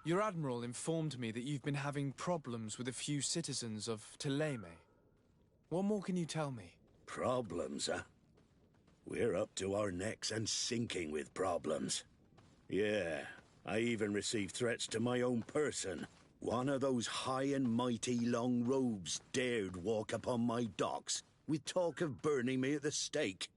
Your admiral informed me that you've been having problems with a few citizens of Teleme. What more can you tell me? Problems, huh? We're up to our necks and sinking with problems. Yeah, I even received threats to my own person. One of those high and mighty long robes dared walk upon my docks with talk of burning me at the stake.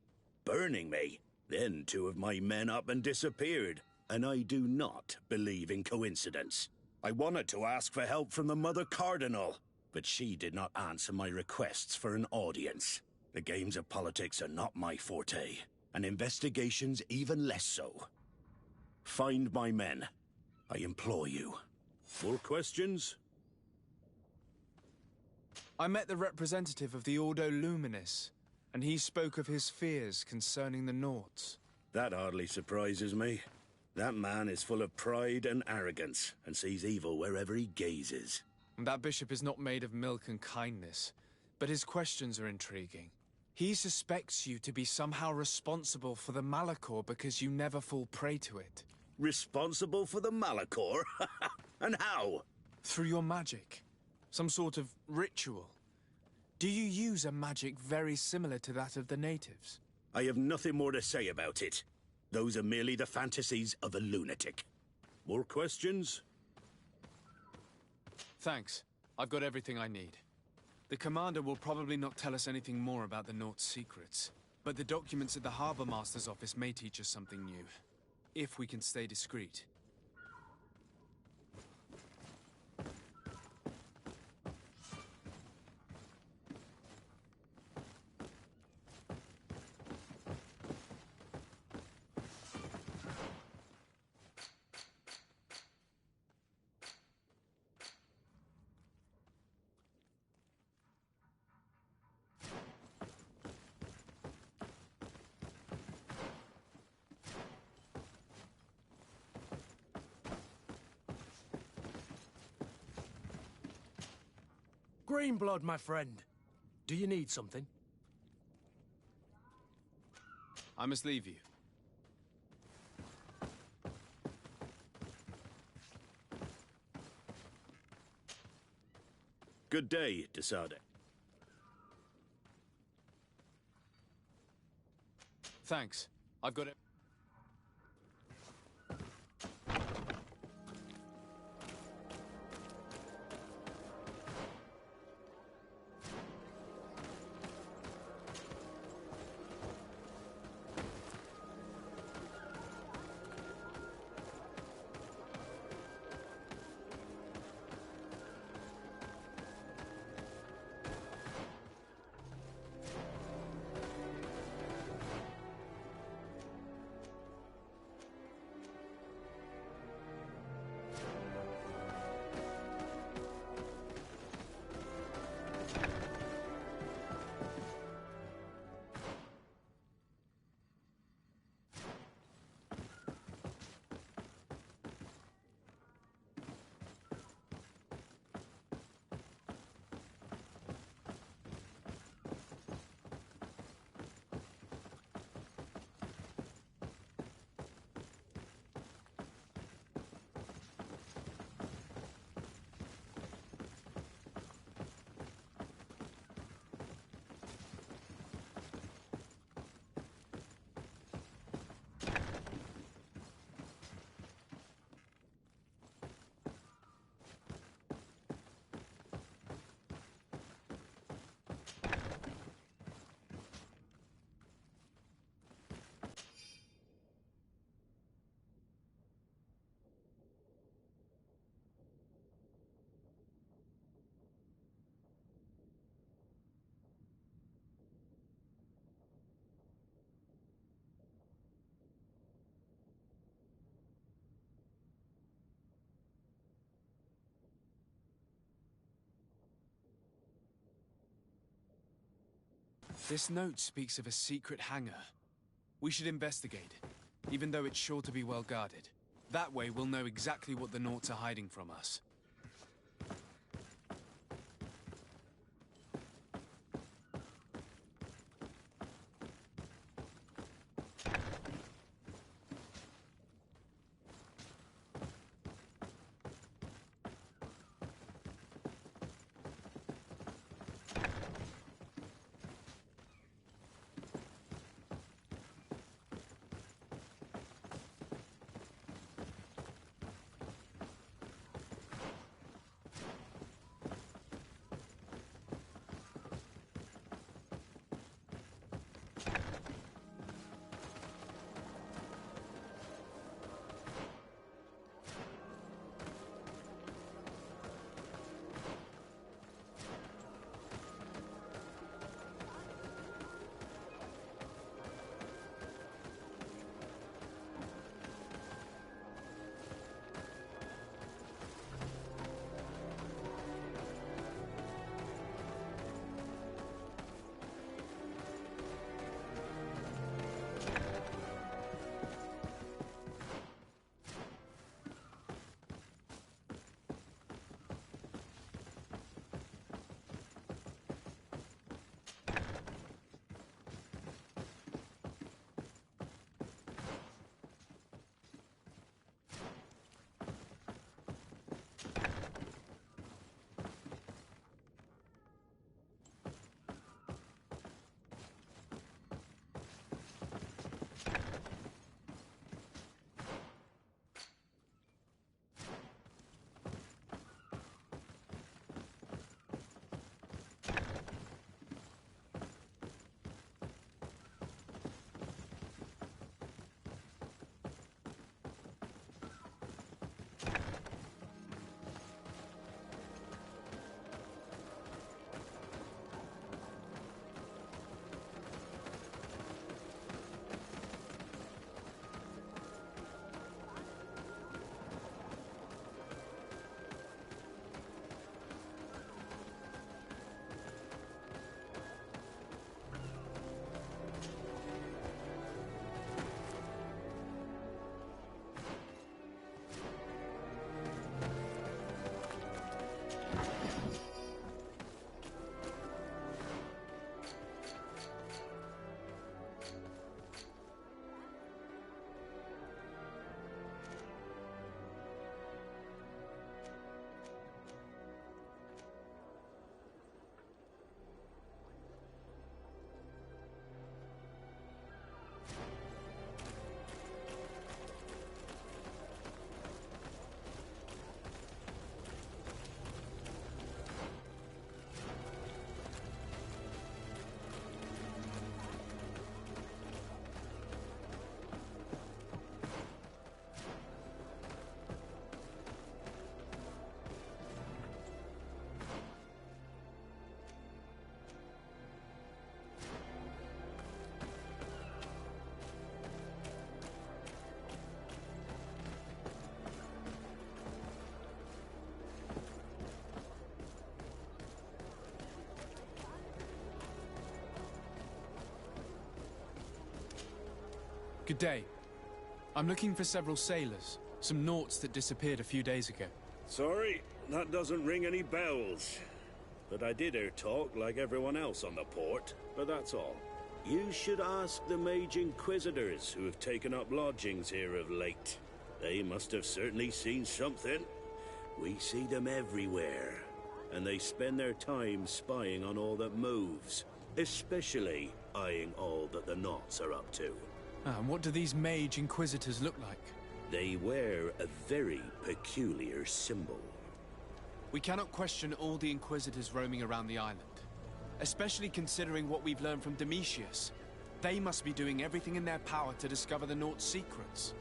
Burning me? Then two of my men up and disappeared, and I do not believe in coincidence. I wanted to ask for help from the Mother Cardinal, but she did not answer my requests for an audience. The games of politics are not my forte, and investigations even less so. Find my men. I implore you. More questions? I met the representative of the Ordo Luminis, and he spoke of his fears concerning the Nauts. That hardly surprises me. That man is full of pride and arrogance, and sees evil wherever he gazes. That bishop is not made of milk and kindness, but his questions are intriguing. He suspects you to be somehow responsible for the Malachor because you never fall prey to it. Responsible for the Malachor? And how? Through your magic. Some sort of ritual. Do you use a magic very similar to that of the natives? I have nothing more to say about it. Those are merely the fantasies of a lunatic. More questions? Thanks. I've got everything I need. The commander will probably not tell us anything more about the Naut's secrets, but the documents at the Harbor Master's office may teach us something new, if we can stay discreet. Green blood, my friend. Do you need something? I must leave you. Good day, Desade. Thanks. I've got it. This note speaks of a secret hangar. We should investigate, even though it's sure to be well guarded. That way we'll know exactly what the Nauts are hiding from us. Good day. I'm looking for several sailors. Some Nauts that disappeared a few days ago. Sorry, that doesn't ring any bells. But I did hear talk like everyone else on the port, but that's all. You should ask the Mage Inquisitors who have taken up lodgings here of late. They must have certainly seen something. We see them everywhere, and they spend their time spying on all that moves, especially eyeing all that the Nauts are up to. And what do these Mage Inquisitors look like? They wear a very peculiar symbol. We cannot question all the Inquisitors roaming around the island. Especially considering what we've learned from Domitius. They must be doing everything in their power to discover the Nauts' secrets.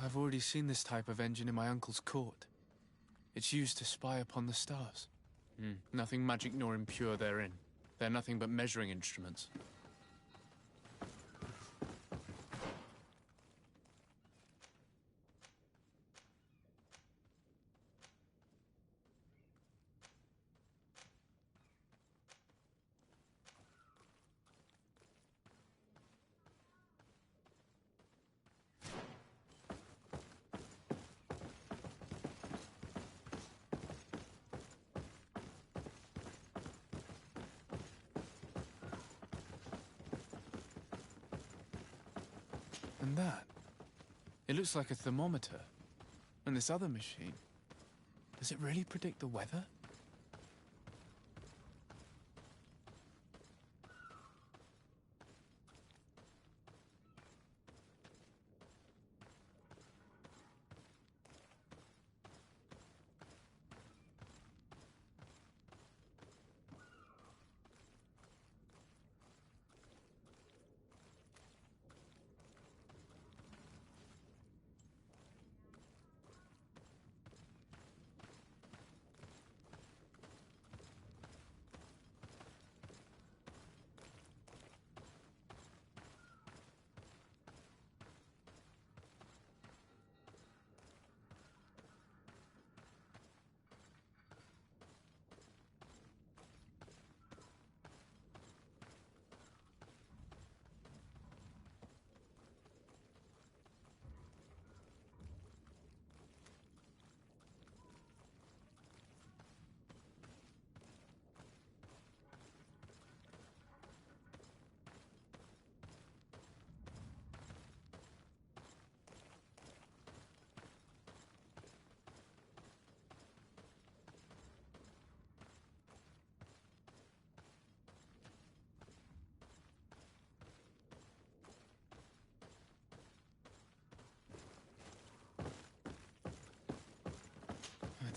I've already seen this type of engine in my uncle's court. It's used to spy upon the stars. Nothing magic nor impure therein. They're nothing but measuring instruments. And that? It looks like a thermometer. And this other machine, does it really predict the weather?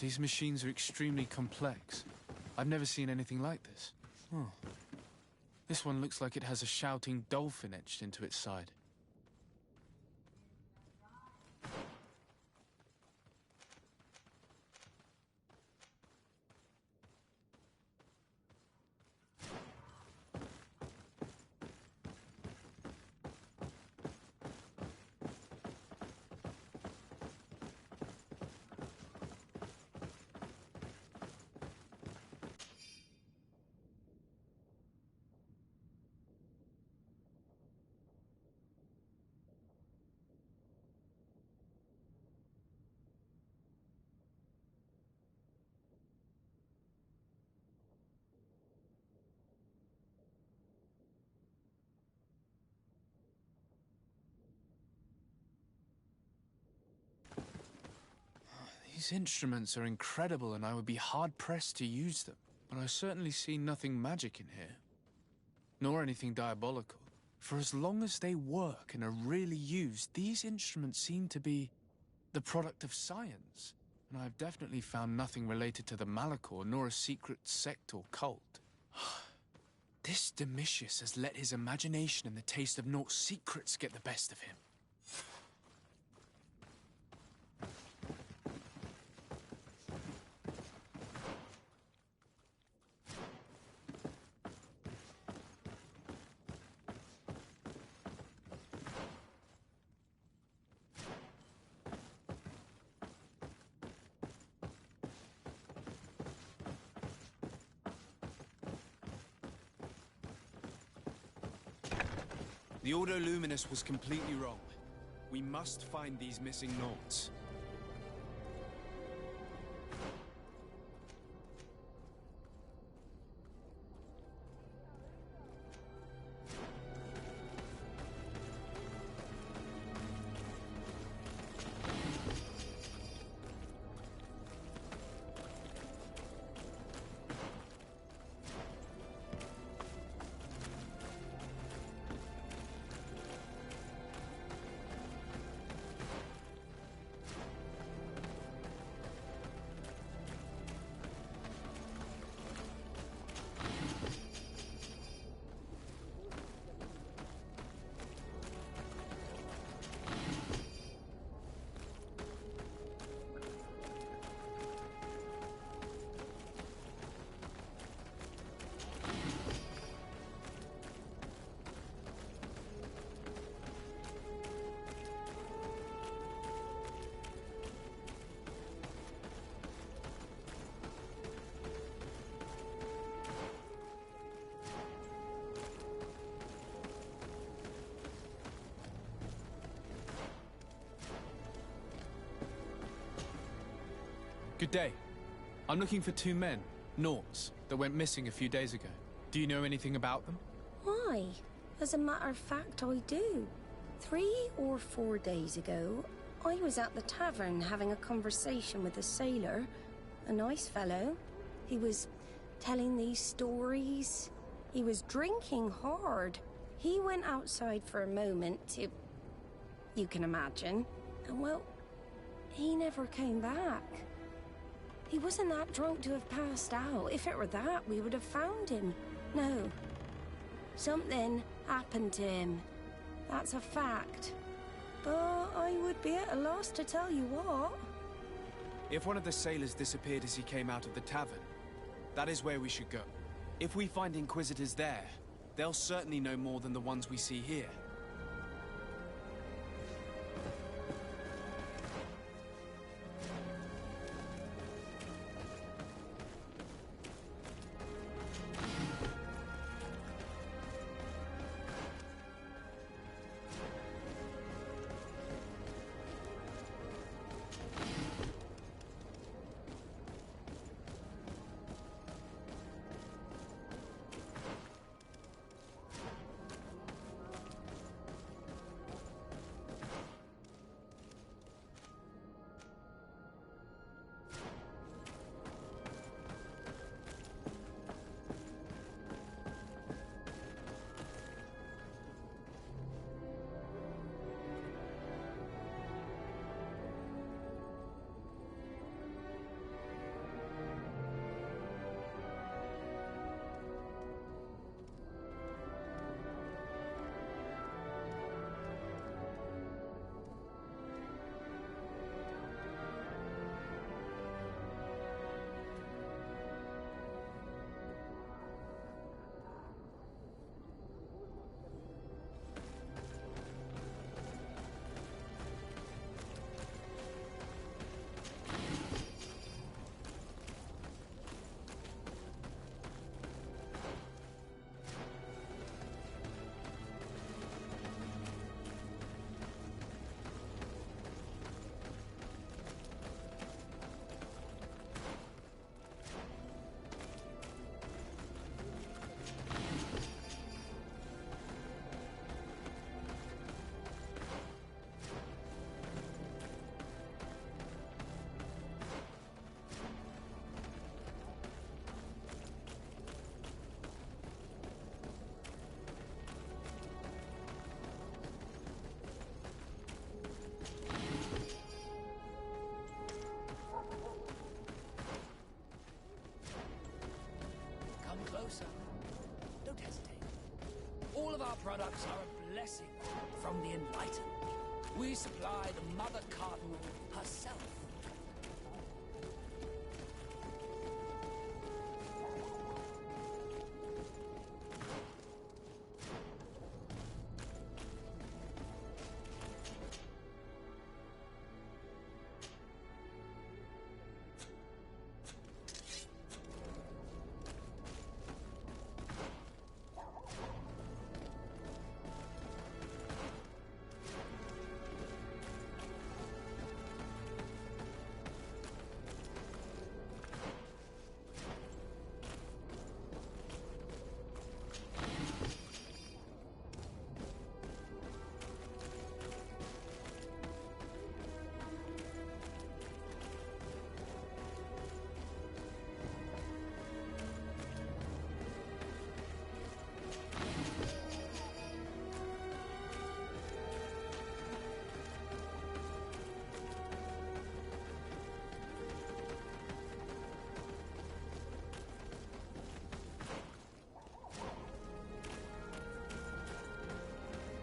These machines are extremely complex. I've never seen anything like this. Oh. This one looks like it has a shouting dolphin etched into its side. These instruments are incredible and I would be hard-pressed to use them. But I certainly see nothing magic in here. Nor anything diabolical. For as long as they work and are really used, these instruments seem to be the product of science. And I've definitely found nothing related to the Malachor, nor a secret sect or cult. This Domitius has let his imagination and the taste of Naught's secrets get the best of him. The Ordo Luminous was completely wrong. We must find these missing Naughts. Good day. I'm looking for two men, Naughts, that went missing a few days ago. Do you know anything about them? Why? As a matter of fact, I do. 3 or 4 days ago, I was at the tavern having a conversation with a sailor. A nice fellow. He was telling these stories. He was drinking hard. He went outside for a moment to... you can imagine. And well, he never came back. He wasn't that drunk to have passed out. If it were that, we would have found him. No. Something happened to him. That's a fact. But I would be at a loss to tell you what. If one of the sailors disappeared as he came out of the tavern, that is where we should go. If we find Inquisitors there, they'll certainly know more than the ones we see here. Our products are a blessing from the enlightened. We supply the Mother Cardinal herself.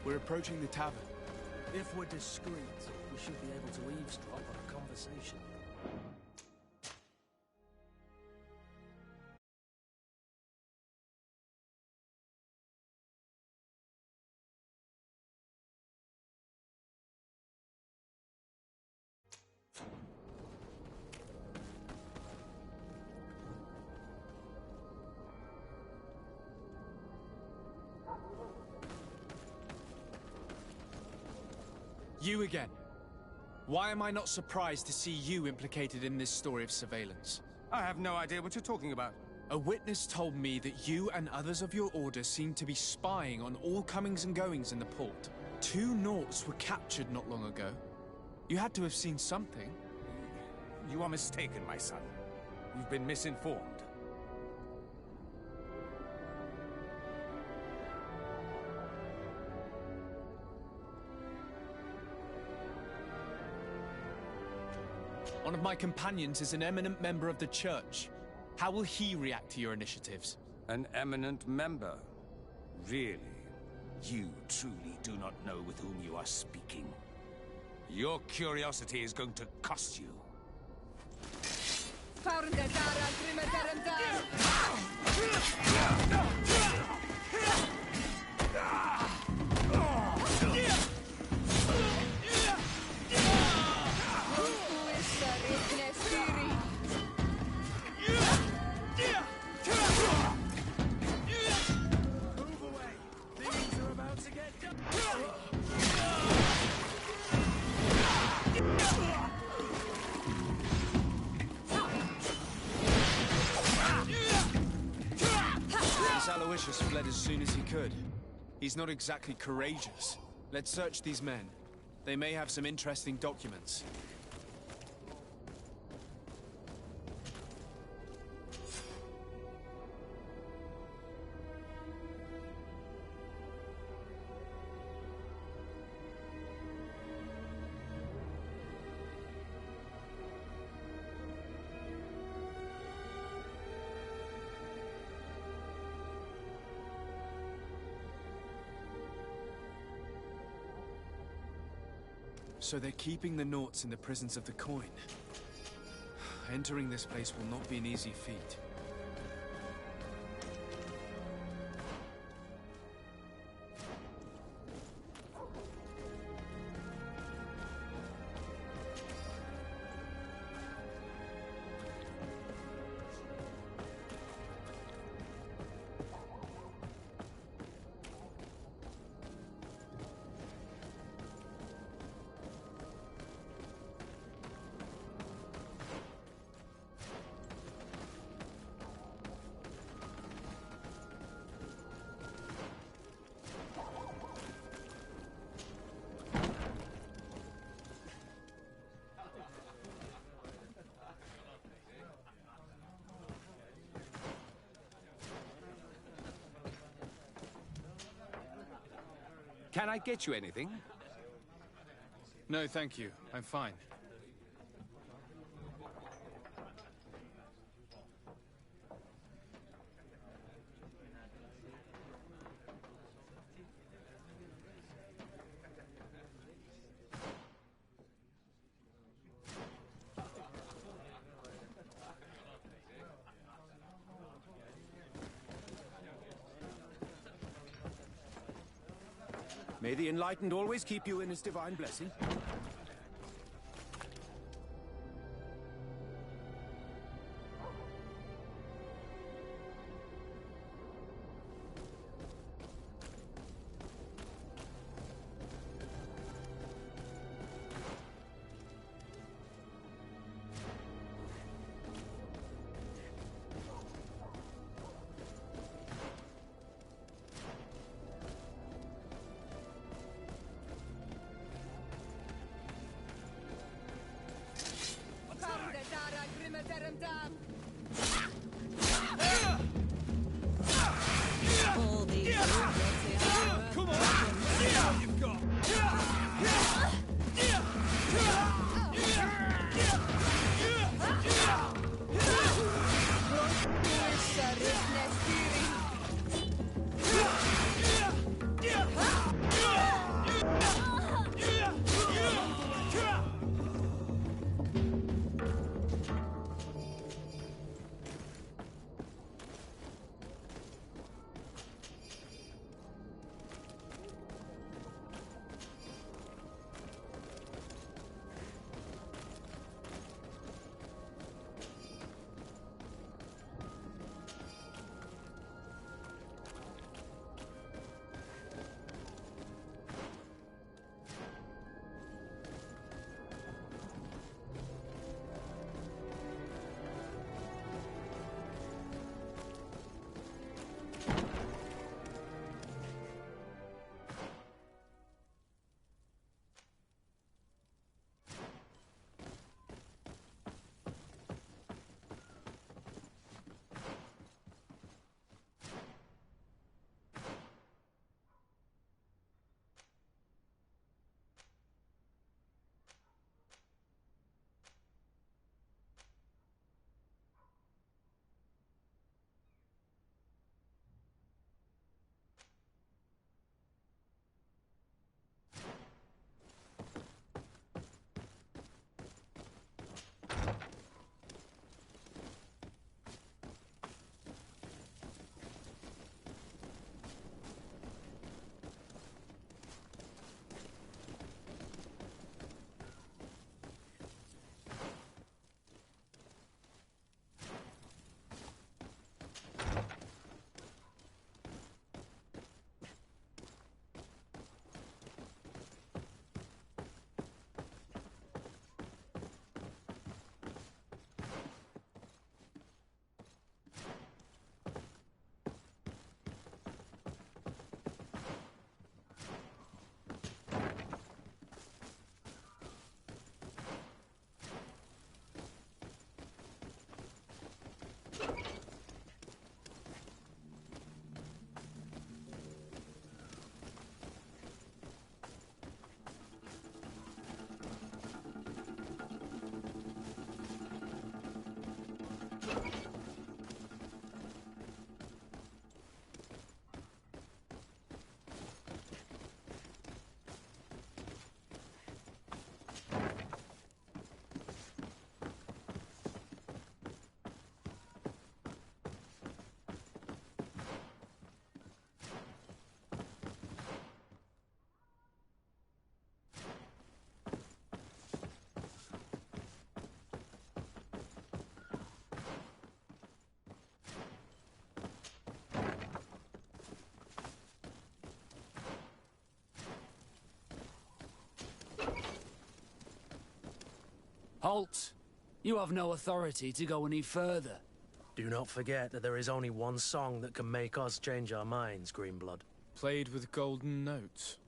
We're approaching the tavern. If we're discreet, we should be able to eavesdrop on a conversation. You again. Why am I not surprised to see you implicated in this story of surveillance? I have no idea what you're talking about. A witness told me that you and others of your order seemed to be spying on all comings and goings in the port. 2 Nauts were captured not long ago. You had to have seen something. You are mistaken, my son. You've been misinformed. One of my companions is an eminent member of the Church. How will he react to your initiatives? An eminent member? Really? You truly do not know with whom you are speaking. Your curiosity is going to cost you. Aloysius fled as soon as he could. He's not exactly courageous. Let's search these men. They may have some interesting documents. So they're keeping the Nauts in the prisons of the coin. Entering this place will not be an easy feat. Can I get you anything? No, thank you. I'm fine. May the Enlightened always keep you in his divine blessing. Halt! You have no authority to go any further. Do not forget that there is only one song that can make us change our minds, Greenblood. Played with golden notes.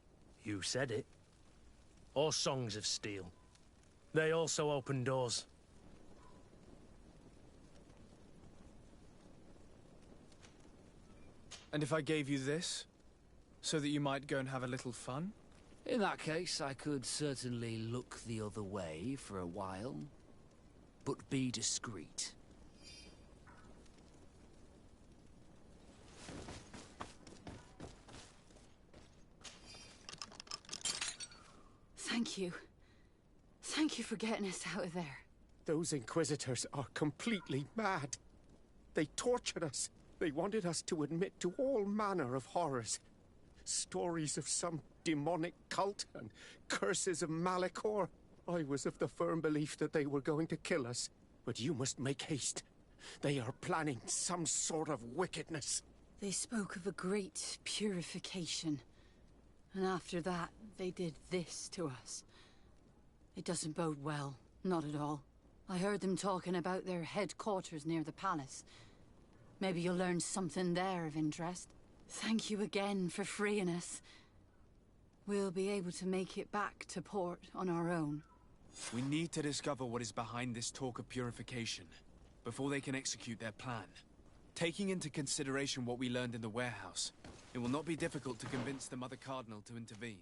You said it. Or songs of steel. They also open doors. And if I gave you this? So that you might go and have a little fun? In that case, I could certainly look the other way for a while. But be discreet. Thank you. Thank you for getting us out of there. Those Inquisitors are completely mad. They tortured us. They wanted us to admit to all manner of horrors. Stories of some demonic cult and curses of Malachor. I was of the firm belief that they were going to kill us. But you must make haste. They are planning some sort of wickedness. They spoke of a great purification. And after that, they did this to us. It doesn't bode well. Not at all. I heard them talking about their headquarters near the palace. Maybe you'll learn something there of interest. Thank you again for freeing us. We'll be able to make it back to port on our own. We need to discover what is behind this talk of purification, before they can execute their plan. Taking into consideration what we learned in the warehouse, it will not be difficult to convince the Mother Cardinal to intervene.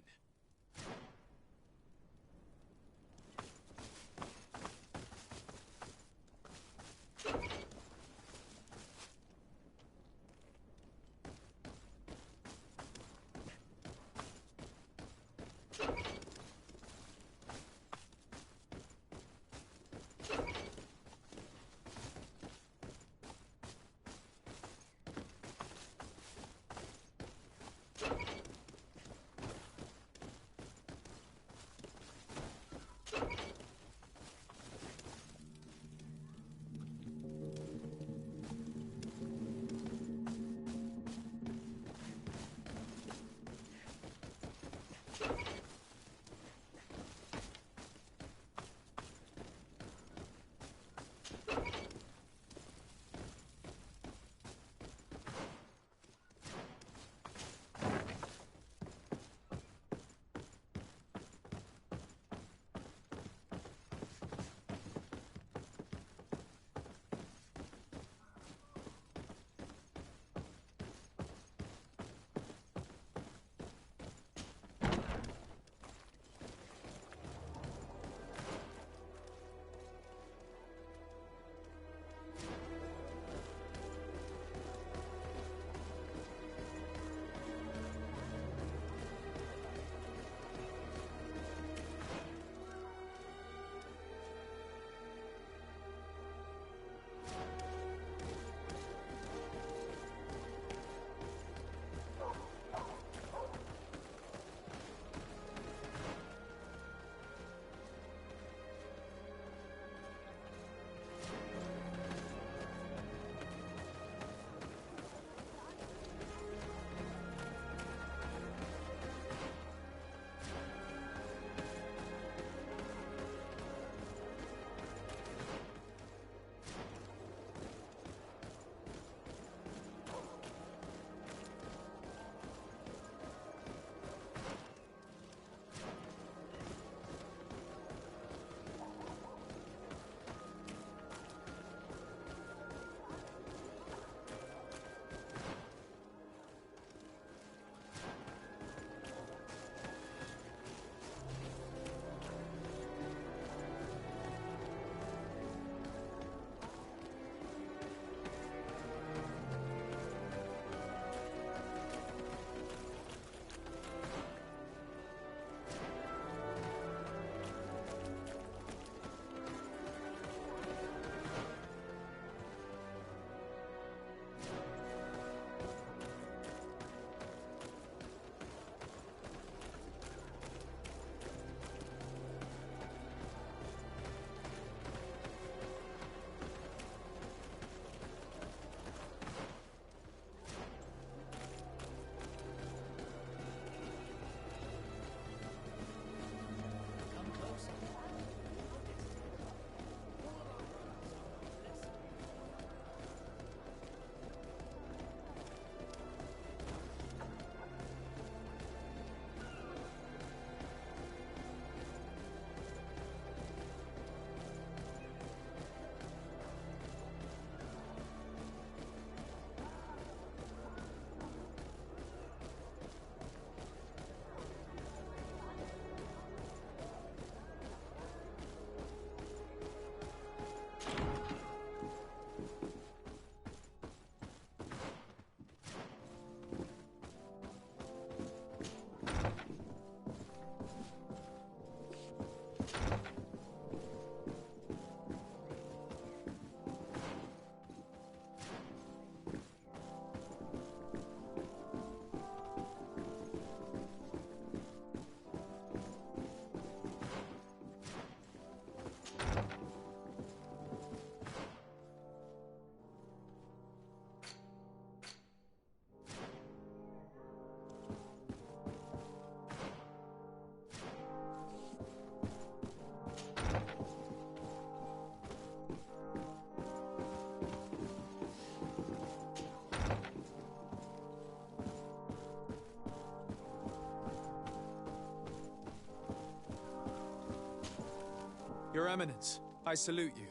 Your Eminence, I salute you.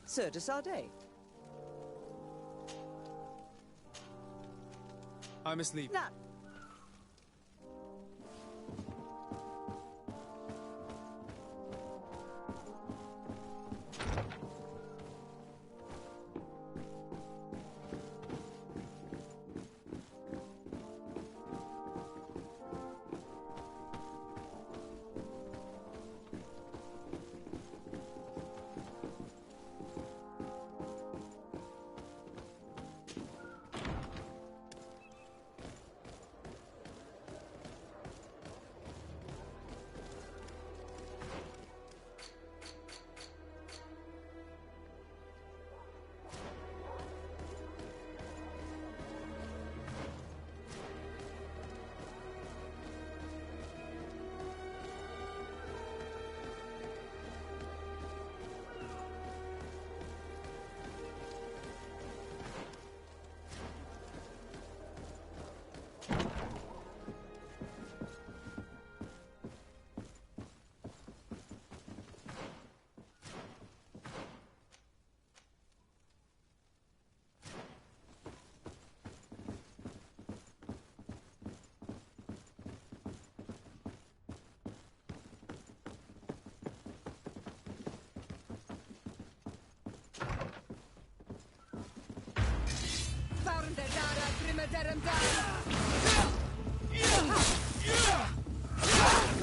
Sir de Sardet. I must leave. Not.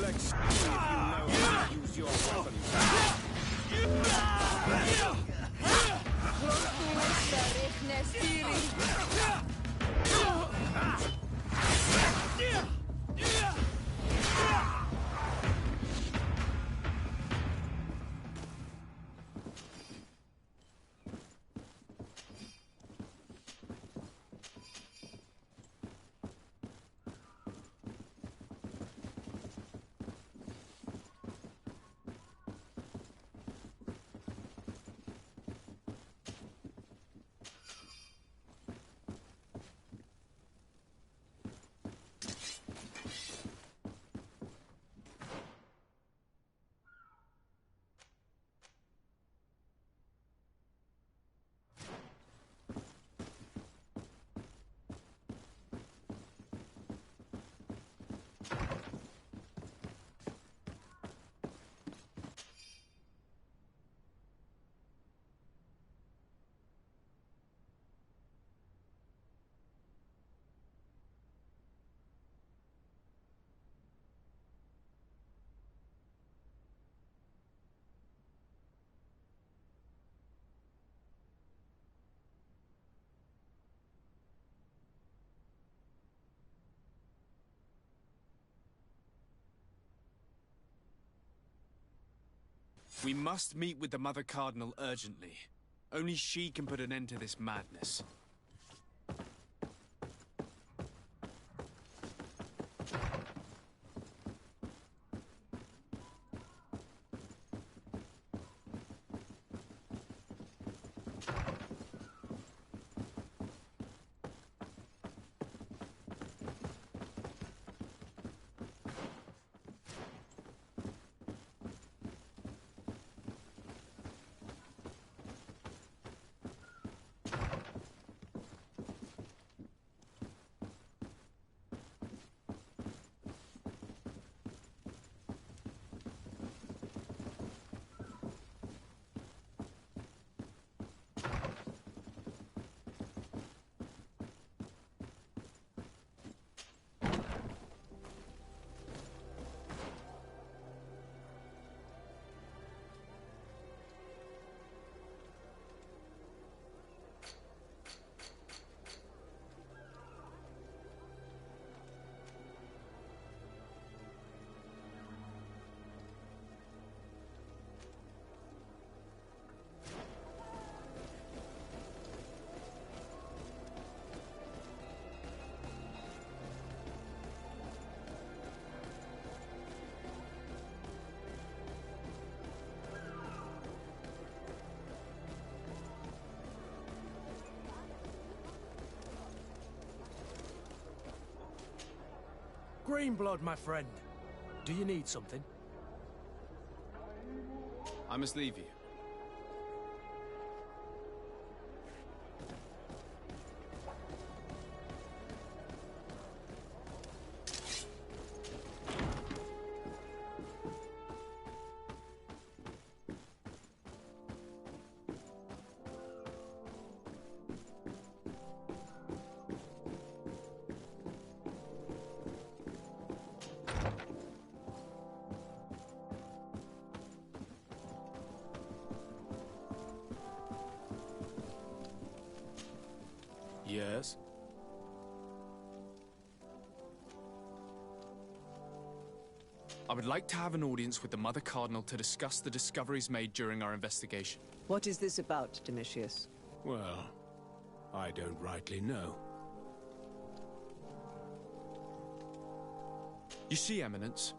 Let's see if you know how to use your weapons. We must meet with the Mother Cardinal urgently. Only she can put an end to this madness. Green blood, my friend. Do you need something? I must leave you. Yes? I would like to have an audience with the Mother Cardinal to discuss the discoveries made during our investigation. What is this about, Domitius? Well, I don't rightly know. You see, Eminence,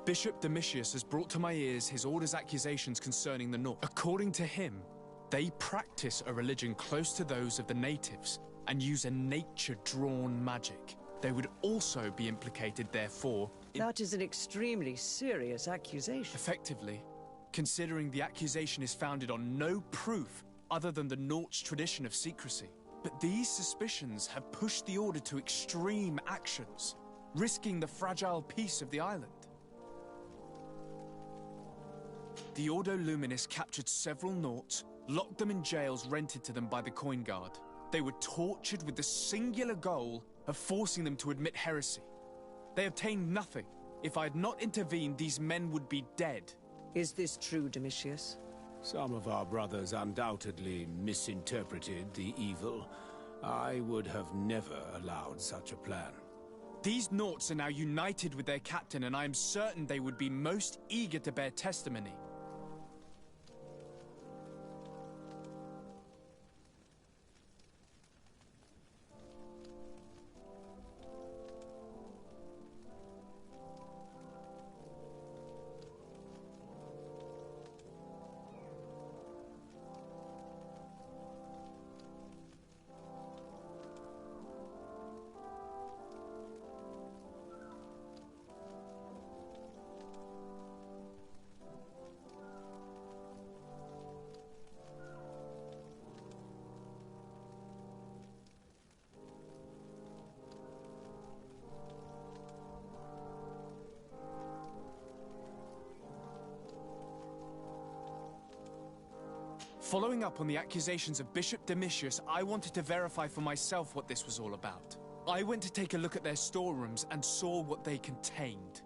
Bishop Domitius has brought to my ears his order's accusations concerning the North. According to him, they practice a religion close to those of the natives and use a nature-drawn magic. They would also be implicated, therefore, in... That is an extremely serious accusation. Effectively, considering the accusation is founded on no proof other than the Naut's tradition of secrecy. But these suspicions have pushed the Order to extreme actions, risking the fragile peace of the island. The Ordo Luminis captured several Nauts, locked them in jails rented to them by the Coin Guard. They were tortured with the singular goal of forcing them to admit heresy. They obtained nothing. If I had not intervened, these men would be dead. Is this true, Domitius? Some of our brothers undoubtedly misinterpreted the evil. I would have never allowed such a plan. These Nauts are now united with their captain, and I am certain they would be most eager to bear testimony. Following up on the accusations of Bishop Domitius, I wanted to verify for myself what this was all about. I went to take a look at their storerooms and saw what they contained.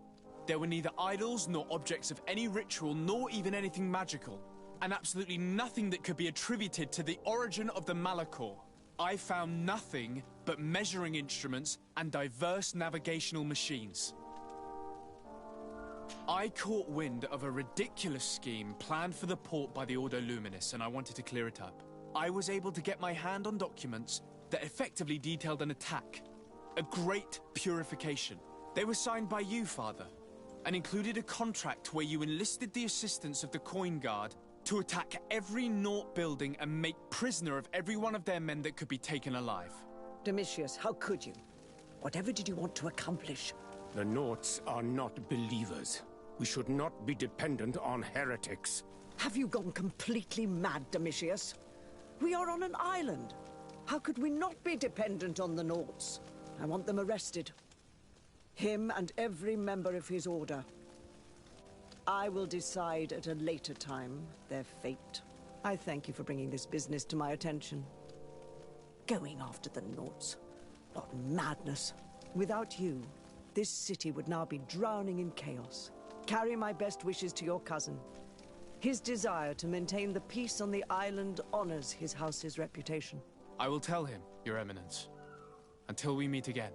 There were neither idols nor objects of any ritual, nor even anything magical, and absolutely nothing that could be attributed to the origin of the Malachor. I found nothing but measuring instruments and diverse navigational machines. I caught wind of a ridiculous scheme planned for the port by the Ordo Luminis, and I wanted to clear it up. I was able to get my hand on documents that effectively detailed an attack. A great purification. They were signed by you, Father, and included a contract where you enlisted the assistance of the Coin Guard to attack every Naut building and make prisoner of every one of their men that could be taken alive. Domitius, how could you? Whatever did you want to accomplish? The Nauts are not believers. We should not be dependent on heretics. Have you gone completely mad, Domitius? We are on an island. How could we not be dependent on the Nauts? I want them arrested. Him and every member of his order. I will decide at a later time their fate. I thank you for bringing this business to my attention. Going after the Nauts. What madness. Without you, this city would now be drowning in chaos. Carry my best wishes to your cousin. His desire to maintain the peace on the island honors his house's reputation. I will tell him, Your Eminence. Until we meet again.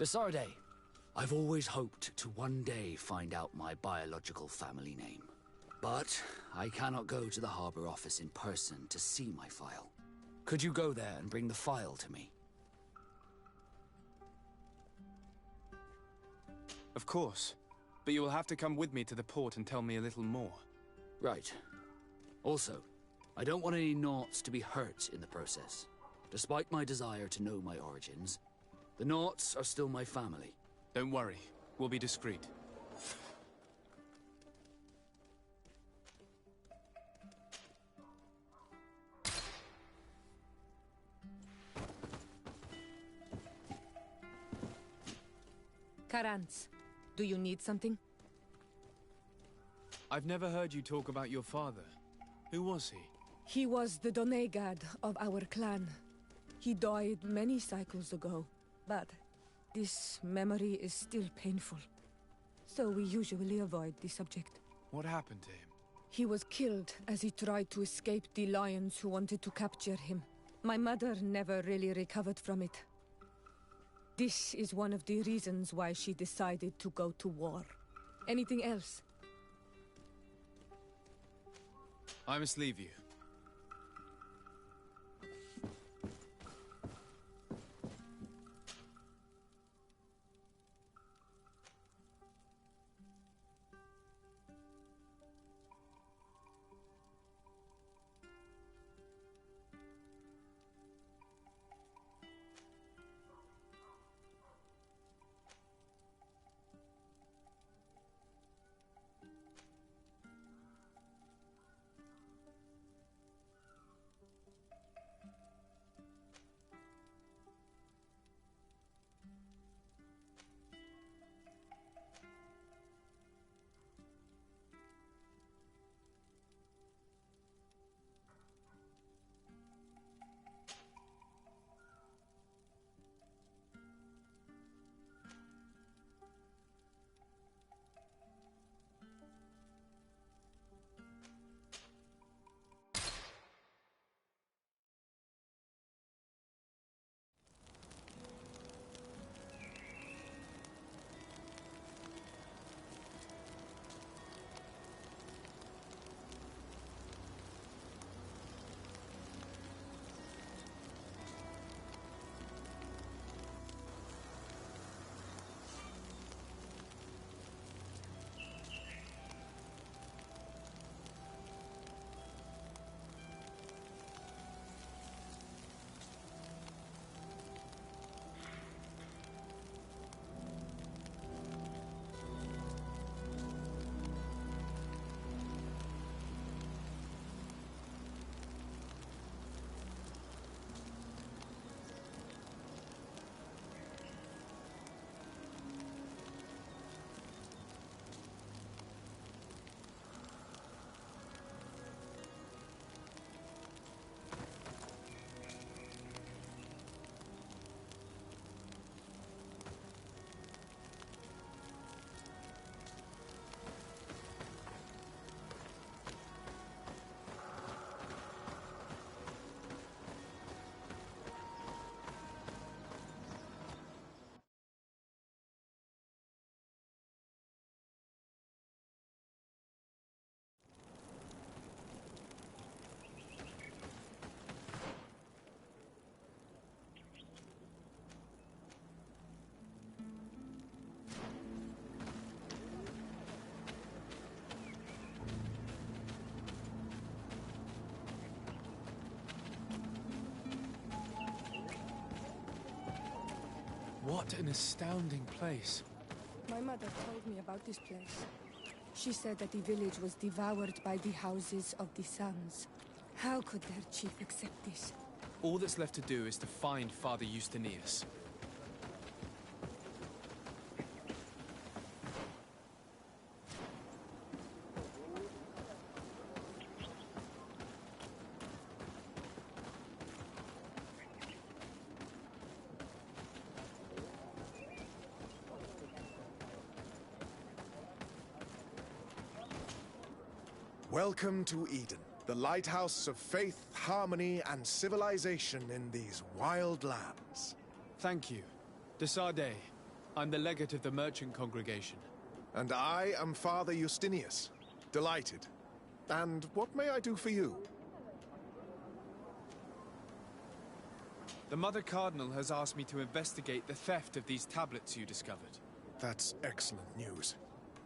Desarde, I've always hoped to one day find out my biological family name. But I cannot go to the harbor office in person to see my file. Could you go there and bring the file to me? Of course. But you will have to come with me to the port and tell me a little more. Right. Also, I don't want any Naughts to be hurt in the process. Despite my desire to know my origins, the Naughts are still my family. Don't worry. We'll be discreet. Karans, do you need something? I've never heard you talk about your father. Who was he? He was the Donegad of our clan. He died many cycles ago, but this memory is still painful. So we usually avoid the subject. What happened to him? He was killed as he tried to escape the lions who wanted to capture him. My mother never really recovered from it. This is one of the reasons why she decided to go to war. Anything else? I must leave you. What an astounding place. My mother told me about this place. She said that the village was devoured by the houses of the Suns. How could their chief accept this? All that's left to do is to find Father Justinius. Welcome to Eden, the lighthouse of faith, harmony, and civilization in these wild lands. Thank you. Desarde, I'm the legate of the merchant congregation. And I am Father Justinius. Delighted. And what may I do for you? The Mother Cardinal has asked me to investigate the theft of these tablets you discovered. That's excellent news.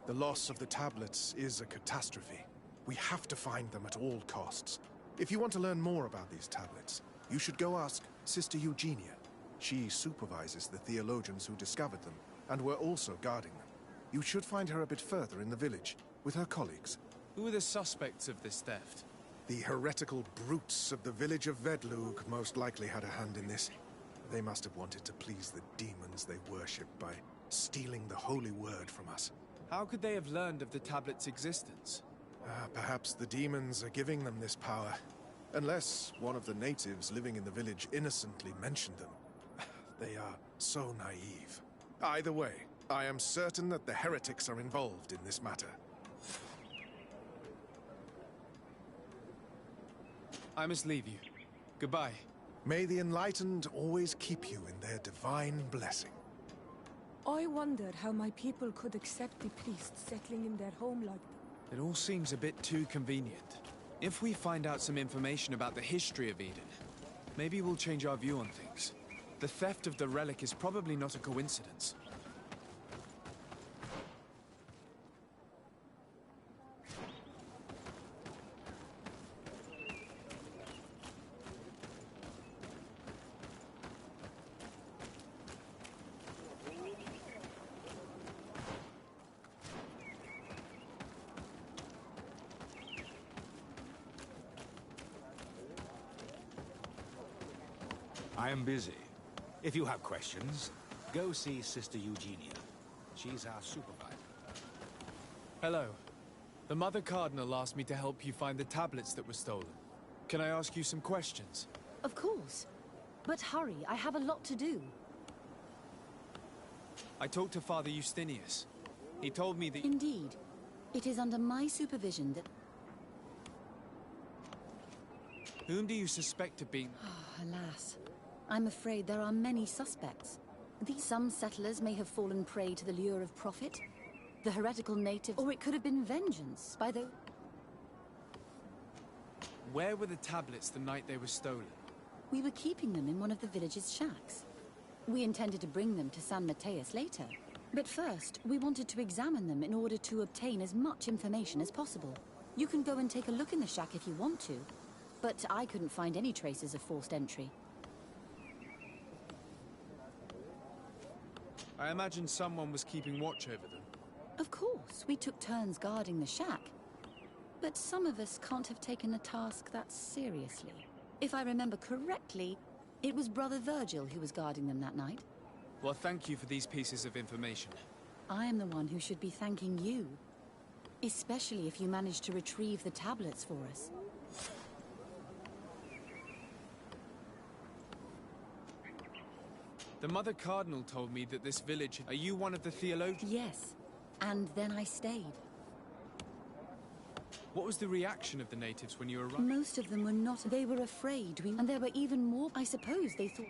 The loss of the tablets is a catastrophe. We have to find them at all costs. If you want to learn more about these tablets, you should go ask Sister Eugenia. She supervises the theologians who discovered them, and were also guarding them. You should find her a bit further in the village, with her colleagues. Who are the suspects of this theft? The heretical brutes of the village of Vedlug most likely had a hand in this. They must have wanted to please the demons they worship by stealing the holy word from us. How could they have learned of the tablet's existence? Perhaps the demons are giving them this power. Unless one of the natives living in the village innocently mentioned them. They are so naive. Either way, I am certain that the heretics are involved in this matter. I must leave you. Goodbye. May the enlightened always keep you in their divine blessing. I wonder how my people could accept the priests settling in their home like that. It all seems a bit too convenient. If we find out some information about the history of Eden, maybe we'll change our view on things. The theft of the relic is probably not a coincidence. I am busy. If you have questions, go see Sister Eugenia. She's our supervisor. Hello. The Mother Cardinal asked me to help you find the tablets that were stolen. Can I ask you some questions? Of course. But hurry, I have a lot to do. I talked to Father Justinius. He told me that... Indeed. It is under my supervision that... Whom do you suspect of being... Alas. I'm afraid there are many suspects. Some settlers may have fallen prey to the lure of profit, the heretical natives, or it could have been vengeance by the... Where were the tablets the night they were stolen? We were keeping them in one of the village's shacks. We intended to bring them to San Mateus later. But first, we wanted to examine them in order to obtain as much information as possible. You can go and take a look in the shack if you want to, but I couldn't find any traces of forced entry. I imagine someone was keeping watch over them. Of course, we took turns guarding the shack. But some of us can't have taken a task that seriously. If I remember correctly, it was Brother Virgil who was guarding them that night. Well, thank you for these pieces of information. I am the one who should be thanking you. Especially if you managed to retrieve the tablets for us. The Mother Cardinal told me that this village... Are you one of the theologians? Yes. And then I stayed. What was the reaction of the natives when you arrived? Most of them were not. They were afraid. And there were even more. I suppose they thought...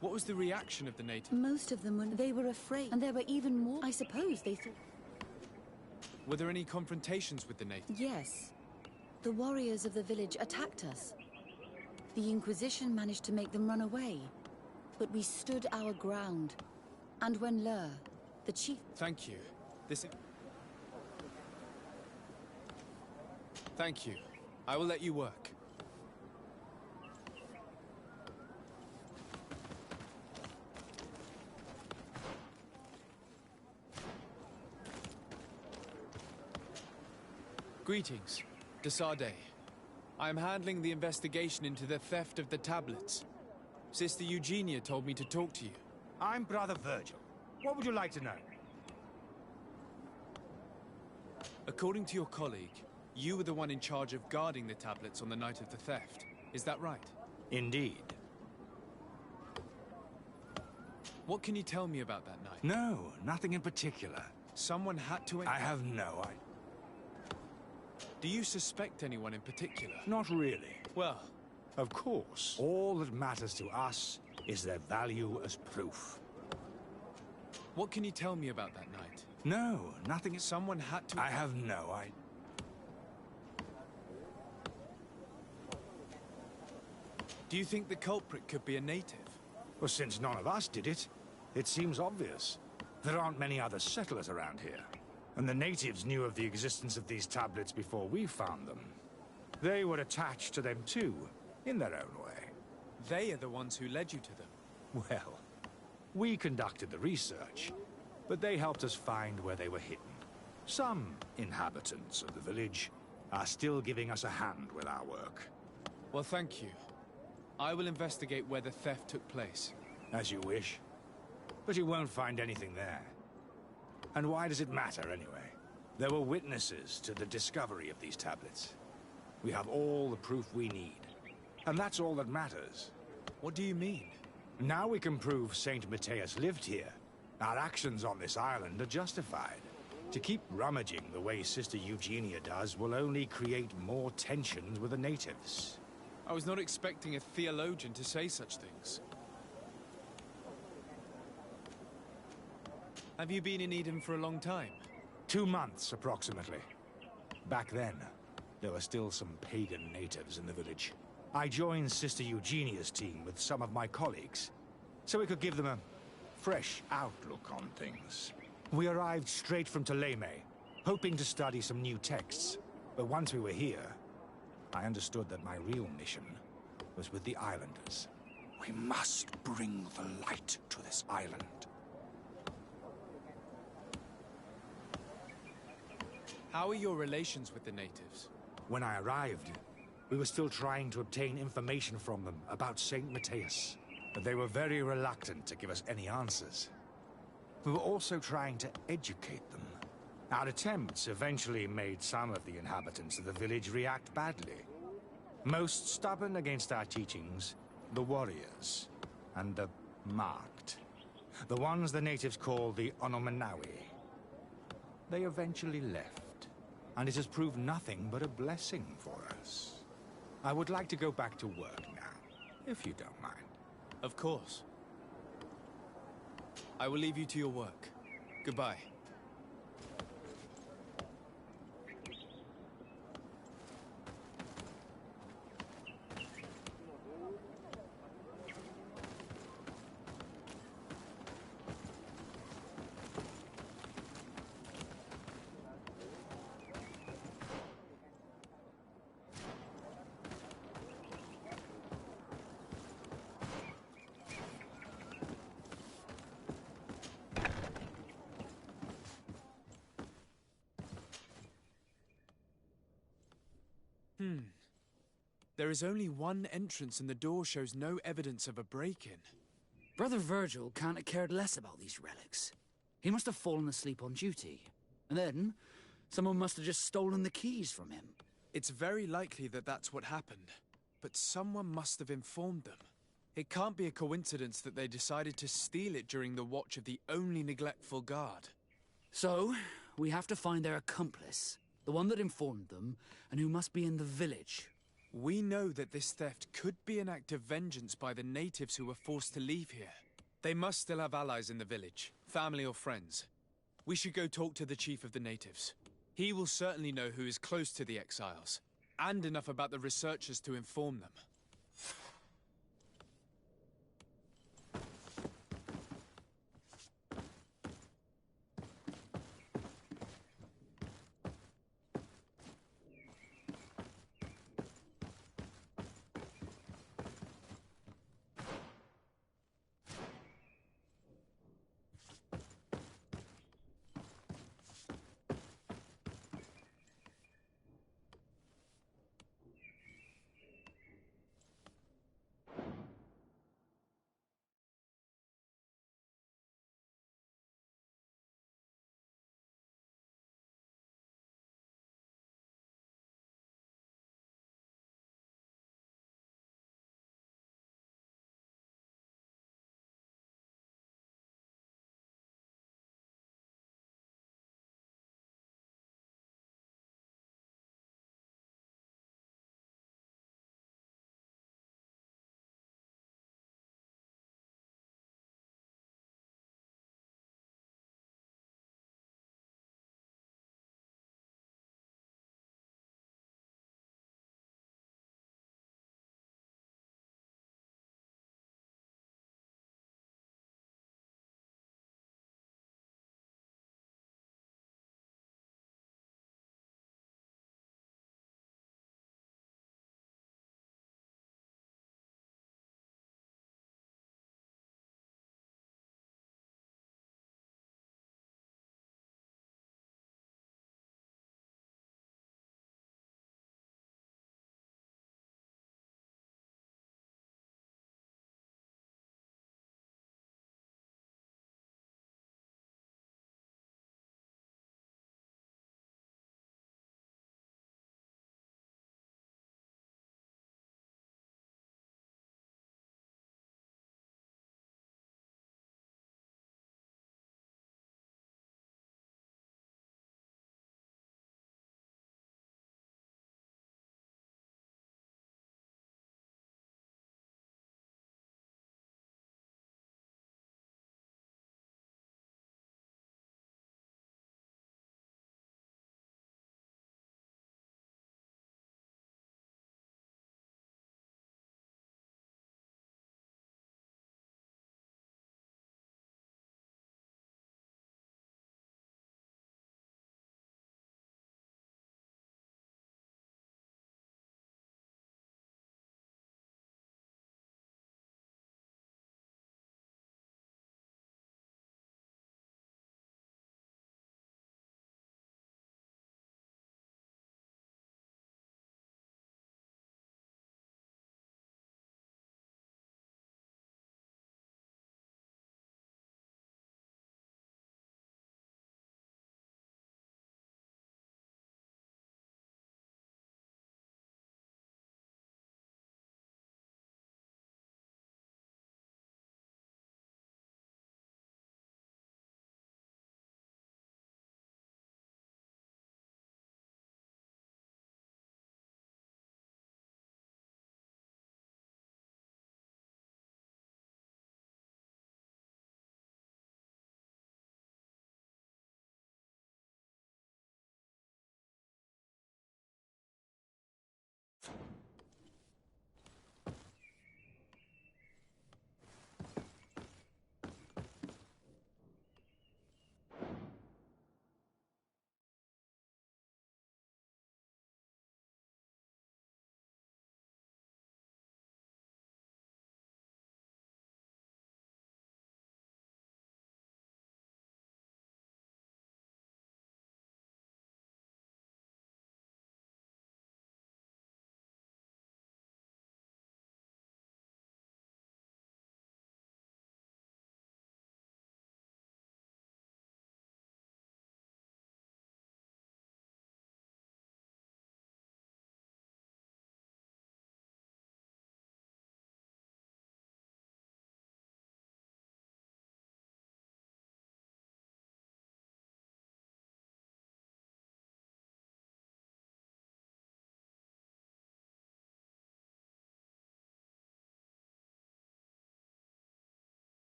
What was the reaction of the natives? Most of them were... They were afraid. And there were even more. I suppose they thought... Were there any confrontations with the natives? Yes. The warriors of the village attacked us. The Inquisition managed to make them run away. But we stood our ground. And when Lur, the chief... Thank you. Thank you. I will let you work. Greetings. Desarde. I am handling the investigation into the theft of the tablets. Sister Eugenia told me to talk to you. I'm Brother Virgil. What would you like to know? According to your colleague, you were the one in charge of guarding the tablets on the night of the theft. Is that right? Indeed. What can you tell me about that night? No, nothing in particular. Someone had to... I have no idea. Do you suspect anyone in particular? Not really. Well... Of course. All that matters to us is their value as proof. What can you tell me about that night? No, nothing. Someone had to... I have no idea. Do you think the culprit could be a native? Well, since none of us did it, it seems obvious. There aren't many other settlers around here. And the natives knew of the existence of these tablets before we found them. They were attached to them too, in their own way. They are the ones who led you to them. Well, we conducted the research, but they helped us find where they were hidden. Some inhabitants of the village are still giving us a hand with our work. Well, thank you. I will investigate where the theft took place. As you wish. But you won't find anything there. And why does it matter, anyway? There were witnesses to the discovery of these tablets. We have all the proof we need. And that's all that matters. What do you mean? Now we can prove Saint Matthias lived here. Our actions on this island are justified. To keep rummaging the way Sister Eugenia does will only create more tensions with the natives. I was not expecting a theologian to say such things. Have you been in Eden for a long time? 2 months, approximately. Back then, there were still some pagan natives in the village. I joined Sister Eugenia's team with some of my colleagues, so we could give them a fresh outlook on things. We arrived straight from Ptolemy, hoping to study some new texts. But once we were here, I understood that my real mission was with the islanders. We must bring the light to this island. How are your relations with the natives? When I arrived, we were still trying to obtain information from them about Saint Matthias, but they were very reluctant to give us any answers. We were also trying to educate them. Our attempts eventually made some of the inhabitants of the village react badly. Most stubborn against our teachings, the warriors, and the marked. The ones the natives call the Onomanawi. They eventually left, and it has proved nothing but a blessing for us. I would like to go back to work now, if you don't mind. Of course. I will leave you to your work. Goodbye. There is only one entrance and the door shows no evidence of a break-in. Brother Virgil can't have cared less about these relics. He must have fallen asleep on duty. And then, someone must have just stolen the keys from him. It's very likely that that's what happened. But someone must have informed them. It can't be a coincidence that they decided to steal it during the watch of the only neglectful guard. So, we have to find their accomplice. The one that informed them, and who must be in the village. We know that this theft could be an act of vengeance by the natives who were forced to leave here. They must still have allies in the village, family or friends. We should go talk to the chief of the natives. He will certainly know who is close to the exiles, and enough about the researchers to inform them.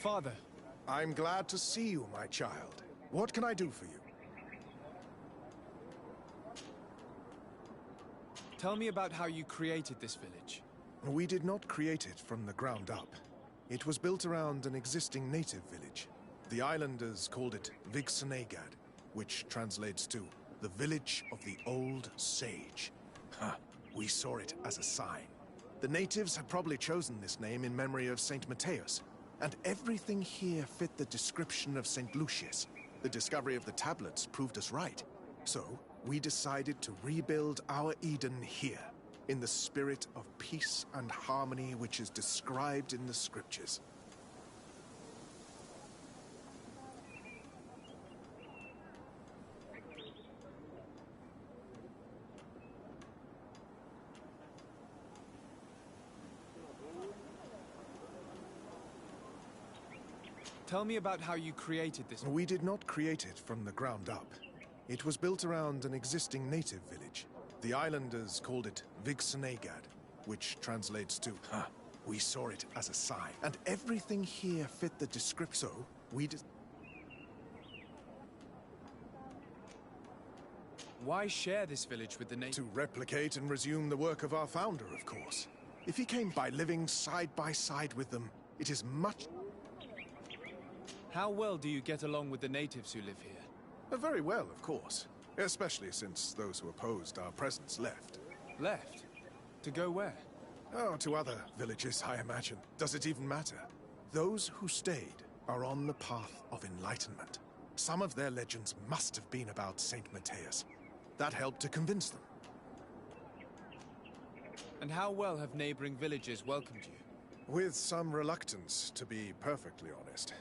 Father. I'm glad to see you, my child. What can I do for you? Tell me about how you created this village. We did not create it from the ground up. It was built around an existing native village. The islanders called it Vixenagad, which translates to the Village of the Old Sage. We saw it as a sign. The natives had probably chosen this name in memory of Saint Matthias, and everything here fit the description of Saint Lucius. The discovery of the tablets proved us right. So, we decided to rebuild our Eden here, in the spirit of peace and harmony which is described in the scriptures. Tell me about how you created this. We did not create it from the ground up. It was built around an existing native village. The islanders called it Vixenagad, which translates to, we saw it as a sign. And everything here fit the description, so we did. Why share this village with the natives? To replicate and resume the work of our founder, of course. If he came by living side by side with them, it is much... How well do you get along with the natives who live here? Very well, of course. Especially since those who opposed our presence left. Left? To go where? Oh, to other villages, I imagine. Does it even matter? Those who stayed are on the path of enlightenment. Some of their legends must have been about Saint Matthias. That helped to convince them. And how well have neighboring villages welcomed you? With some reluctance, to be perfectly honest.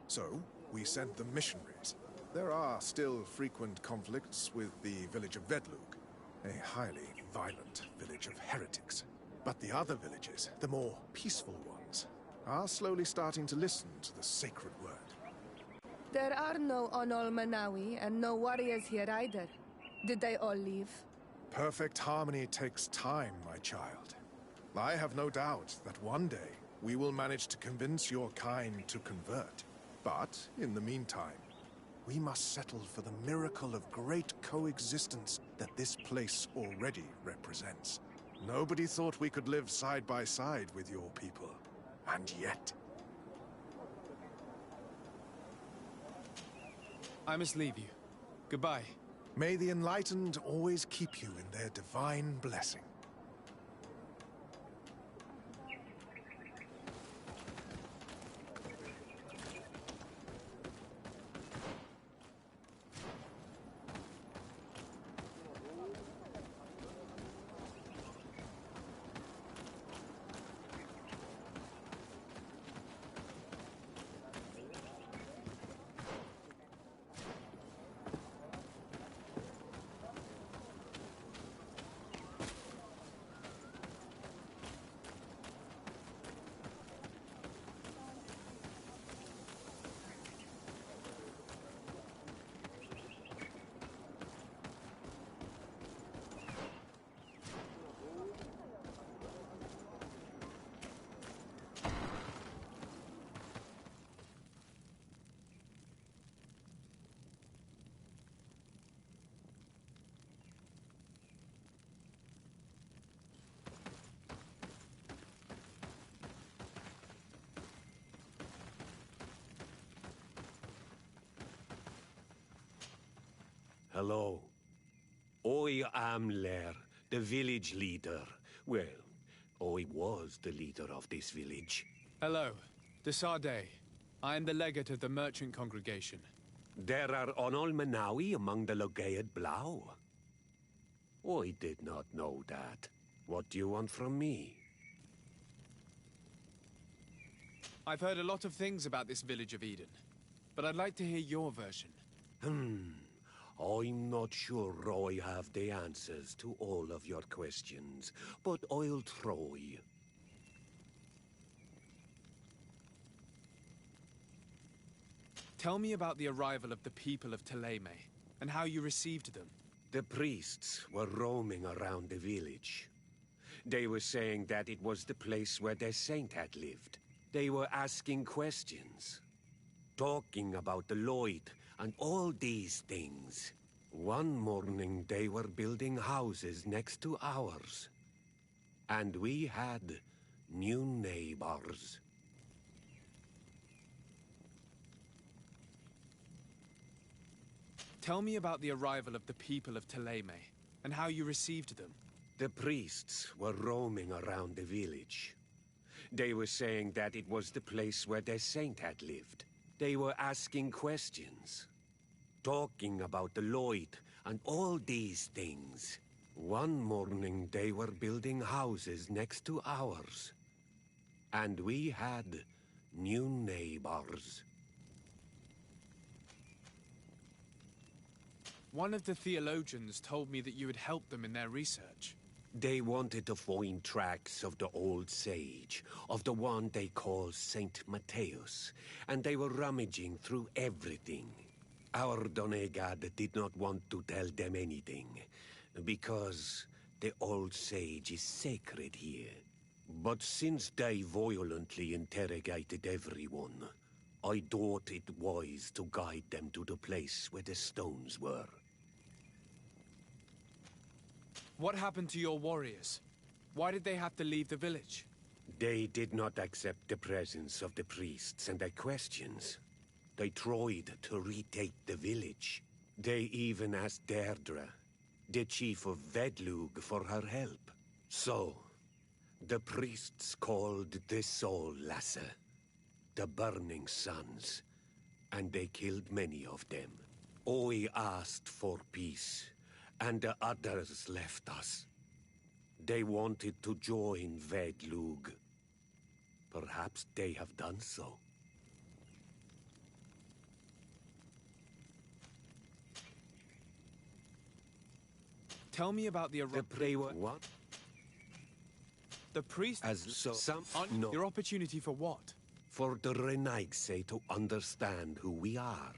So, we sent them missionaries. There are still frequent conflicts with the village of Vedlug, a highly violent village of heretics. But the other villages, the more peaceful ones, are slowly starting to listen to the sacred word. There are no Onol Manawi and no warriors here either. Did they all leave? Perfect harmony takes time, my child. I have no doubt that one day we will manage to convince your kind to convert. But, in the meantime, we must settle for the miracle of great coexistence that this place already represents. Nobody thought we could live side by side with your people. And yet... I must leave you. Goodbye. May the enlightened always keep you in their divine blessing. Hello. I am Lair, the village leader. Well, I was the leader of this village. Hello. Desarde. I am the legate of the merchant congregation. There are Onol Manawi among the Logead Blau. I did not know that. What do you want from me? I've heard a lot of things about this village of Eden, but I'd like to hear your version. I'm not sure I have the answers to all of your questions, but I'll try. Tell me about the arrival of the people of Teleme, and how you received them. The priests were roaming around the village. They were saying that it was the place where their saint had lived. They were asking questions, talking about the Lloyd and all these things. One morning they were building houses next to ours. And we had new neighbors. Tell me about the arrival of the people of Thélème, and how you received them. The priests were roaming around the village. They were saying that it was the place where their saint had lived. They were asking questions, talking about the Lloyd and all these things. One morning they were building houses next to ours. And we had new neighbors. One of the theologians told me that you had helped them in their research. They wanted to find tracks of the old sage, of the one they call Saint Matthias, and they were rummaging through everything. Our Donegad did not want to tell them anything, because the old sage is sacred here. But since they violently interrogated everyone, I thought it wise to guide them to the place where the stones were. What happened to your warriors? Why did they have to leave the village? They did not accept the presence of the priests and their questions. They tried to retake the village. They even asked Deirdre, the chief of Vedlug, for her help. So, the priests called the Soul Lasser, the Burning Suns, and they killed many of them. I asked for peace, and the others left us. They wanted to join Vedlug. Perhaps they have done so. Tell me about the what? The priest As so some no. Your opportunity for what? For the Renaigse to understand who we are.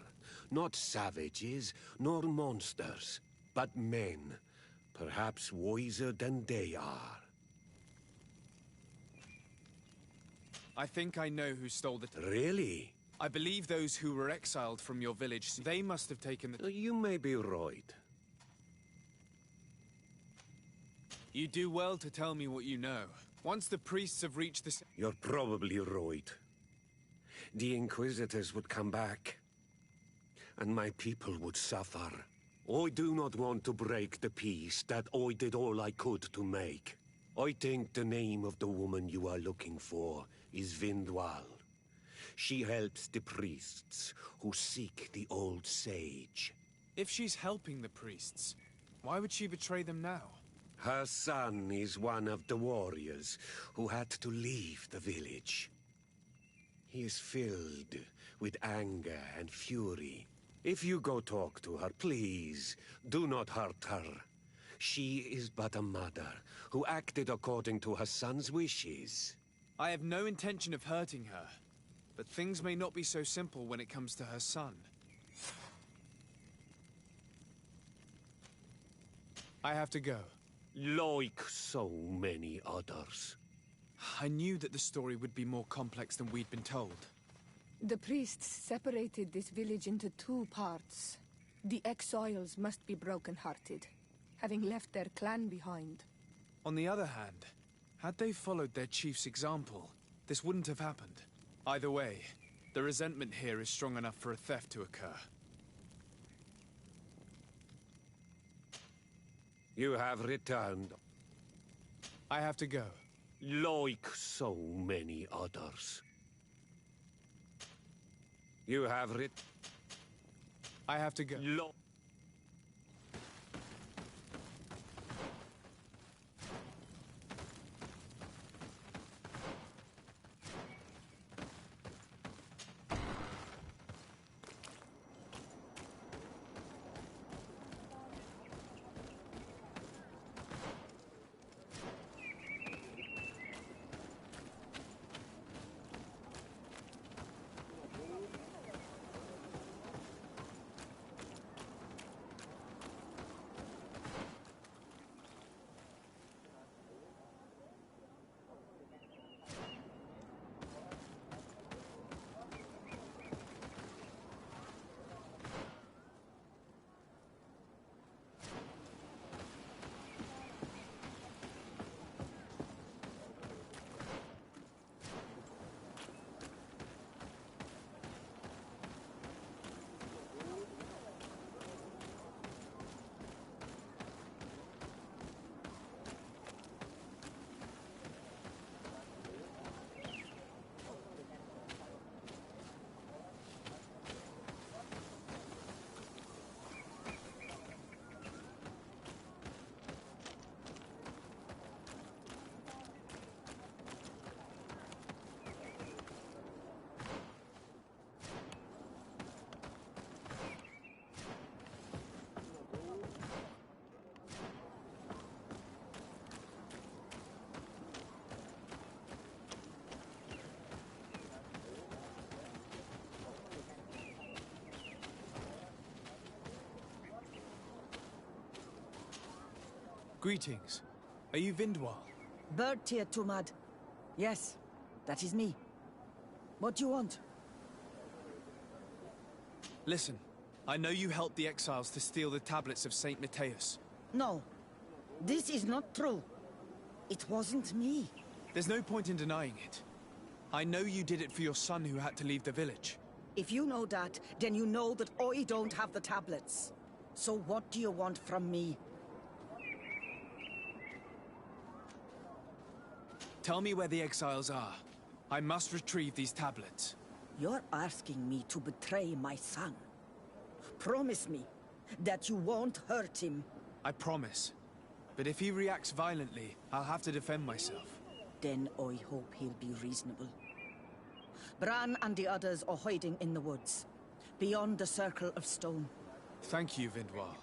Not savages, nor monsters, but men, perhaps wiser than they are. I think I know who stole the... Really? I believe those who were exiled from your village, they must have taken the... You may be right. You do well to tell me what you know. Once the priests have reached the... You're probably right. The Inquisitors would come back, and my people would suffer. I do not want to break the peace that I did all I could to make. I think the name of the woman you are looking for is Vindwal. She helps the priests who seek the old sage. If she's helping the priests, why would she betray them now? Her son is one of the warriors who had to leave the village. He is filled with anger and fury. If you go talk to her, please, do not hurt her. She is but a mother who acted according to her son's wishes. I have no intention of hurting her, but things may not be so simple when it comes to her son. I have to go. Like so many others. I knew that the story would be more complex than we'd been told. The priests separated this village into two parts. The exiles must be broken-hearted, having left their clan behind. On the other hand, had they followed their chief's example, this wouldn't have happened. Either way, the resentment here is strong enough for a theft to occur. You have returned. I have to go. Like so many others. You have I have to go. Greetings. Are you Vindwal? Bertir Tumad. Yes, that is me. What do you want? Listen, I know you helped the exiles to steal the tablets of Saint Matthias. No, this is not true. It wasn't me. There's no point in denying it. I know you did it for your son who had to leave the village. If you know that, then you know that I don't have the tablets. So what do you want from me? Tell me where the exiles are. I must retrieve these tablets. You're asking me to betray my son. Promise me that you won't hurt him. I promise. But if he reacts violently, I'll have to defend myself. Then I hope he'll be reasonable. Bran and the others are hiding in the woods, beyond the circle of stone. Thank you, Vindwal.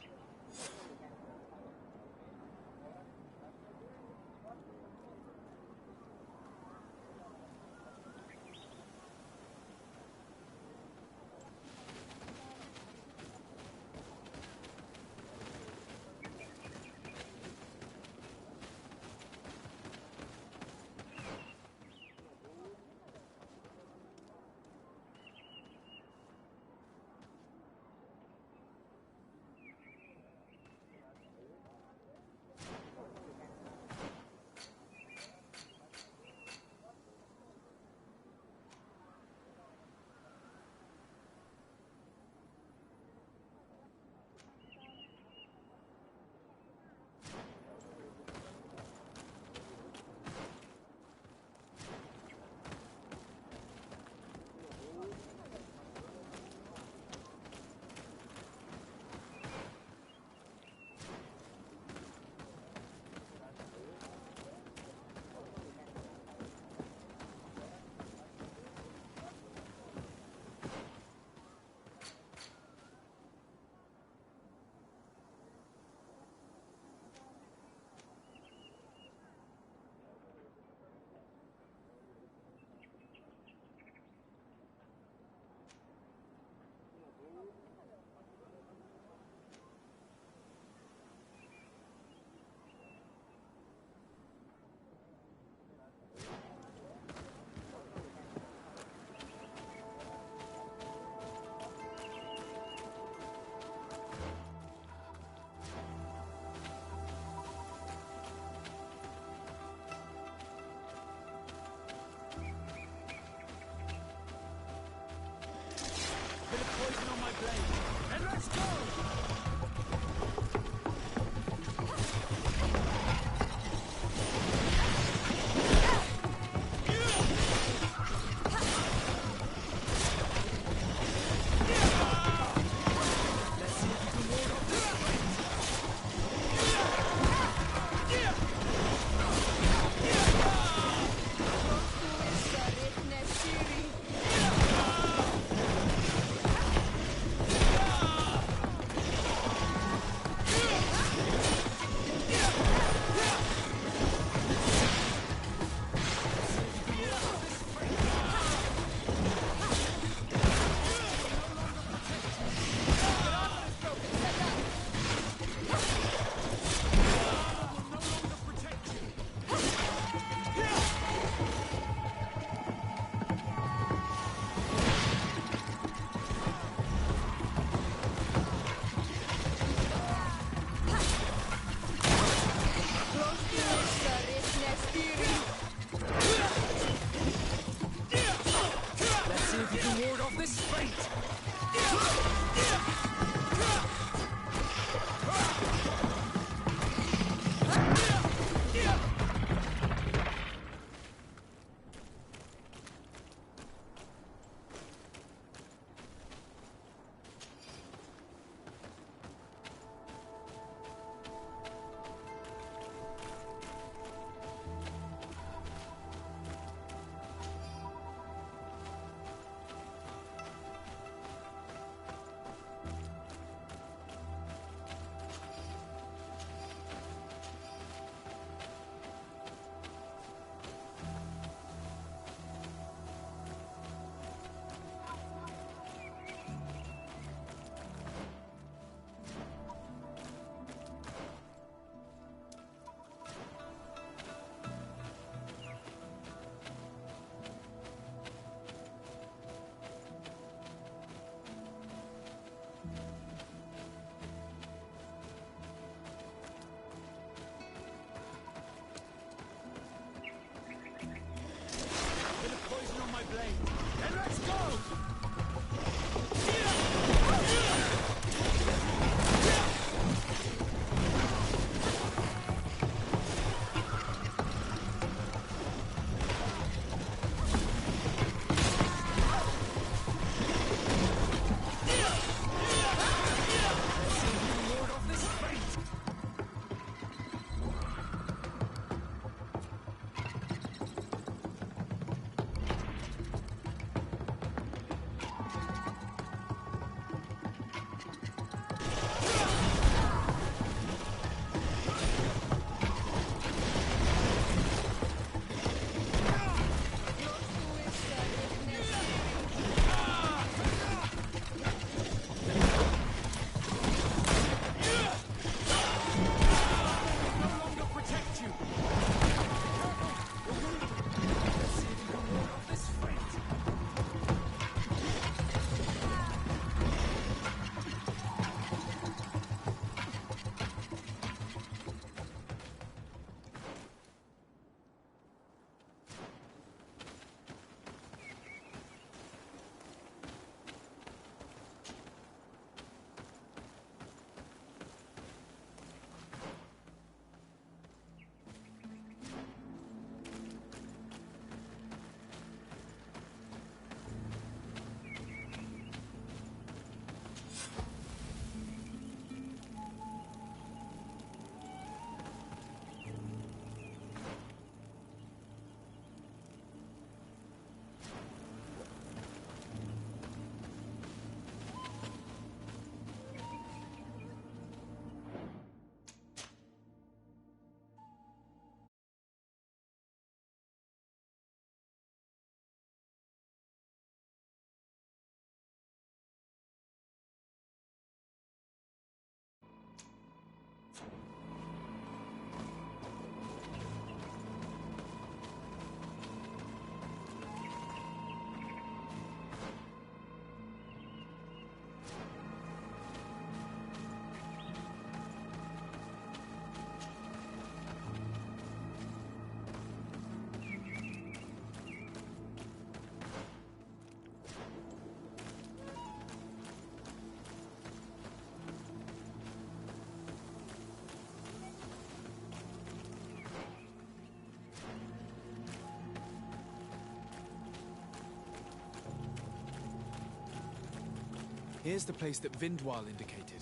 Here's the place that Vindwal indicated.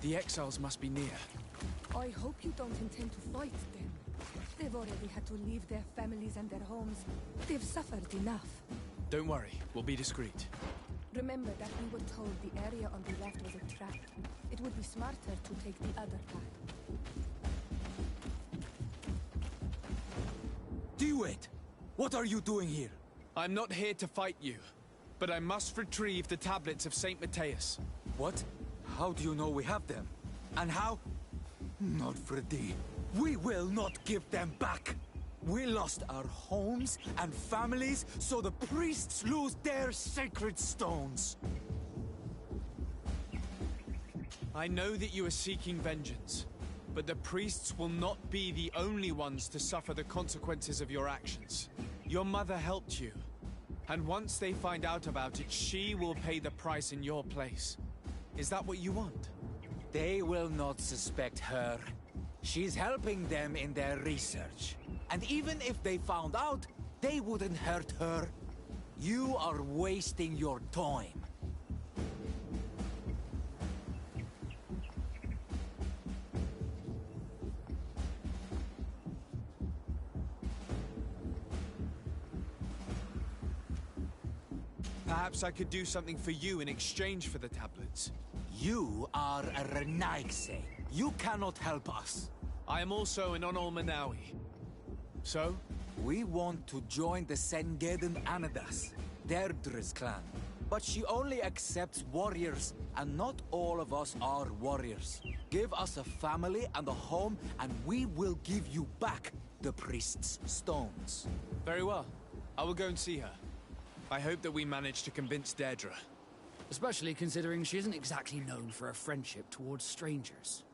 The exiles must be near. I hope you don't intend to fight them. They've already had to leave their families and their homes. They've suffered enough. Don't worry, we'll be discreet. Remember that we were told the area on the left was a trap. It would be smarter to take the other path. Dewett! What are you doing here? I'm not here to fight you, but I must retrieve the tablets of Saint Matthias. What? How do you know we have them? And how? Not for thee. We will not give them back! We lost our homes and families, so the priests lose their sacred stones. I know that you are seeking vengeance, but the priests will not be the only ones to suffer the consequences of your actions. Your mother helped you, and once they find out about it, she will pay the price in your place. Is that what you want? They will not suspect her. She's helping them in their research. And even if they found out, they wouldn't hurt her. You are wasting your time. Perhaps I could do something for you in exchange for the tablets. You are a Renaigse. You cannot help us. I am also an Onol Manawi. So? We want to join the Sengeden Anadas, Deirdre's clan. But she only accepts warriors, and not all of us are warriors. Give us a family and a home, and we will give you back the priest's stones. Very well. I will go and see her. I hope that we manage to convince Deirdre. Especially considering she isn't exactly known for a friendship towards strangers.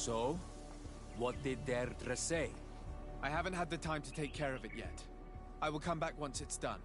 So, what did Deirdre say? I haven't had the time to take care of it yet. I will come back once it's done.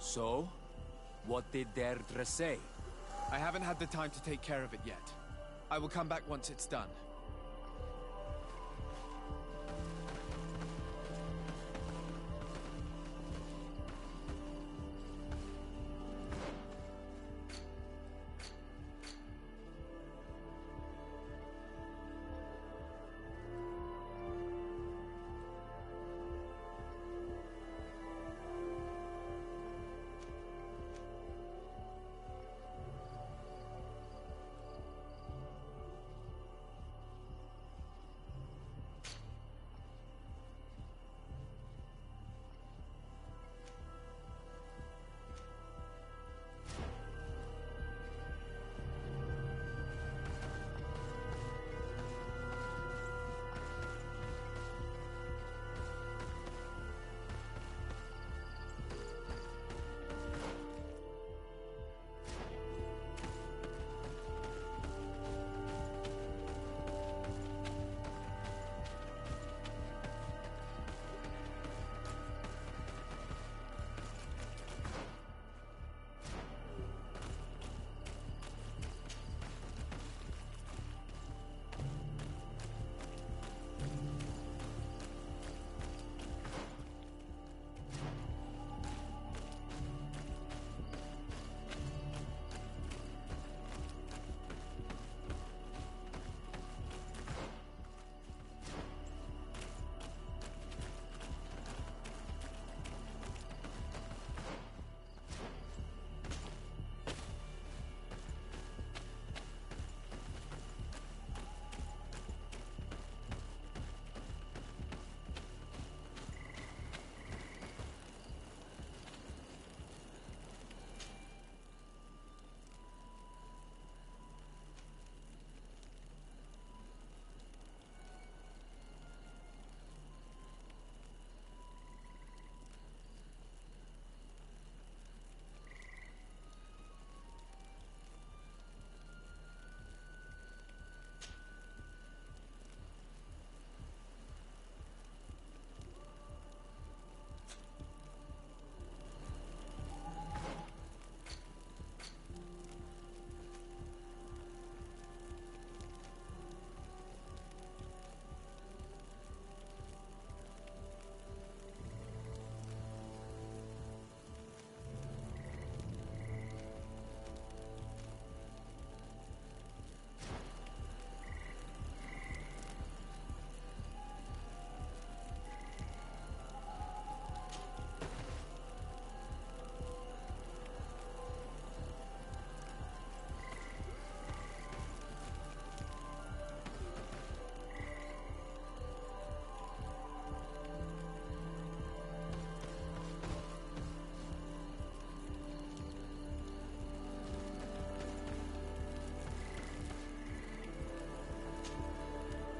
So? What did Deirdre say? I haven't had the time to take care of it yet. I will come back once it's done.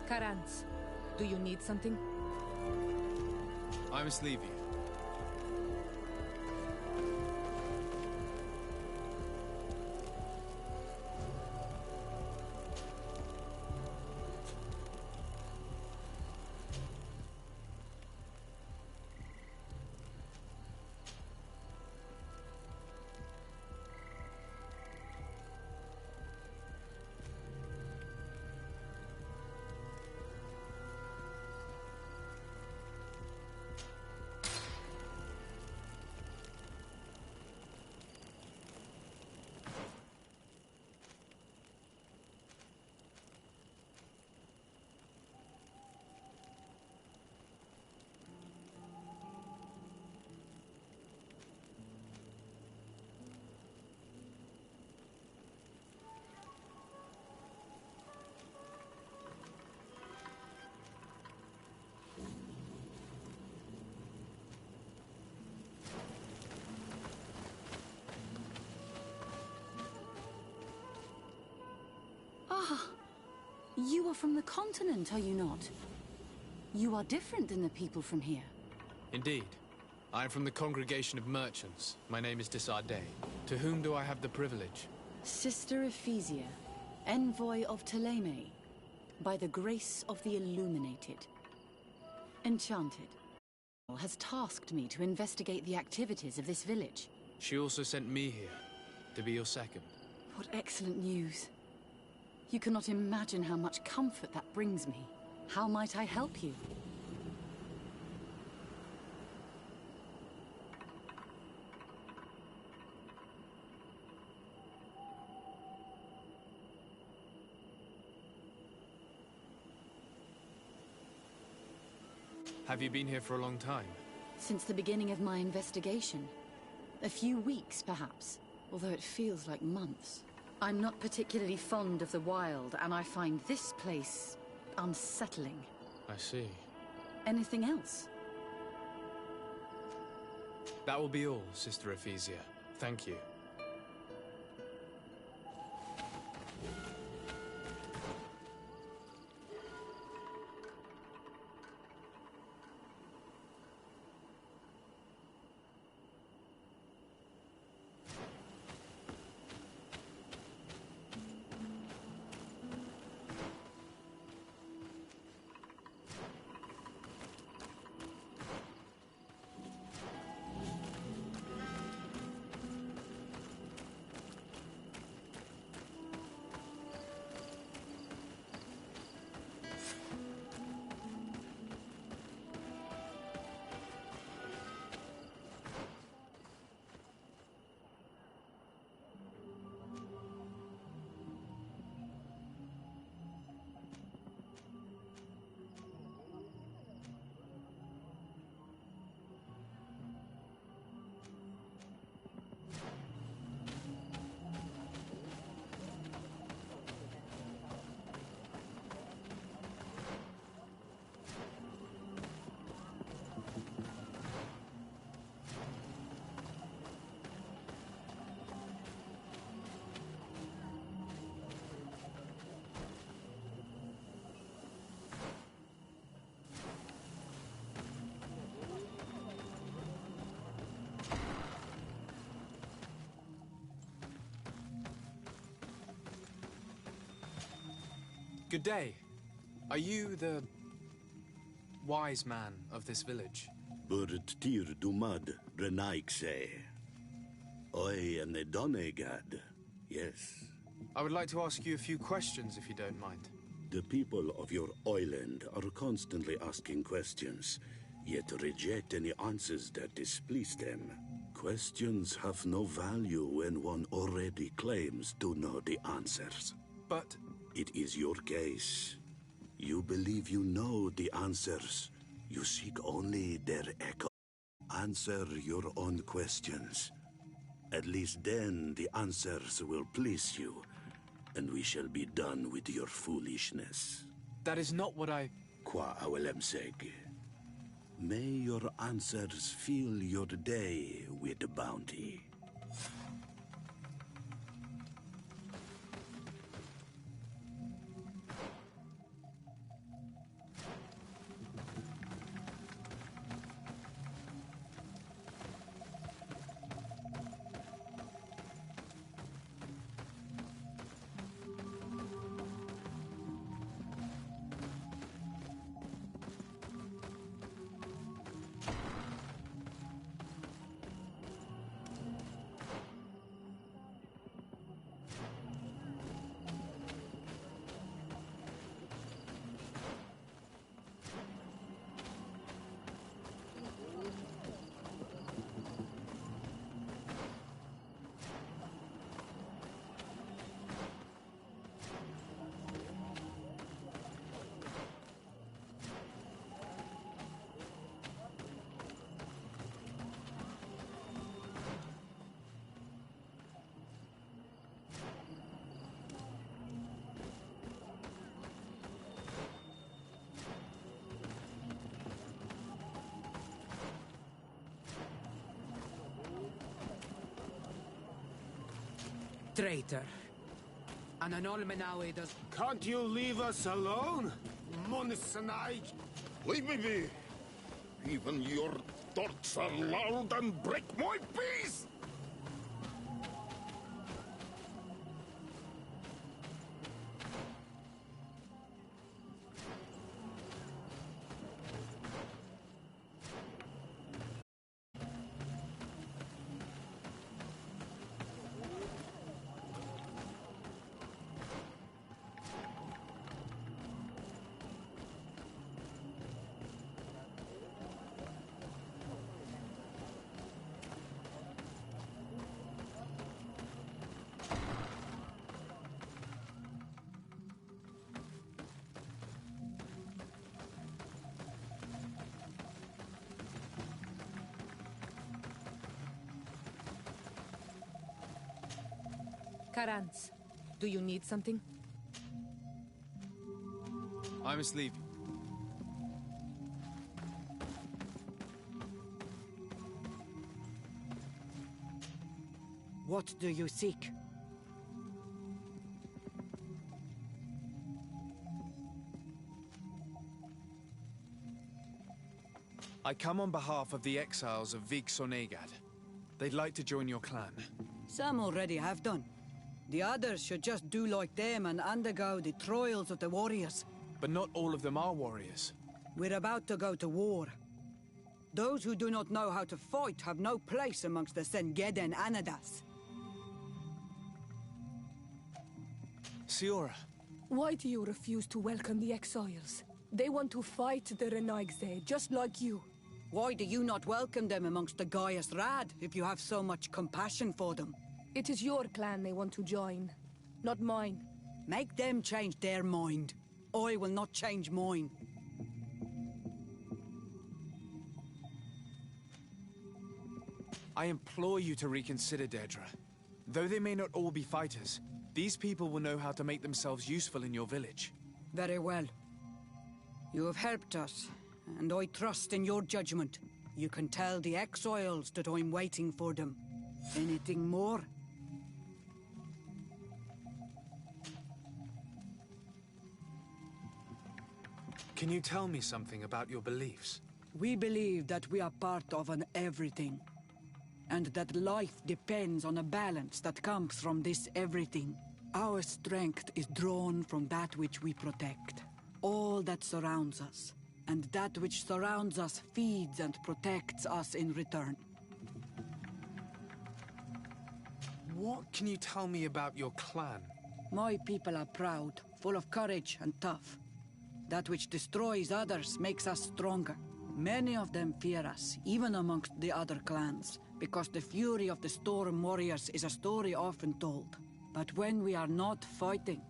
Karans, do you need something? I must leave you. Ah, you are from the continent, are you not? You are different than the people from here. Indeed. I am from the Congregation of Merchants. My name is Desardet. To whom do I have the privilege? Sister Ephesia, envoy of Ptolemy, by the grace of the Illuminated. Enchanted has tasked me to investigate the activities of this village. She also sent me here, to be your second. What excellent news. You cannot imagine how much comfort that brings me. How might I help you? Have you been here for a long time? Since the beginning of my investigation. A few weeks, perhaps, although it feels like months. I'm not particularly fond of the wild, and I find this place unsettling. I see. Anything else? That will be all, Sister Ephesia. Thank you. Good day. Are you the wise man of this village? Burt tir dumad renaikse. I am the Donegad. Yes. I would like to ask you a few questions, if you don't mind. The people of your island are constantly asking questions, yet reject any answers that displease them. Questions have no value when one already claims to know the answers. But it is your case. You believe you know the answers. You seek only their echo. Answer your own questions. At least then the answers will please you, and we shall be done with your foolishness. That is not what I... Qua awelemseg. May your answers fill your day with bounty. Traitor. And an Olmenawe does... Can't you leave us alone? Monisanaig! Leave me be! Even your thoughts are loud and break my peace! Karans, do you need something? I must leave you. What do you seek? I come on behalf of the exiles of Vig Sonegad. They'd like to join your clan. Some already have done. The others should just do like them and undergo the trials of the warriors. But not all of them are warriors. We're about to go to war. Those who do not know how to fight have no place amongst the Sengeden Anadas. Siora. Why do you refuse to welcome the exiles? They want to fight the Renaigse, just like you. Why do you not welcome them amongst the Gaius Rad, if you have so much compassion for them? It is your clan they want to join, not mine. Make them change their mind. I will not change mine. I implore you to reconsider, Deirdre. Though they may not all be fighters, these people will know how to make themselves useful in your village. Very well. You have helped us, and I trust in your judgment. You can tell the exiles that I'm waiting for them. Anything more? Can you tell me something about your beliefs? We believe that we are part of an everything, and that life depends on a balance that comes from this everything. Our strength is drawn from that which we protect, all that surrounds us, and that which surrounds us feeds and protects us in return. What can you tell me about your clan? My people are proud, full of courage and tough. That which destroys others makes us stronger. Many of them fear us, even amongst the other clans, because the fury of the Storm Warriors is a story often told. But when we are not fighting,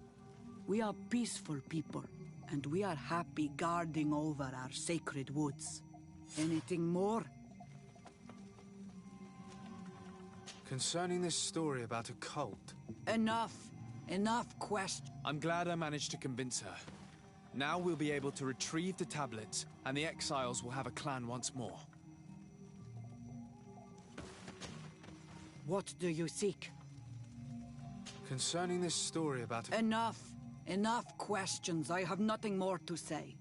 we are peaceful people, and we are happy guarding over our sacred woods. Anything more? Concerning this story about a cult... Enough! Enough questions. I'm glad I managed to convince her. Now we'll be able to retrieve the tablets, and the exiles will have a clan once more. What do you seek? Concerning this story about a... Enough! Enough questions. I have nothing more to say.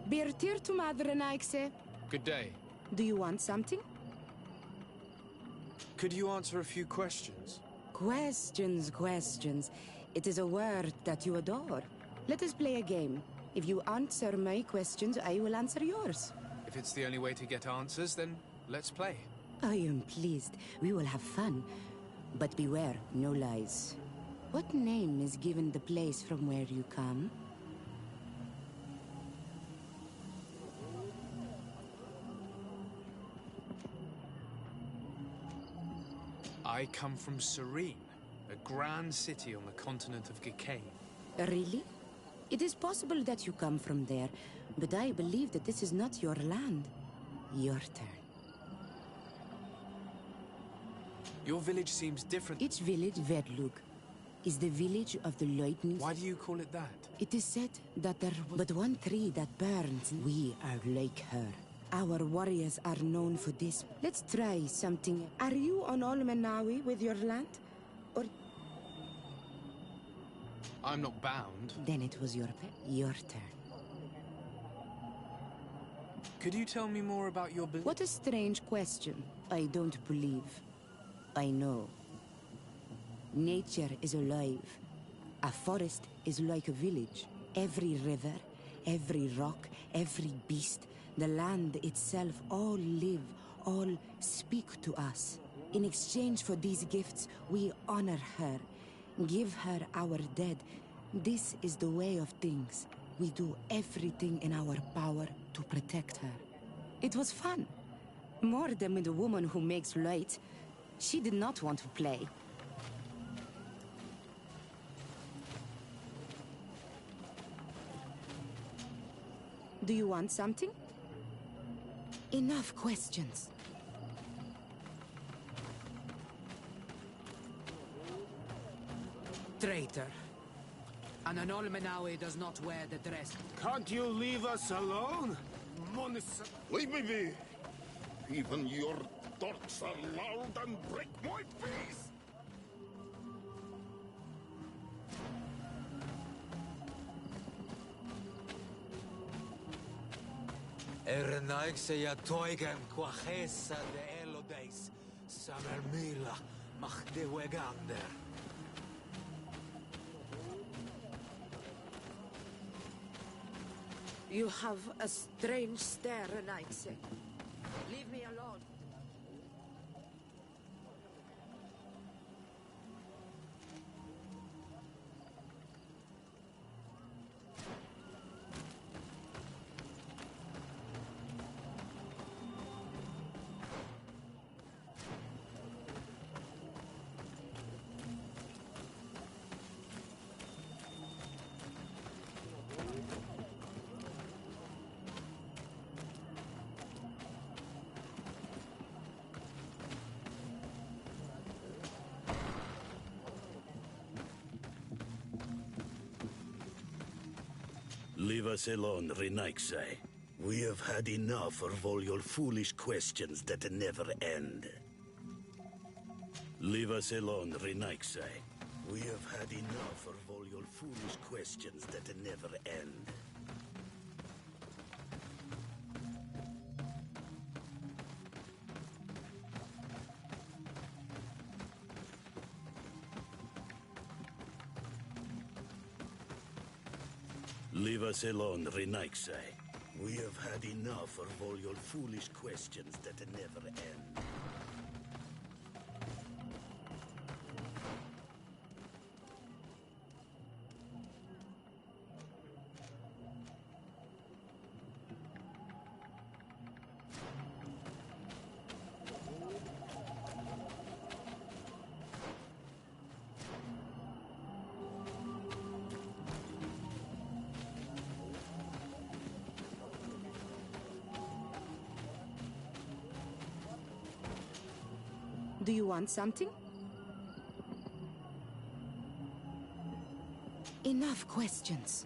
Birtir to Madre Naikse. Good day. Do you want something? Could you answer a few questions? Questions. It is a word that you adore. Let us play a game. If you answer my questions, I will answer yours. If it's the only way to get answers, then let's play. I am pleased. We will have fun. But beware, no lies. What name is given the place from where you come? I come from Serene, a grand city on the continent of Gicane. Really? It is possible that you come from there, but I believe that this is not your land. Your turn. Your village seems different. Each village, Verdlug, is the village of the Leutnants. Why do you call it that? It is said that there was but one tree that burns. We are like her. Our warriors are known for this. Let's try something. Are you on Olmenawi with your land? Or... I'm not bound. Then it was your turn. Could you tell me more about your business? What a strange question. I don't believe. I know. Nature is alive. A forest is like a village. Every river, every rock, every beast, the land itself, all live, all speak to us. In exchange for these gifts, we honor her, give her our dead. This is the way of things. We do everything in our power to protect her. It was fun. More than with the woman who makes light. She did not want to play. Do you want something? Enough questions. Traitor. An Anolmenawe does not wear the dress. Can't you leave us alone? Leave me be! Even your thoughts are loud and break my peace! Ernaikse ja toigem quachesa de elodeis, samermila mach de wegander. You have a strange stare, Renaitse. Leave me alone. Leave us alone, Renaikse. We have had enough of all your foolish questions that never end. Leave us alone, Renaikse. We have had enough of all your foolish questions that never end. Leave us alone, Renaikse. We have had enough of all your foolish questions that never end. Do you want something? Enough questions.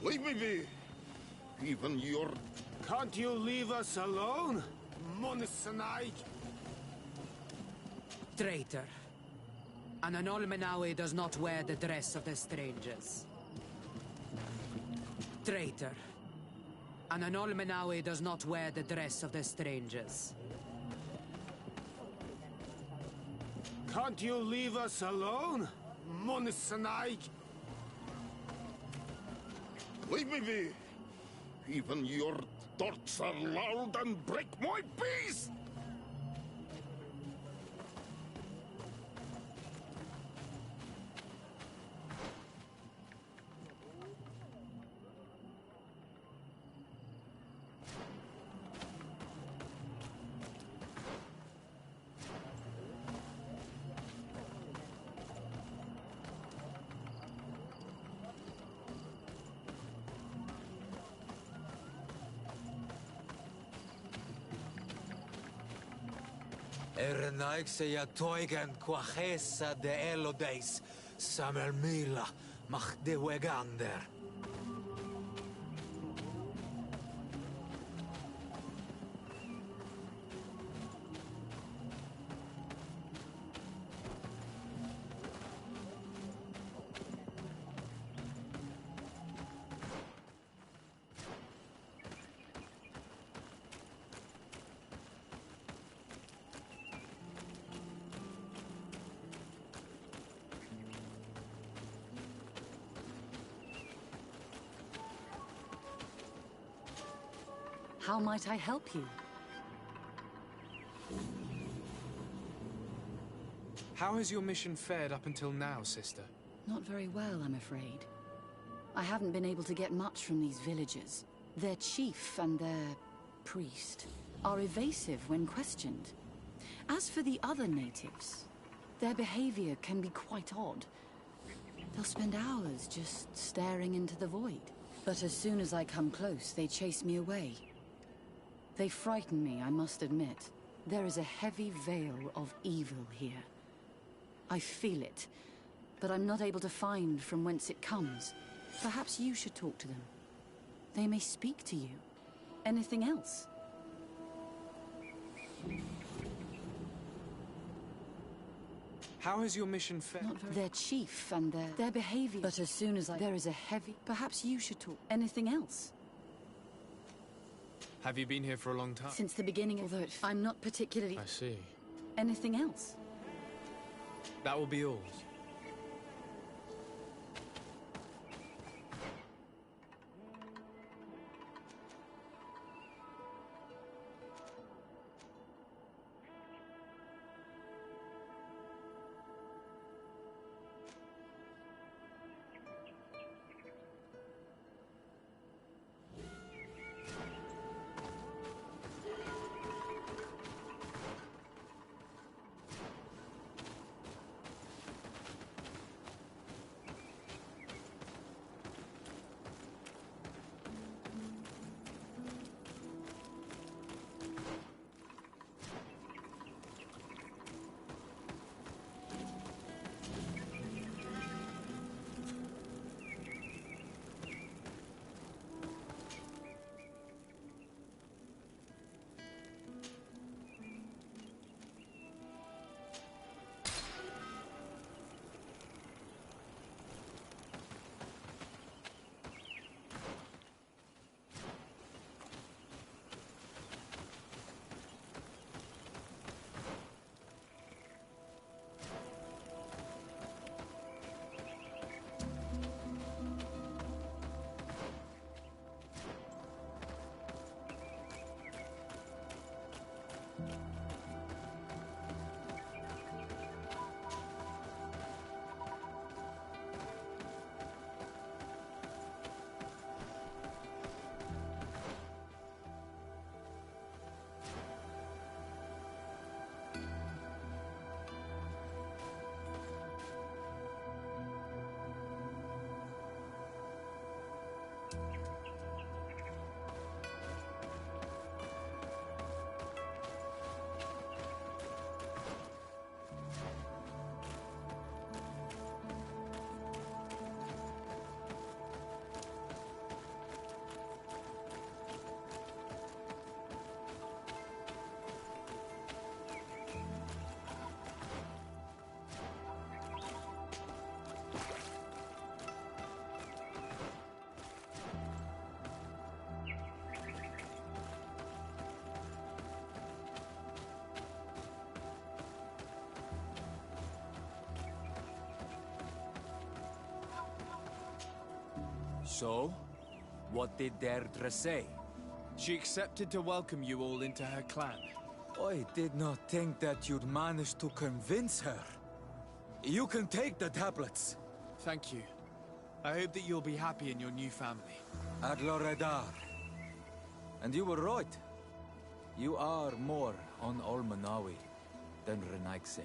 Leave me be! Even your... Can't you leave us alone? Monisanaik! Traitor. An Anolmenawe does not wear the dress of the strangers. Traitor. An Anolmenawe does not wear the dress of the strangers. Can't you leave us alone? Monisanaik! Leave me be! Even your thoughts are loud and break my peace! Erenaikseja toigen quachesa de elodeis, samermila mach de wegander. How might I help you? How has your mission fared up until now, sister? Not very well, I'm afraid. I haven't been able to get much from these villagers. Their chief and their priest are evasive when questioned. As for the other natives, their behavior can be quite odd. They'll spend hours just staring into the void. But as soon as I come close, they chase me away. They frighten me, I must admit. There is a heavy veil of evil here. I feel it, but I'm not able to find from whence it comes. Perhaps you should talk to them. They may speak to you. Anything else? How has your mission fared? Their chief and their behavior. But as soon as there is a heavy... Perhaps you should talk. Anything else? Have you been here for a long time? Since the beginning, although I'm not particularly... I see. Anything else? That will be all. So, what did Deirdre say? She accepted to welcome you all into her clan. I did not think that you'd manage to convince her. You can take the tablets. Thank you. I hope that you'll be happy in your new family. Ad Loredar. And you were right. You are more on Olmanawi than Renaikse.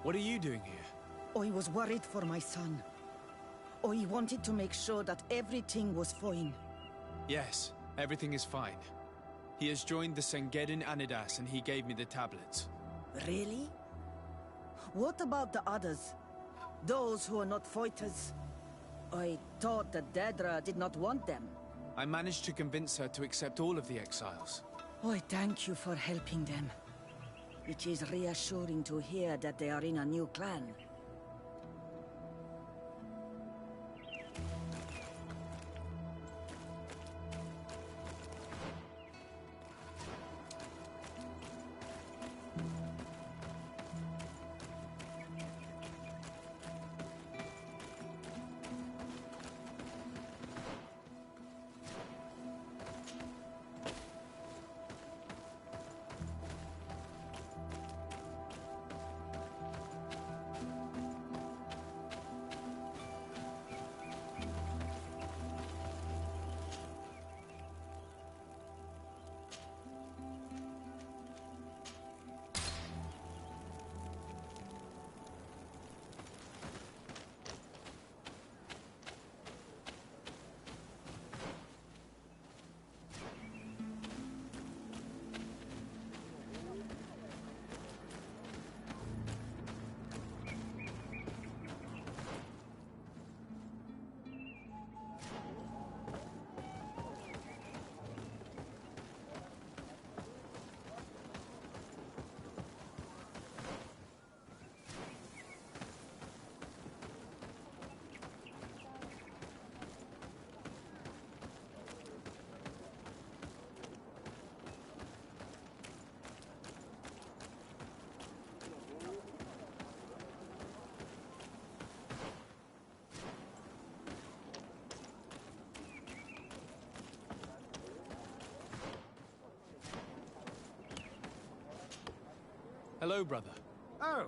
What are you doing here? I was worried for my son. I wanted to make sure that everything was fine. Yes, everything is fine. He has joined the Sengedin Anidas and he gave me the tablets. Really? What about the others? Those who are not fighters? I thought that Dedra did not want them. I managed to convince her to accept all of the exiles. I thank you for helping them. It is reassuring to hear that they are in a new clan. Hello, brother. Oh.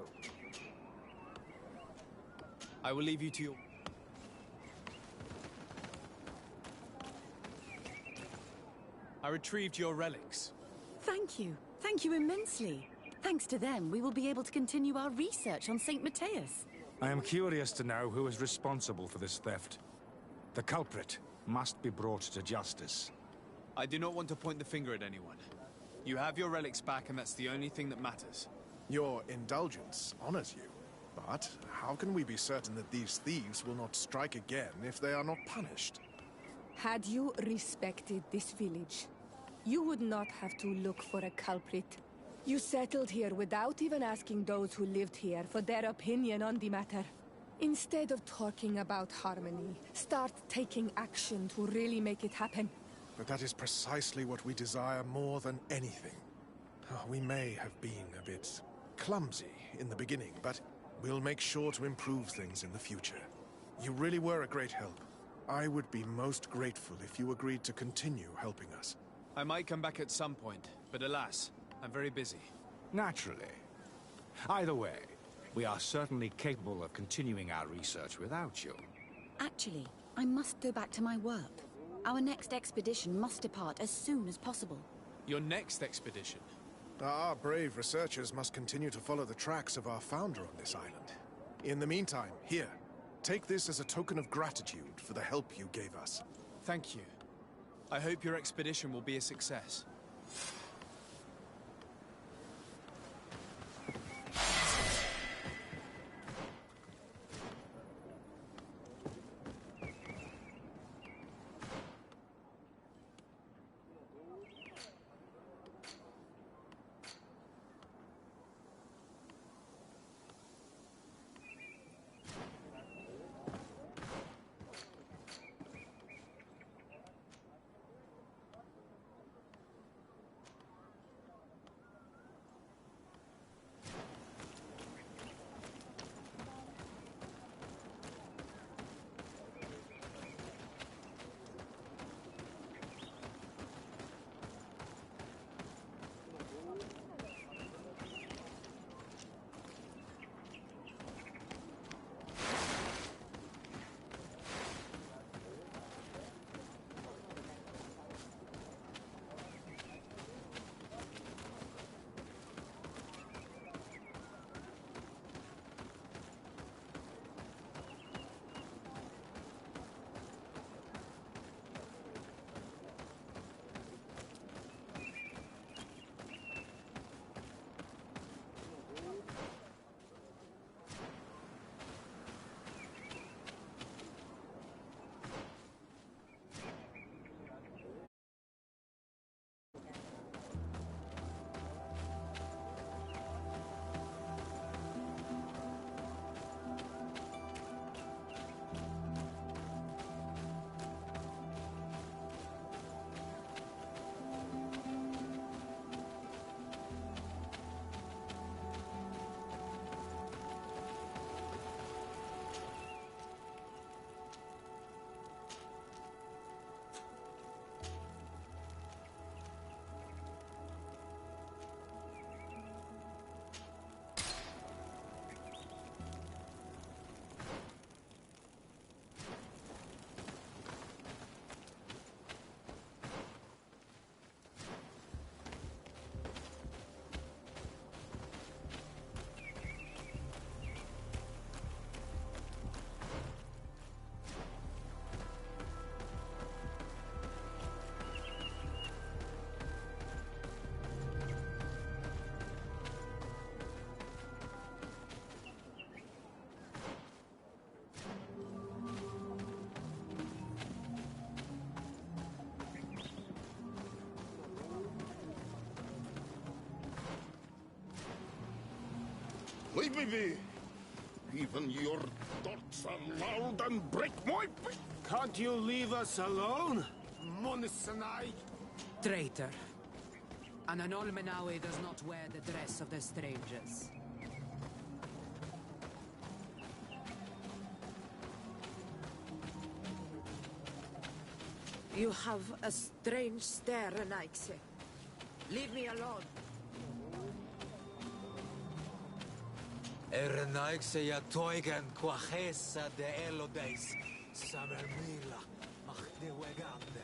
I will leave you to your... I retrieved your relics. Thank you. Thank you immensely. Thanks to them, we will be able to continue our research on St. Matthias. I am curious to know who is responsible for this theft. The culprit must be brought to justice. I do not want to point the finger at anyone. You have your relics back, and that's the only thing that matters. Your indulgence honors you. But how can we be certain that these thieves will not strike again if they are not punished? Had you respected this village, you would not have to look for a culprit. You settled here without even asking those who lived here for their opinion on the matter. Instead of talking about harmony, start taking action to really make it happen. But that is precisely what we desire more than anything. We may have been a bit clumsy in the beginning, but we'll make sure to improve things in the future. You really were a great help. I would be most grateful if you agreed to continue helping us. I might come back at some point, but alas, I'm very busy. Naturally. Either way, we are certainly capable of continuing our research without you. Actually, I must go back to my work. Our next expedition must depart as soon as possible. Your next expedition? Our brave researchers must continue to follow the tracks of our founder on this island. In the meantime, here, take this as a token of gratitude for the help you gave us. Thank you. I hope your expedition will be a success. Leave me be. Even your thoughts are loud and break my peace. Can't you leave us alone? Monsanai? Traitor. An Anolmenawe does not wear the dress of the strangers. You have a strange stare, Anaxe. Leave me alone. Erenaikse ja toigen quachesa de elodeis. Samermila, mach de wegande.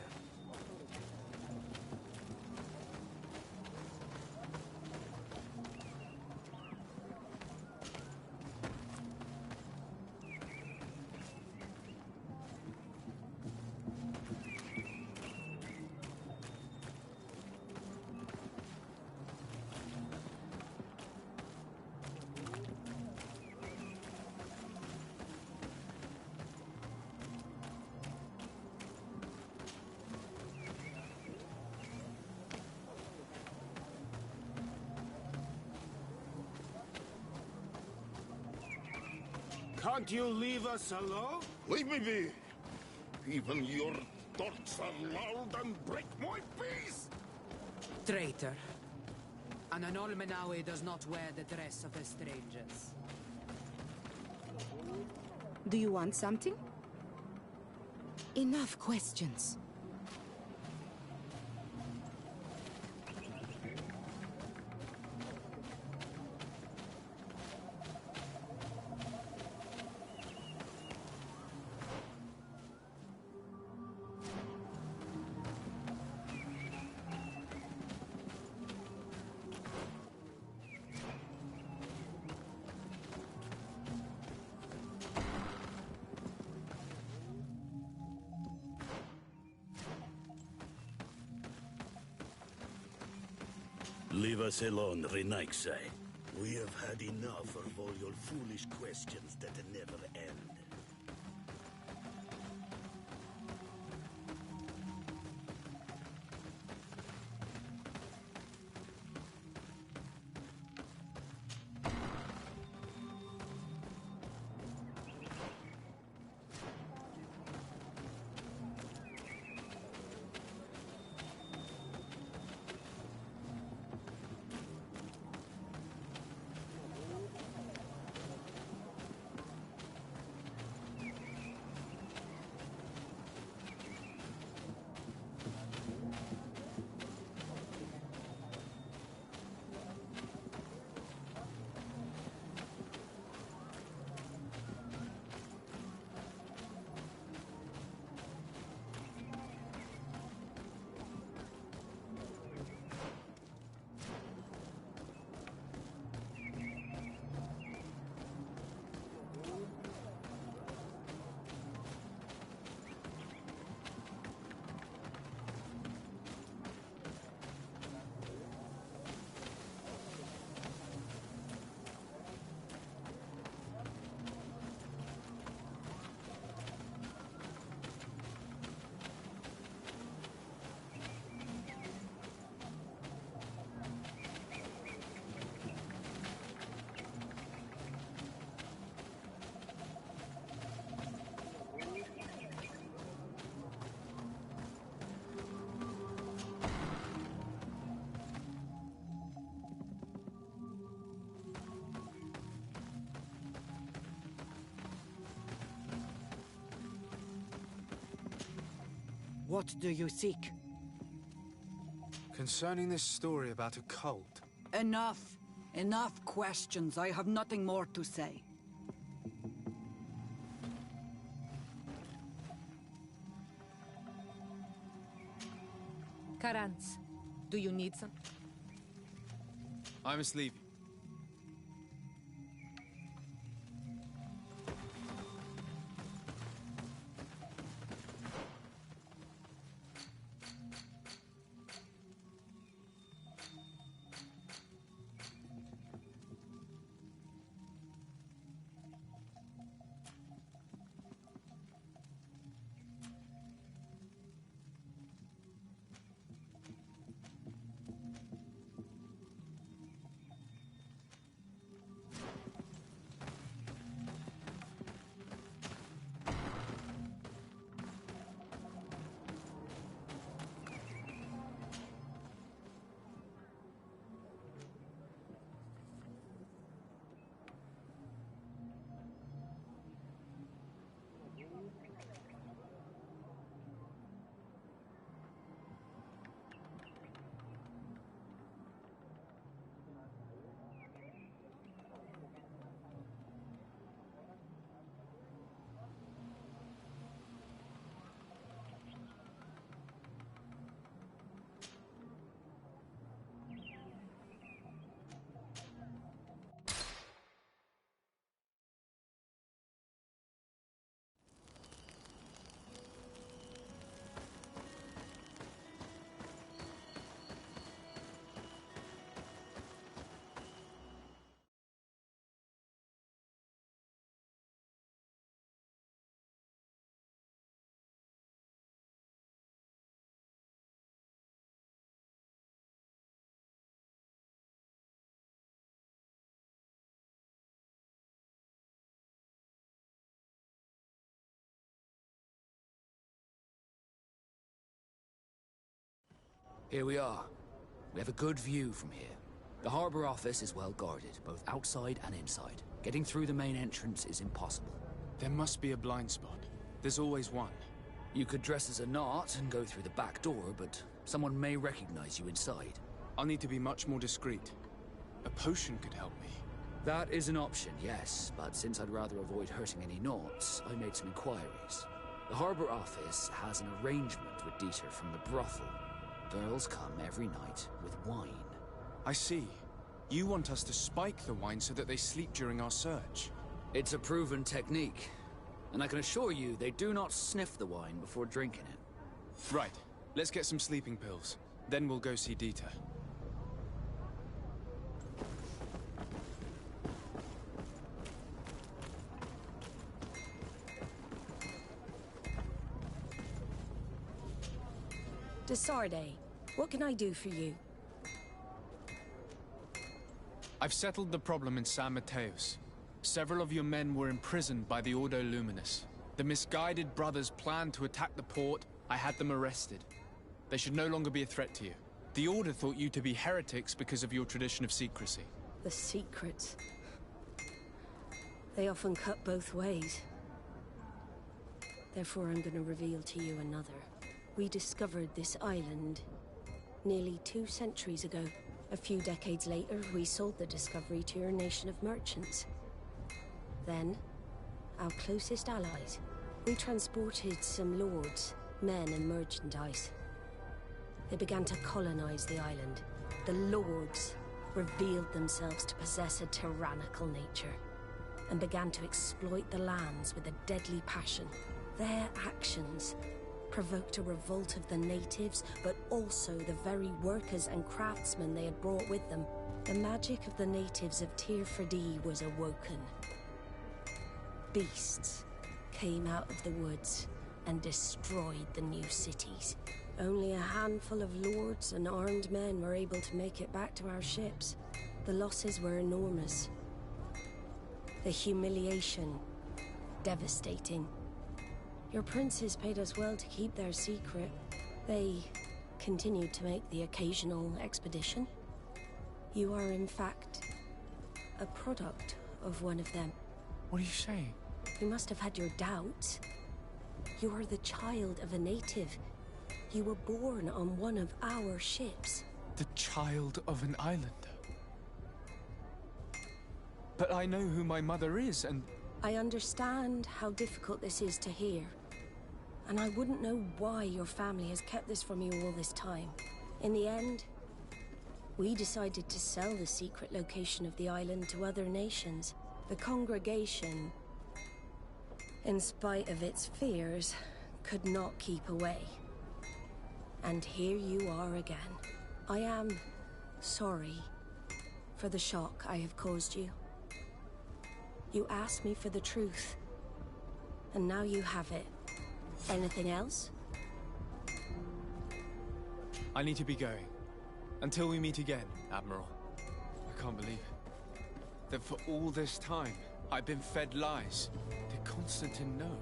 Can't you leave us alone? Leave me be. Even your thoughts are loud and break my peace. Traitor. An Anolmenawe does not wear the dress of the strangers. Do you want something? Enough questions. Leave us alone, Renaikse. We have had enough of all your foolish questions that never end. What do you seek? Concerning this story about a cult. Enough. Enough questions. I have nothing more to say. Karans, do you need some? I must leave you. Here we are. We have a good view from here. The harbor office is well guarded, both outside and inside. Getting through the main entrance is impossible. There must be a blind spot. There's always one. You could dress as a knot and go through the back door, but someone may recognize you inside. I'll need to be much more discreet. A potion could help me. That is an option, yes, but since I'd rather avoid hurting any knots, I made some inquiries. The harbor office has an arrangement with Dieter from the brothel. Girls come every night with wine. I see. You want us to spike the wine so that they sleep during our search. It's a proven technique, and I can assure you they do not sniff the wine before drinking it. Right. Let's get some sleeping pills. Then we'll go see Dieter. Desarde, what can I do for you? I've settled the problem in San Mateos. Several of your men were imprisoned by the Ordo Luminous. The misguided brothers planned to attack the port. I had them arrested. They should no longer be a threat to you. The Order thought you to be heretics because of your tradition of secrecy. The secrets. They often cut both ways. Therefore, I'm going to reveal to you another. We discovered this island nearly 2 centuries ago. A few decades later, we sold the discovery to your nation of merchants. Then, our closest allies, we transported some lords, men and merchandise. They began to colonize the island. The lords revealed themselves to possess a tyrannical nature and began to exploit the lands with a deadly passion. Their actions provoked a revolt of the natives, but also the very workers and craftsmen they had brought with them. The magic of the natives of Tir Fredee was awoken. Beasts came out of the woods and destroyed the new cities. Only a handful of lords and armed men were able to make it back to our ships. The losses were enormous. The humiliation, devastating. Your princes paid us well to keep their secret. They continued to make the occasional expedition. You are, in fact, a product of one of them. What are you saying? You must have had your doubts. You are the child of a native. You were born on one of our ships. The child of an islander. But I know who my mother is, and... I understand how difficult this is to hear. And I wouldn't know why your family has kept this from you all this time. In the end, we decided to sell the secret location of the island to other nations. The congregation, in spite of its fears, could not keep away. And here you are again. I am sorry for the shock I have caused you. You asked me for the truth, and now you have it. Anything else? I need to be going. Until we meet again, Admiral. I can't believe it. That for all this time, I've been fed lies. Did Constantine know?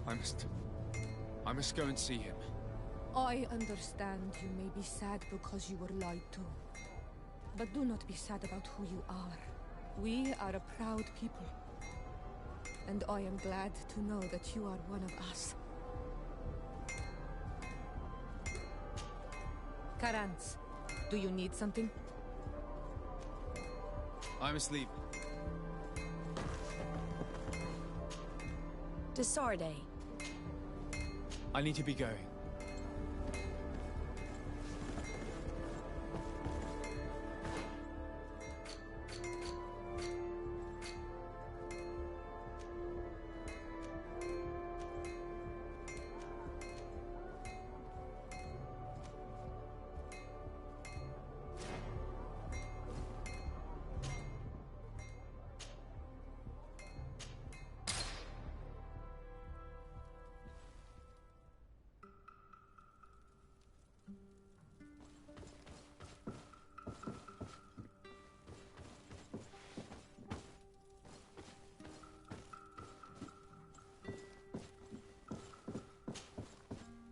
I must go and see him. I understand you may be sad because you were lied to. But do not be sad about who you are. We are a proud people. And I am glad to know that you are one of us. Karans, do you need something? I must leave. Desarde. I need to be going.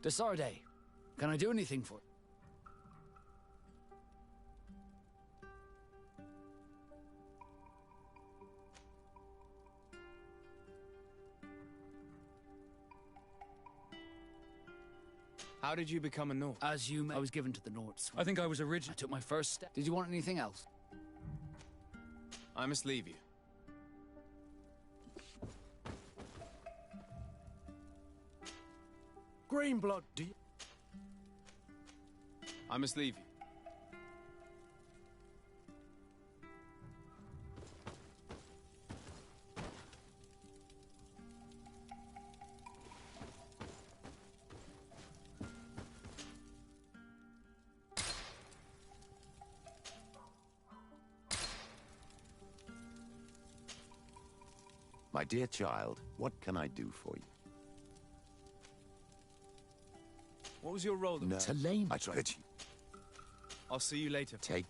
Desarde, Can I do anything for... How did you become a Nort? As you may... I was given to the Norts. I think I was original. I took my first step. Did you want anything else? I must leave you. Greenblood, do you... I must leave you. My dear child, what can I do for you? What was your role? No, I tried you. I'll see you later. Take...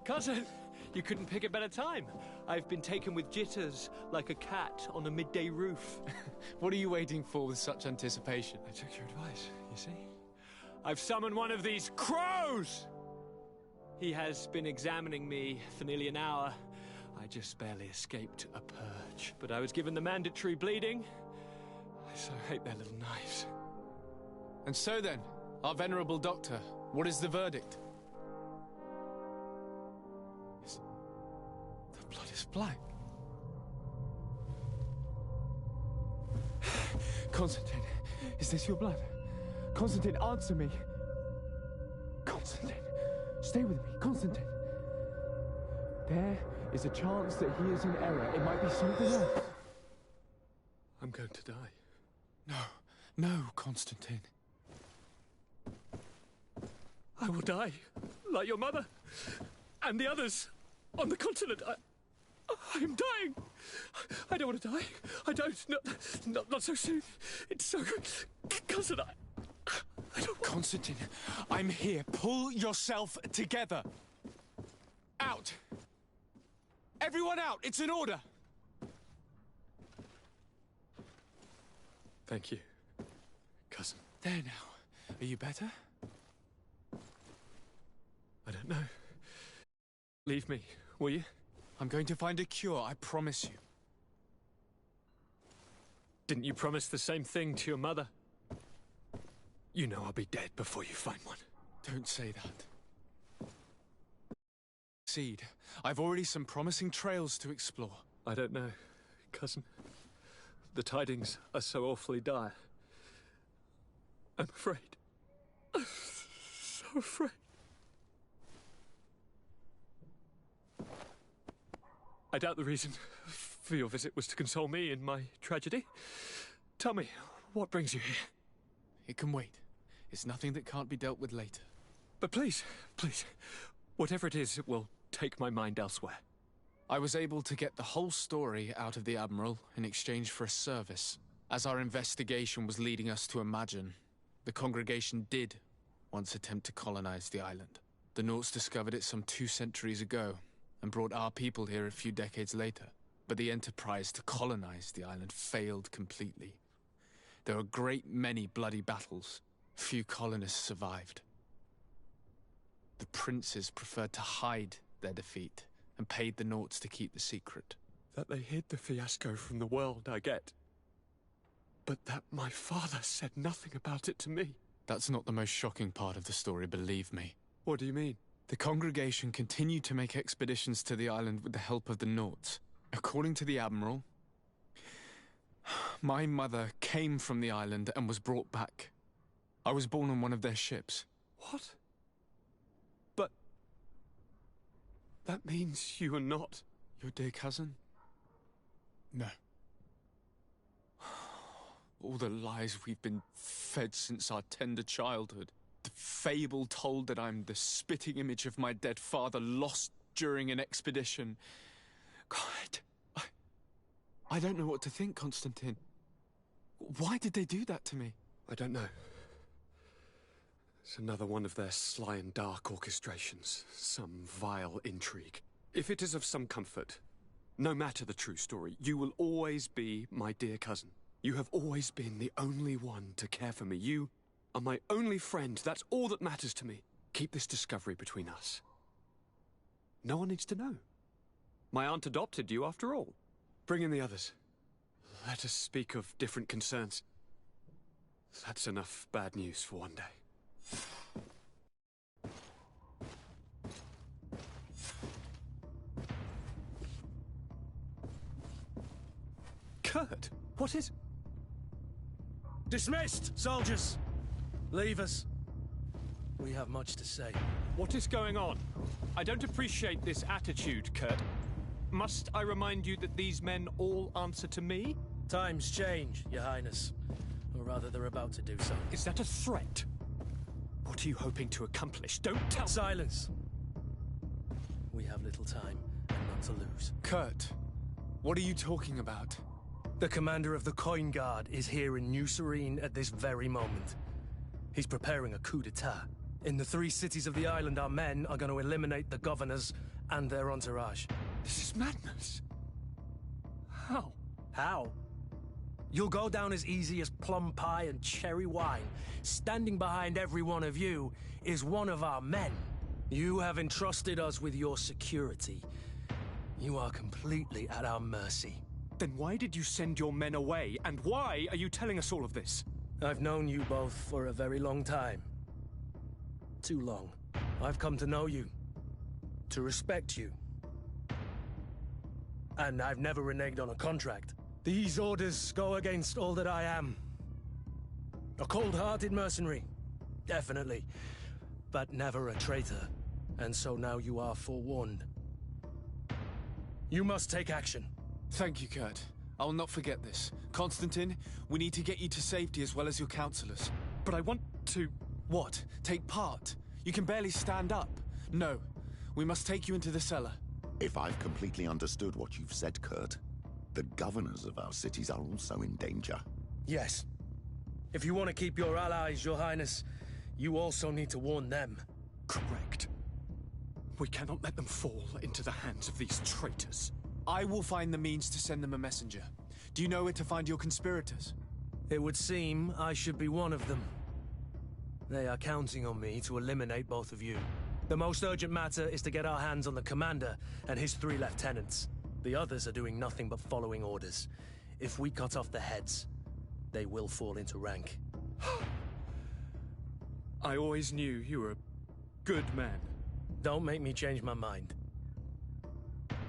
Cousin, you couldn't pick a better time. I've been taken with jitters, like a cat on a midday roof. What are you waiting for with such anticipation? I took your advice, you see. I've summoned one of these crows! He has been examining me for nearly an hour. I just barely escaped a purge. But I was given the mandatory bleeding. I so hate their little knives. And so then, our venerable doctor, what is the verdict? The blood is black. Constantine, is this your blood? Constantine, answer me. Constantine, stay with me. Constantine. There is a chance that he is in error. It might be something else. I'm going to die. No, Constantine. I will die, like your mother, and the others on the continent. I am dying. I don't want to die. I don't. Not so soon. It's so good. Constantine, I don't want... Constantine, I'm here. Pull yourself together. Out. Everyone out. It's an order. Thank you, cousin. There now. Are you better? I don't know. Leave me, will you? I'm going to find a cure, I promise you. Didn't you promise the same thing to your mother? You know I'll be dead before you find one. Don't say that. Seed. I've already some promising trails to explore. I don't know, cousin. The tidings are so awfully dire. I'm afraid. I'm so afraid. I doubt the reason for your visit was to console me in my tragedy. Tell me, what brings you here? It can wait. It's nothing that can't be dealt with later. But please, whatever it is, it will take my mind elsewhere. I was able to get the whole story out of the Admiral in exchange for a service. As our investigation was leading us to imagine, the congregation did once attempt to colonize the island. The Norts discovered it some 2 centuries ago, and brought our people here a few decades later. But the enterprise to colonize the island failed completely. There were a great many bloody battles. Few colonists survived. The princes preferred to hide their defeat and paid the Norts to keep the secret. That they hid the fiasco from the world, I get. But that my father said nothing about it to me. That's not the most shocking part of the story, believe me. What do you mean? The congregation continued to make expeditions to the island with the help of the Norts. According to the Admiral, my mother came from the island and was brought back. I was born on one of their ships. What? But That means you are not your dear cousin? No. All the lies we've been fed since our tender childhood. The fable told that I'm the spitting image of my dead father lost during an expedition. God, I don't know what to think, Constantine. Why did they do that to me? I don't know. It's another one of their sly and dark orchestrations. Some vile intrigue. If it is of some comfort, no matter the true story, you will always be my dear cousin. You have always been the only one to care for me. You are my only friend. That's all that matters to me. Keep this discovery between us. No one needs to know. My aunt adopted you after all. Bring in the others. Let us speak of different concerns. That's enough bad news for one day. Kurt, what is... Dismissed, soldiers! Leave us. We have much to say. What is going on? I don't appreciate this attitude, Kurt. Must I remind you that these men all answer to me? Times change, Your Highness. Or rather, they're about to do so. Is that a threat? What are you hoping to accomplish? Don't tell... Silence! We have little time, and none to lose. Kurt, what are you talking about? The commander of the Coin Guard is here in New Serene at this very moment. He's preparing a coup d'etat. In the 3 cities of the island, our men are going to eliminate the governors and their entourage. This is madness. How? How? You'll go down as easy as plum pie and cherry wine. Standing behind every one of you is one of our men. You have entrusted us with your security. You are completely at our mercy. Then why did you send your men away? And why are you telling us all of this? I've known you both for a very long time. Too long. I've come to know you. To respect you. And I've never reneged on a contract. These orders go against all that I am. A cold-hearted mercenary. Definitely. But never a traitor. And so now you are forewarned. You must take action. Thank you, Kurt. I will not forget this. Constantine, we need to get you to safety as well as your counselors. But I want to... What? Take part? You can barely stand up. No. We must take you into the cellar. If I've completely understood what you've said, Kurt, the governors of our cities are also in danger. Yes. If you want to keep your allies, Your Highness, you also need to warn them. Correct. We cannot let them fall into the hands of these traitors. I will find the means to send them a messenger. Do you know where to find your conspirators? It would seem I should be one of them. They are counting on me to eliminate both of you. The most urgent matter is to get our hands on the commander and his 3 lieutenants. The others are doing nothing but following orders. If we cut off their heads, they will fall into rank. I always knew you were a good man. Don't make me change my mind.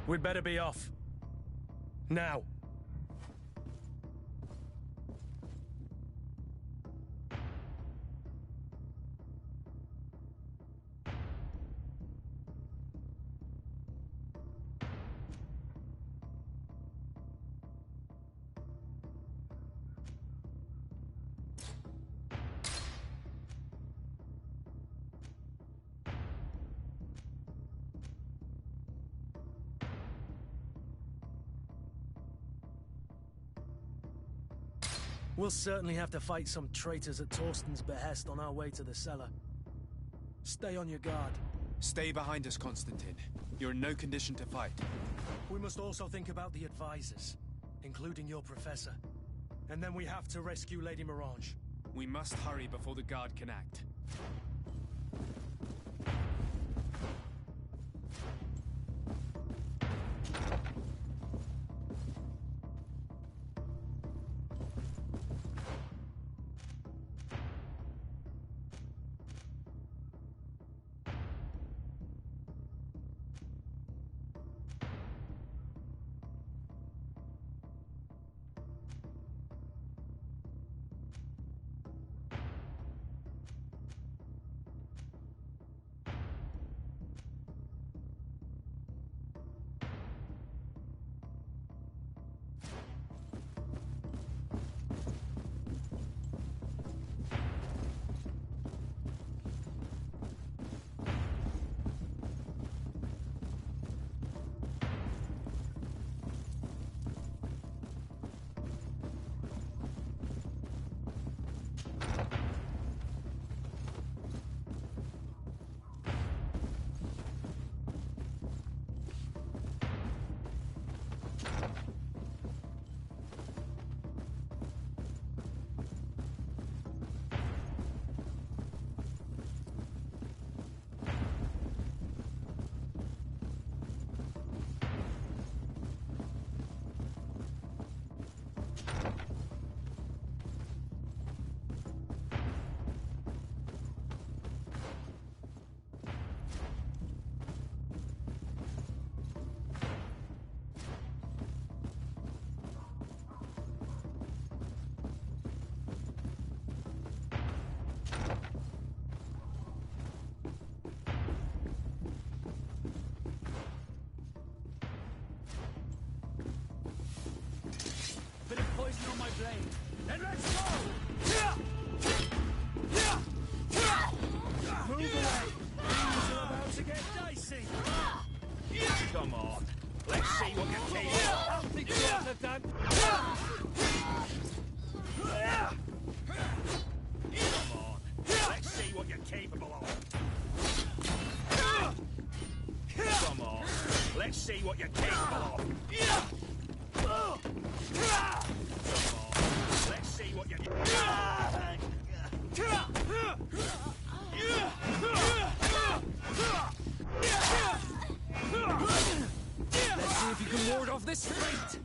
We'd better be off. Now. We'll certainly have to fight some traitors at Torsten's behest on our way to the cellar. Stay on your guard. Stay behind us, Constantine. You're in no condition to fight. We must also think about the advisors, including your professor. And then we have to rescue Lady Mirange. We must hurry before the guard can act. see what you're capable of. Let's see what you Let's see if you can ward off this fate!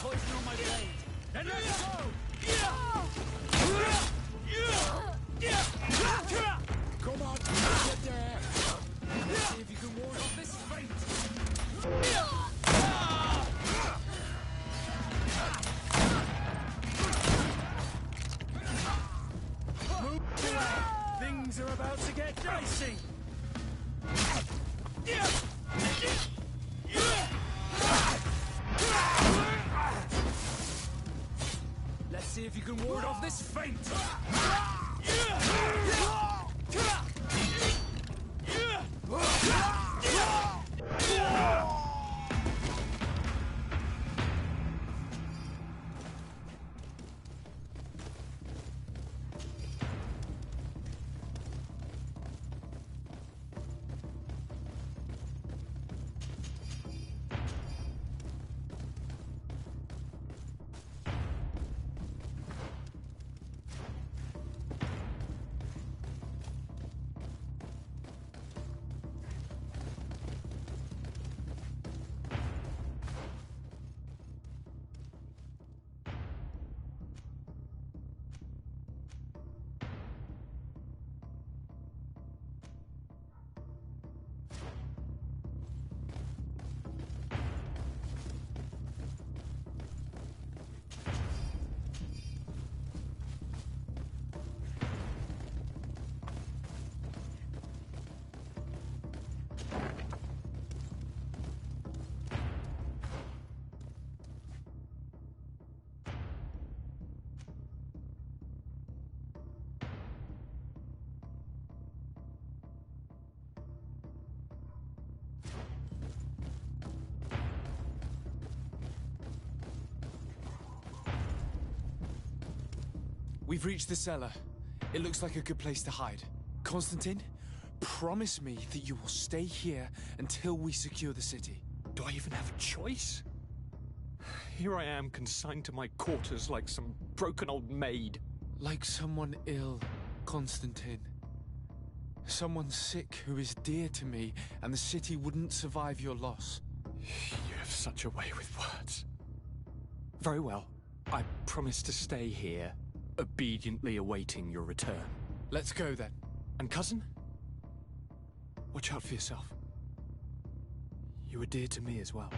Poison on my blade. Then let's go! Come on, get there! Let's see if you can ward off this fate! Things are about to get dicey! Let's see if you can ward off this fate! We've reached the cellar. It looks like a good place to hide. Constantine, promise me that you will stay here until we secure the city. Do I even have a choice? Here I am, consigned to my quarters like some broken old maid. Like someone ill, Constantine. Someone sick who is dear to me, and the city wouldn't survive your loss. You have such a way with words. Very well. I promise to stay here, obediently awaiting your return. Let's go then. And cousin? Watch out for yourself. You were dear to me as well.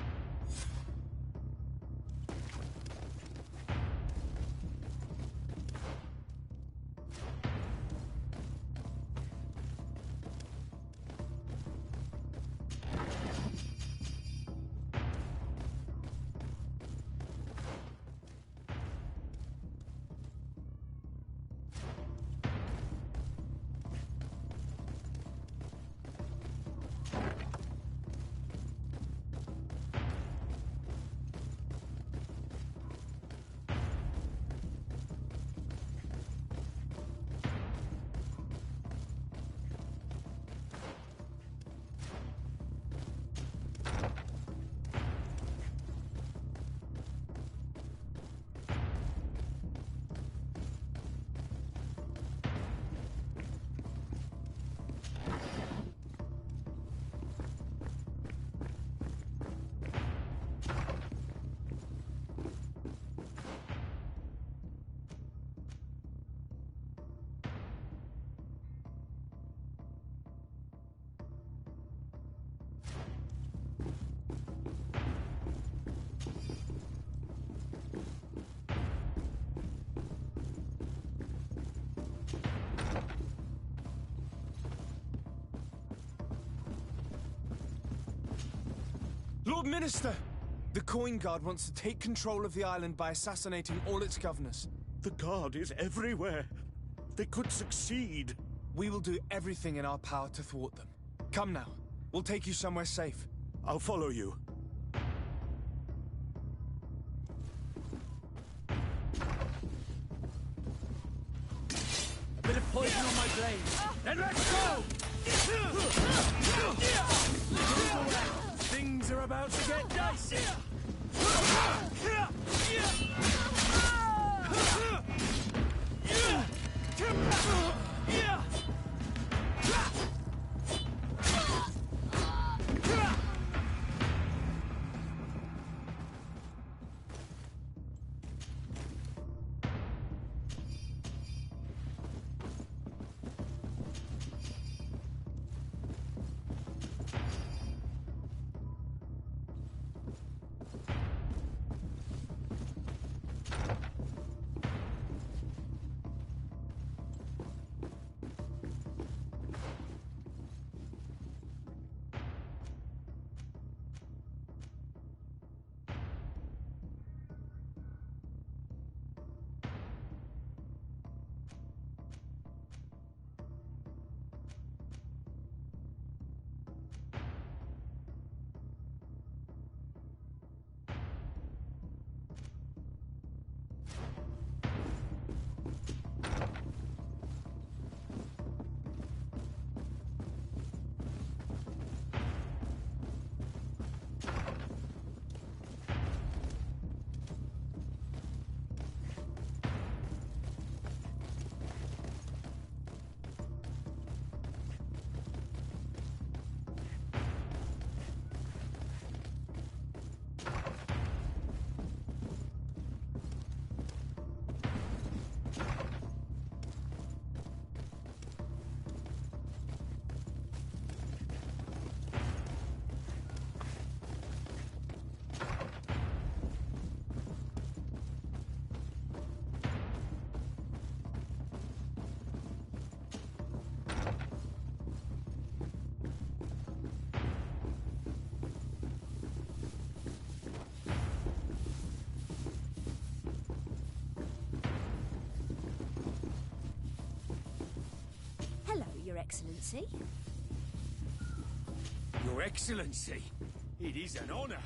Lord Minister! The Coin Guard wants to take control of the island by assassinating all its governors. The Guard is everywhere. They could succeed. We will do everything in our power to thwart them. Come now. We'll take you somewhere safe. I'll follow you. A bit of poison on my blade. Then let's go! Things are about to get dicey. Your Excellency. Your Excellency, it is an honor.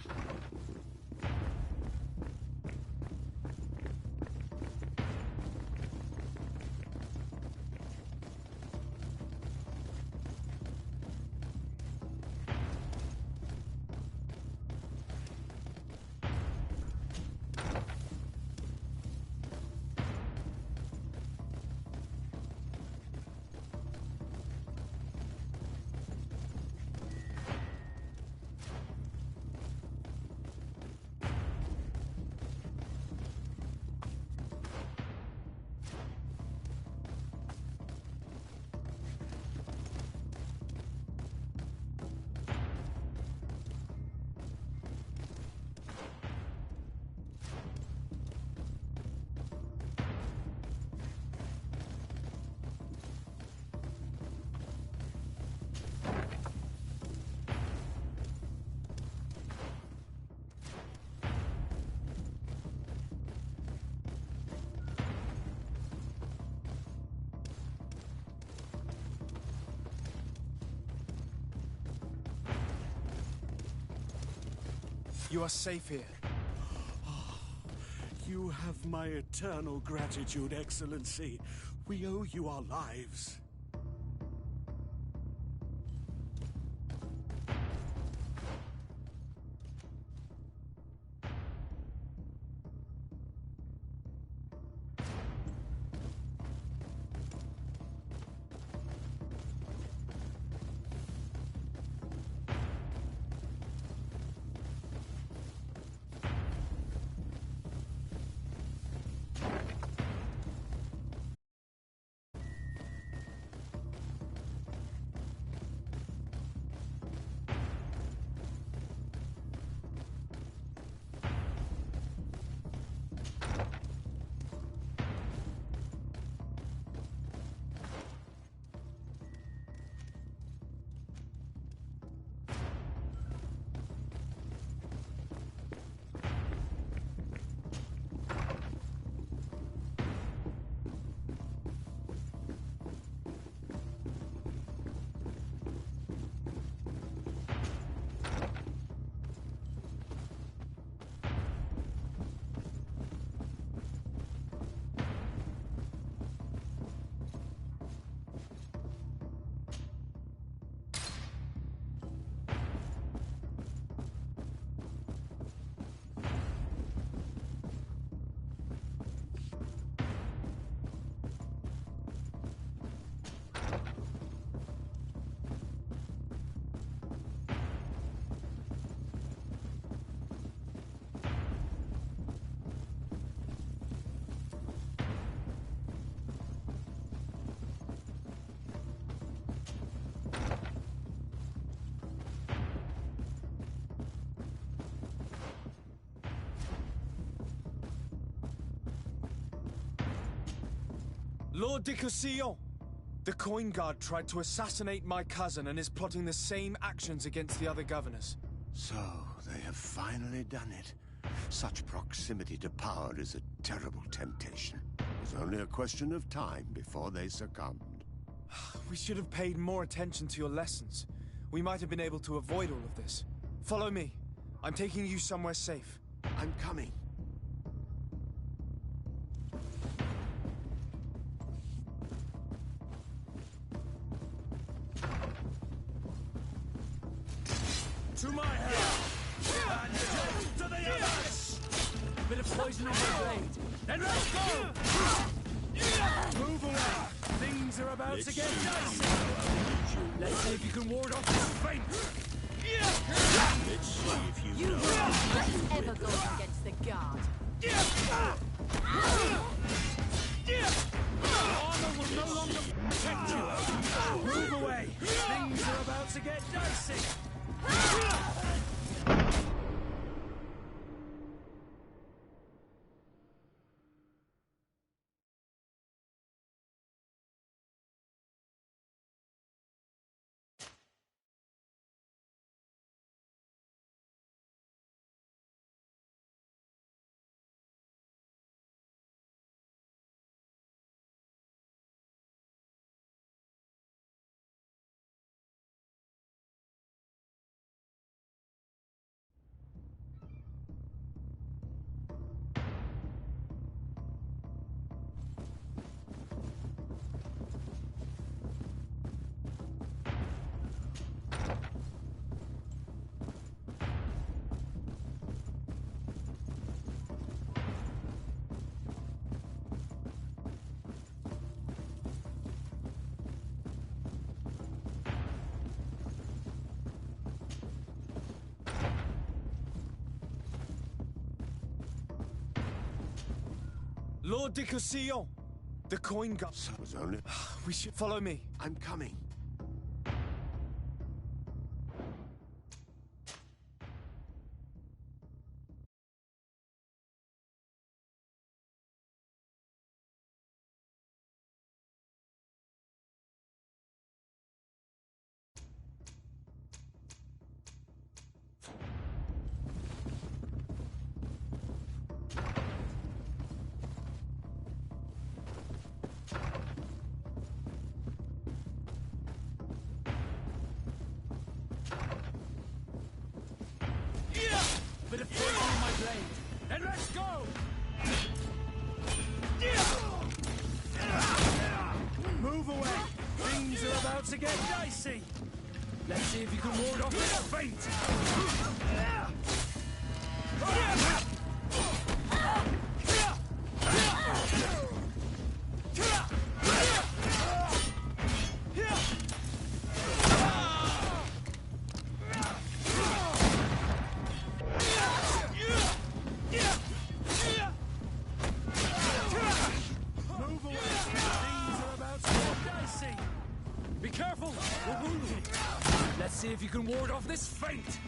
You are safe here. You have my eternal gratitude, Excellency. We owe you our lives. Lord de Cossillon! The Coin Guard tried to assassinate my cousin and is plotting the same actions against the other governors. So, they have finally done it. Such proximity to power is a terrible temptation. It was only a question of time before they succumbed. We should have paid more attention to your lessons. We might have been able to avoid all of this. Follow me. I'm taking you somewhere safe. I'm coming. To my hand! And to the others! A bit of poison on my blade. Then let's go! Move away! Things are about to get dicey. Let's see if you can ward off this feint. Let's see if you know. Let's ever go against the guard. Armor will no longer protect you. Move away. Things are about to get dicey. Lord de Cossillon! The Coin Guard... Was only... We should... Follow me. I'm coming. get dicey. Let's see if you can ward off this feint. Be careful! We're wounded! Let's see if you can ward off this feint!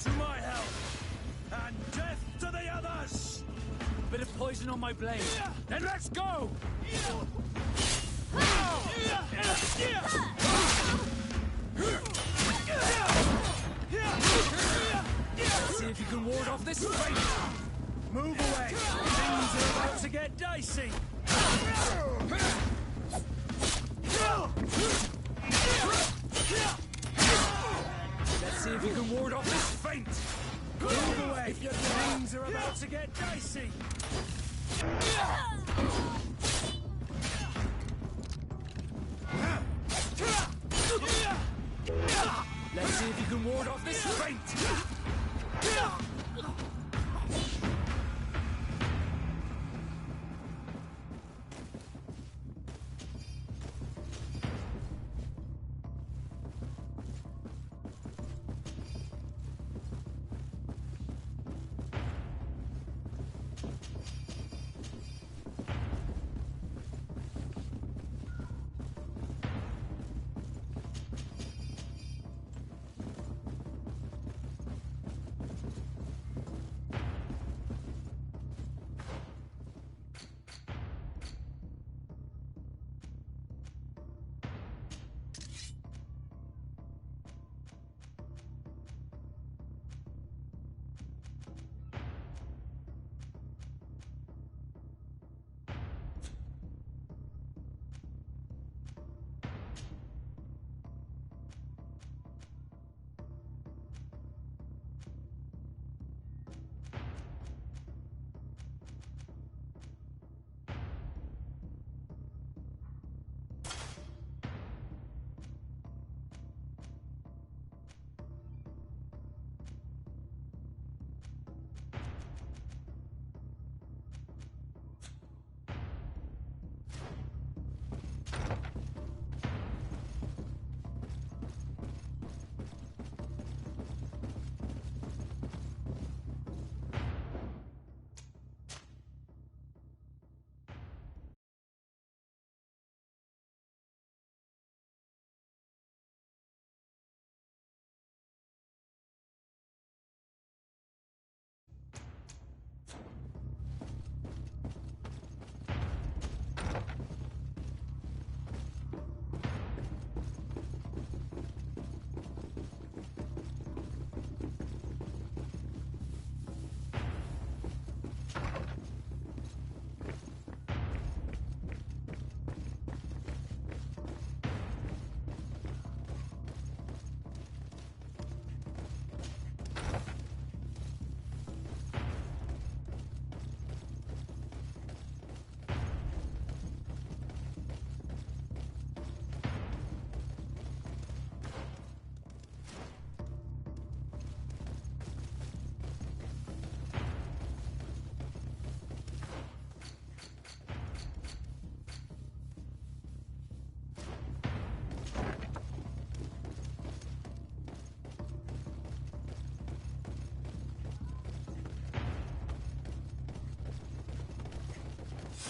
To my health! And death to the others! Bit of poison on my blade. Then let's go! Let's see if you can ward off this fight! Move away! Things are about to get dicey! Let's see if you can ward off this feint! Move away! Things are about to get dicey! Let's see if you can ward off this feint!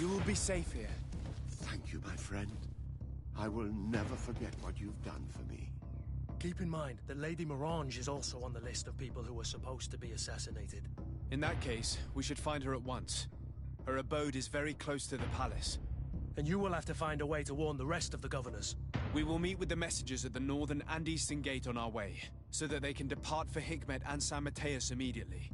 You will be safe here. Thank you, my friend. I will never forget what you've done for me. Keep in mind that Lady Morange is also on the list of people who were supposed to be assassinated. In that case, we should find her at once. Her abode is very close to the palace. And you will have to find a way to warn the rest of the governors. We will meet with the messengers at the northern and eastern gate on our way, so that they can depart for Hikmet and San Mateus immediately.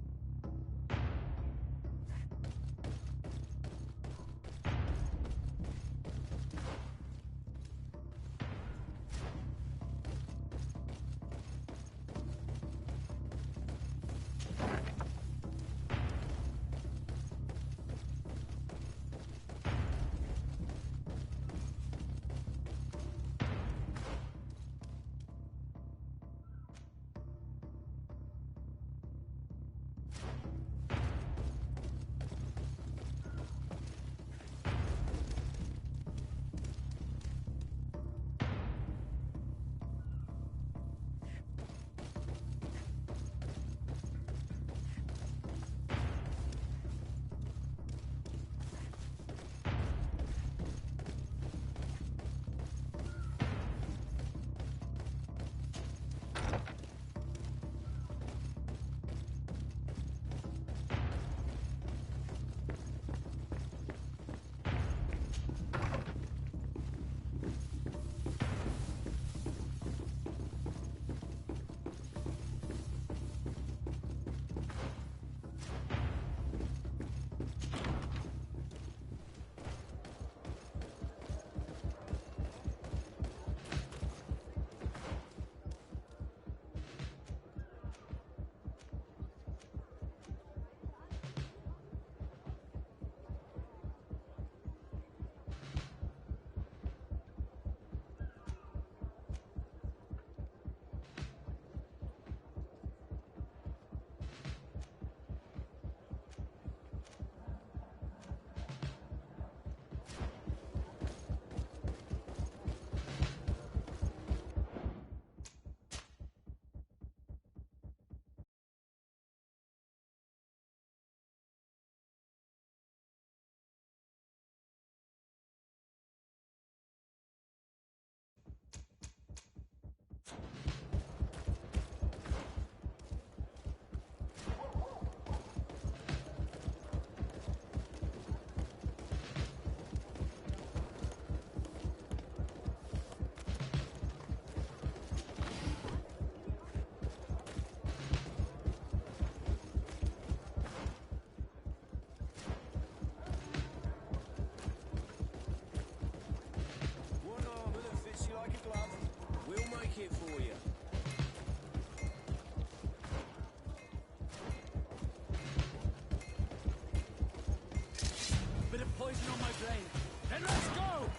Poison on my blade. Then let's go!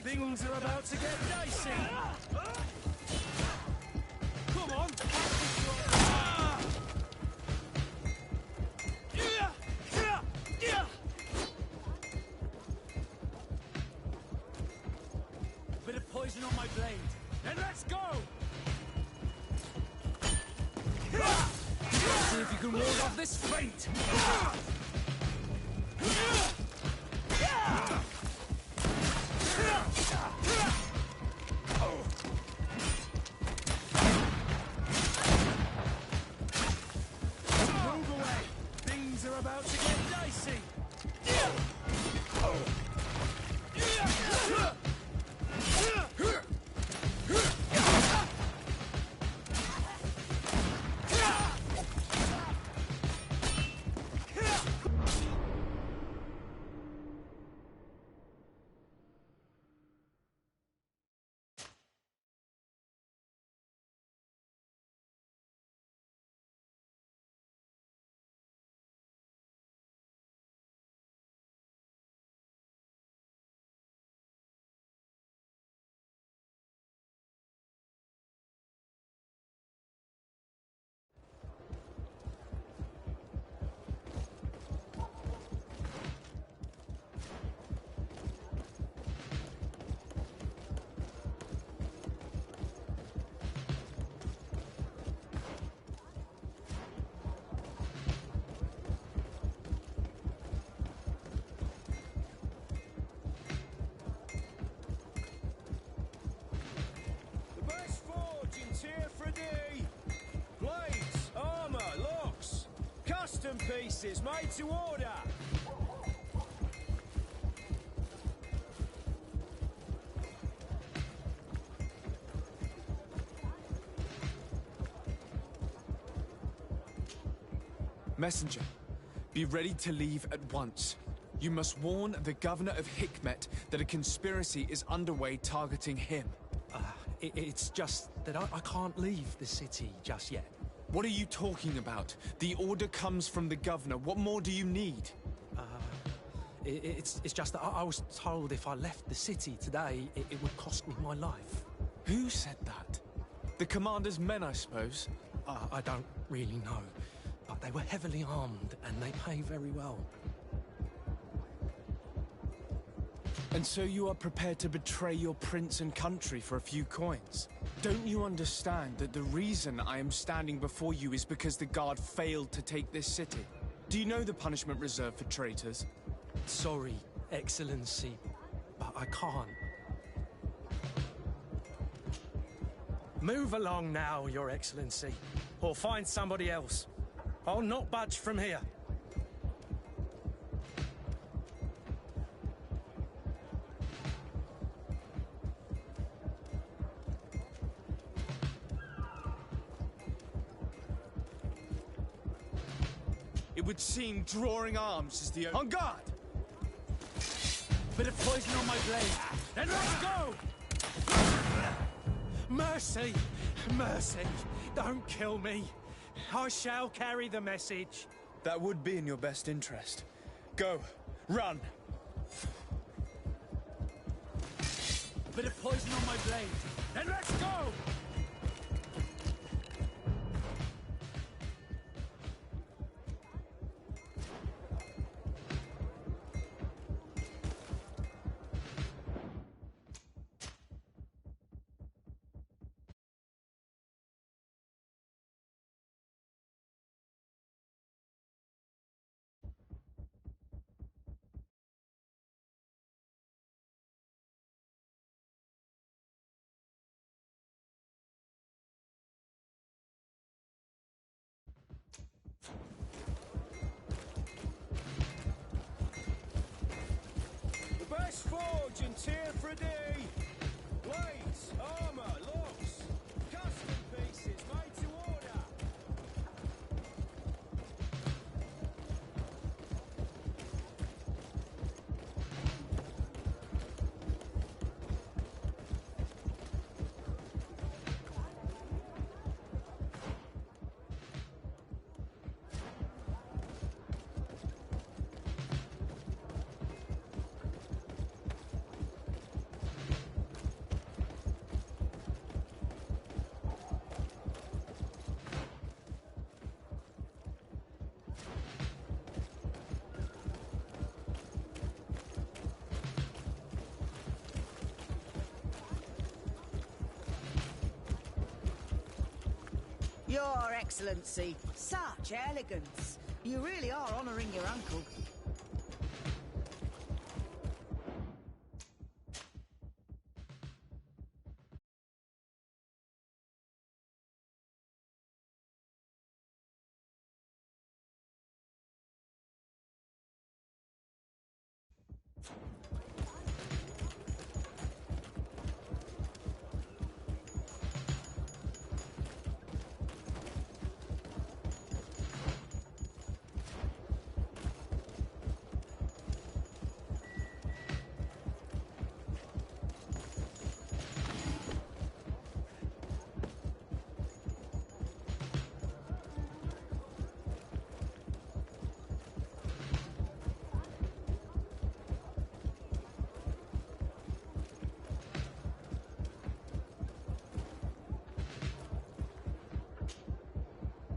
Things are about to get dicey. Come on. Bit of poison on my blade. Then let's go! See if you can ward off this fate! Move away. Things are about to get dicey. Custom pieces made to order! Messenger, be ready to leave at once. You must warn the governor of Hikmet that a conspiracy is underway targeting him. It's just that I can't leave the city just yet. What are you talking about? The order comes from the governor. What more do you need? It's just that I was told if I left the city today, it would cost me my life. Who said that? The commander's men, I suppose? I don't really know, but they were heavily armed and they pay very well. And so you are prepared to betray your prince and country for a few coins? Don't you understand that the reason I am standing before you is because the guard failed to take this city? Do you know the punishment reserved for traitors? Sorry, Excellency, but I can't. Move along now, Your Excellency, or find somebody else. I'll not budge from here. It would seem drawing arms is the... On guard! Bit of poison on my blade. Then let's go! Mercy! Mercy! Don't kill me! I shall carry the message. That would be in your best interest. Go. Run! Bit of poison on my blade. Then let's go! The best forge in Tier 3D. Blades, armor, locks, custom pieces made to order. Your Excellency, such elegance. You really are honouring your uncle.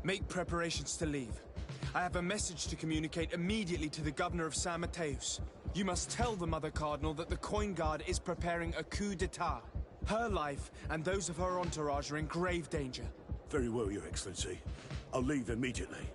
Make preparations to leave. I have a message to communicate immediately to the governor of San Mateus. You must tell the Mother Cardinal that the Coin Guard is preparing a coup d'etat. Her life and those of her entourage are in grave danger. Very well, Your Excellency. I'll leave immediately.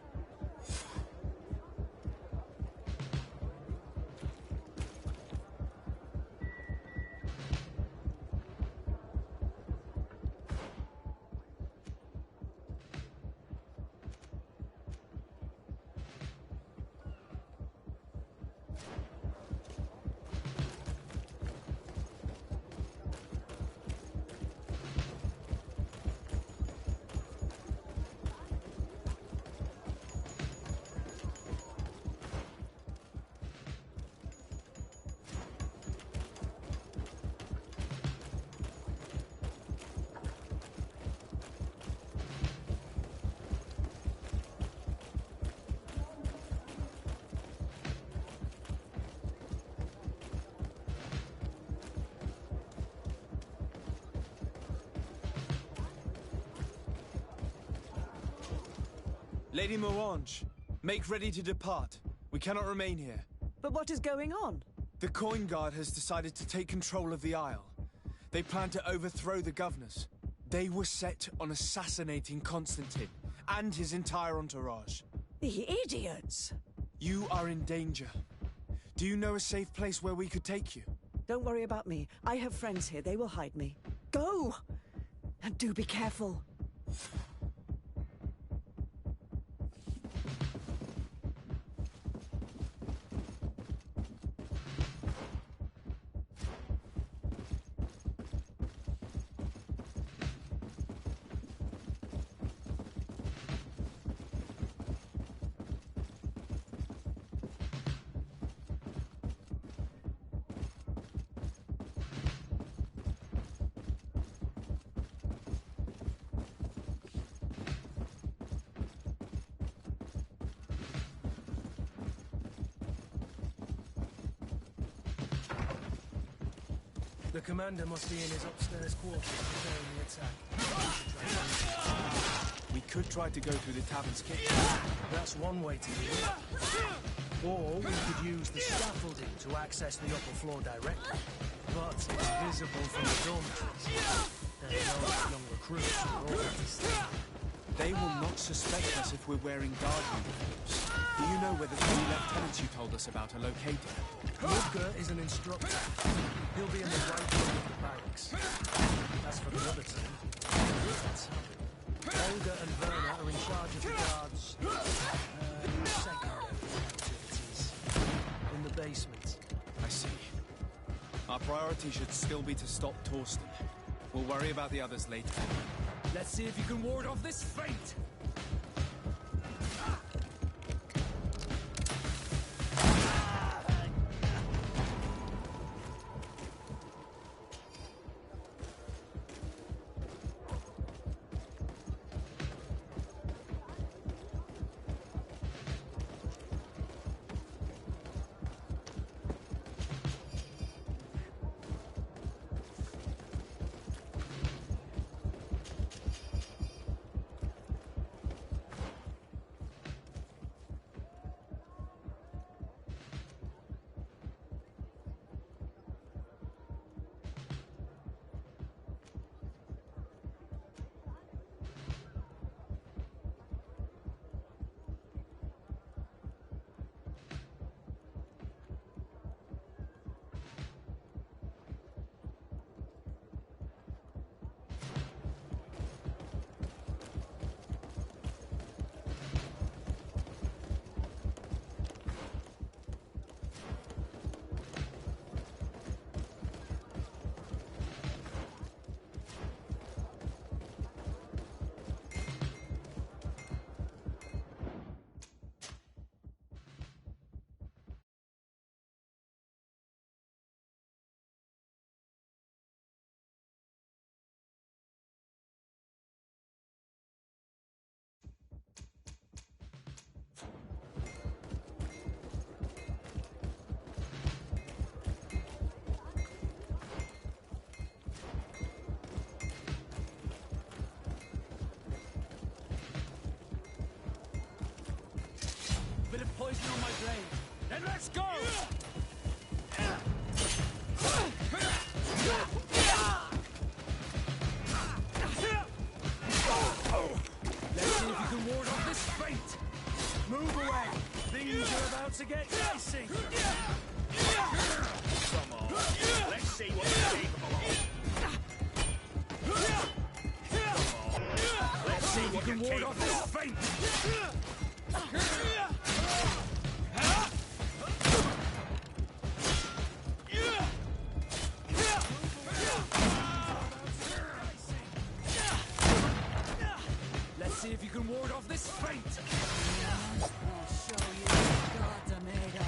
Lady Morange, make ready to depart. We cannot remain here. But what is going on? The Coin Guard has decided to take control of the Isle. They plan to overthrow the governors. They were set on assassinating Constantine and his entire entourage. The idiots! You are in danger. Do you know a safe place where we could take you? Don't worry about me. I have friends here. They will hide me. Go! And do be careful. The commander must be in his upstairs quarters preparing the attack. We could try to go through the tavern's kitchen. That's one way to do it. Or we could use the scaffolding to access the upper floor directly. But it's visible from the dormitories. And no young recruits are all at the stand. They will not suspect us if we're wearing guard uniforms. Do you know where the 3 lieutenants you told us about are located? Ludger is an instructor. He'll be in the right wing of the barracks. As for the other two, that's Olga and Werner are in charge of the guards' secondary activities in the basement. I see. Our priority should still be to stop Torsten. We'll worry about the others later. Let's see if you can ward off this fate! Poison on my blade. Then let's go! Let's see if you can ward off this fate! Move away! Things are about to get dicey! Come on, let's see what you're capable of. Let's see if you can ward off this fate! Let's see if you can ward off this fate! I'll show you what gods are made of.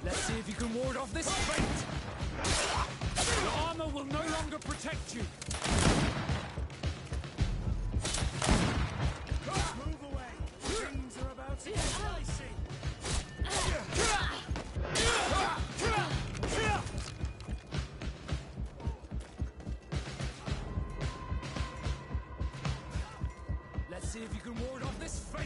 Let's see if you can ward off this fate! Your armor will no longer protect you! Move away! Things are about See if you can ward off this fate!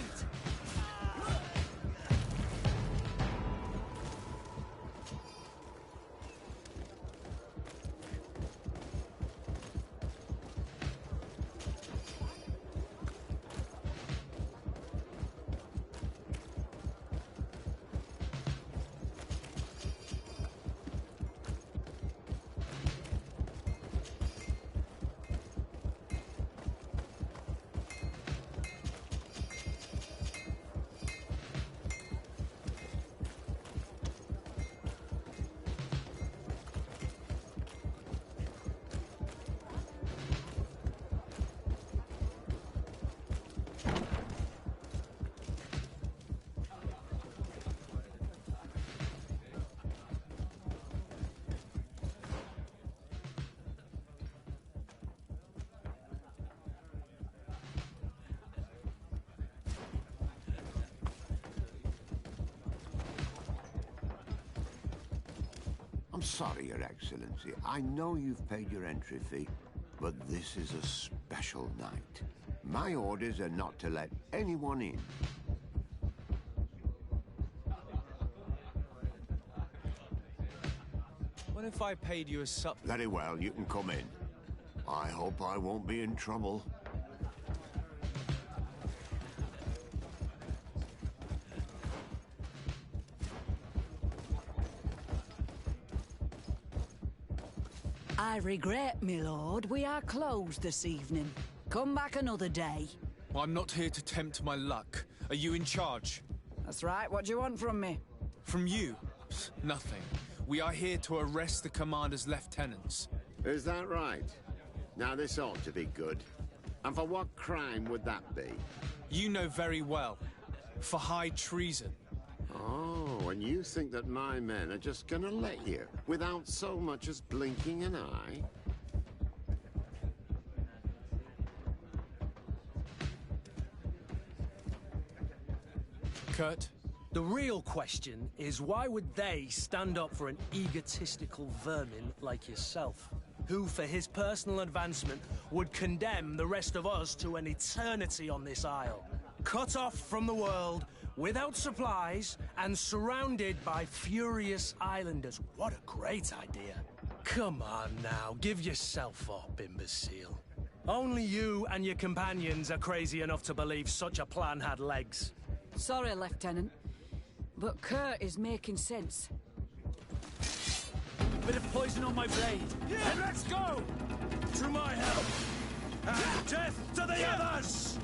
I'm sorry, Your Excellency. I know you've paid your entry fee, but this is a special night. My orders are not to let anyone in. What if I paid you a sup? Very well, you can come in. I hope I won't be in trouble. I regret, my lord, we are closed this evening. Come back another day. I'm not here to tempt my luck. Are you in charge? That's right, what do you want from me? From you? Nothing. We are here to arrest the commander's lieutenants. Is that right? Now this ought to be good. And for what crime would that be? You know very well. For high treason. Oh, and you think that my men are just gonna let you, without so much as blinking an eye? Kurt? The real question is why would they stand up for an egotistical vermin like yourself, who, for his personal advancement, would condemn the rest of us to an eternity on this isle, cut off from the world, without supplies, and surrounded by furious islanders? What a great idea. Come on now, give yourself up, imbecile. Only you and your companions are crazy enough to believe such a plan had legs. Sorry, Lieutenant, but Kurt is making sense. Bit of poison on my blade, and let's go! To my help, and death to the others!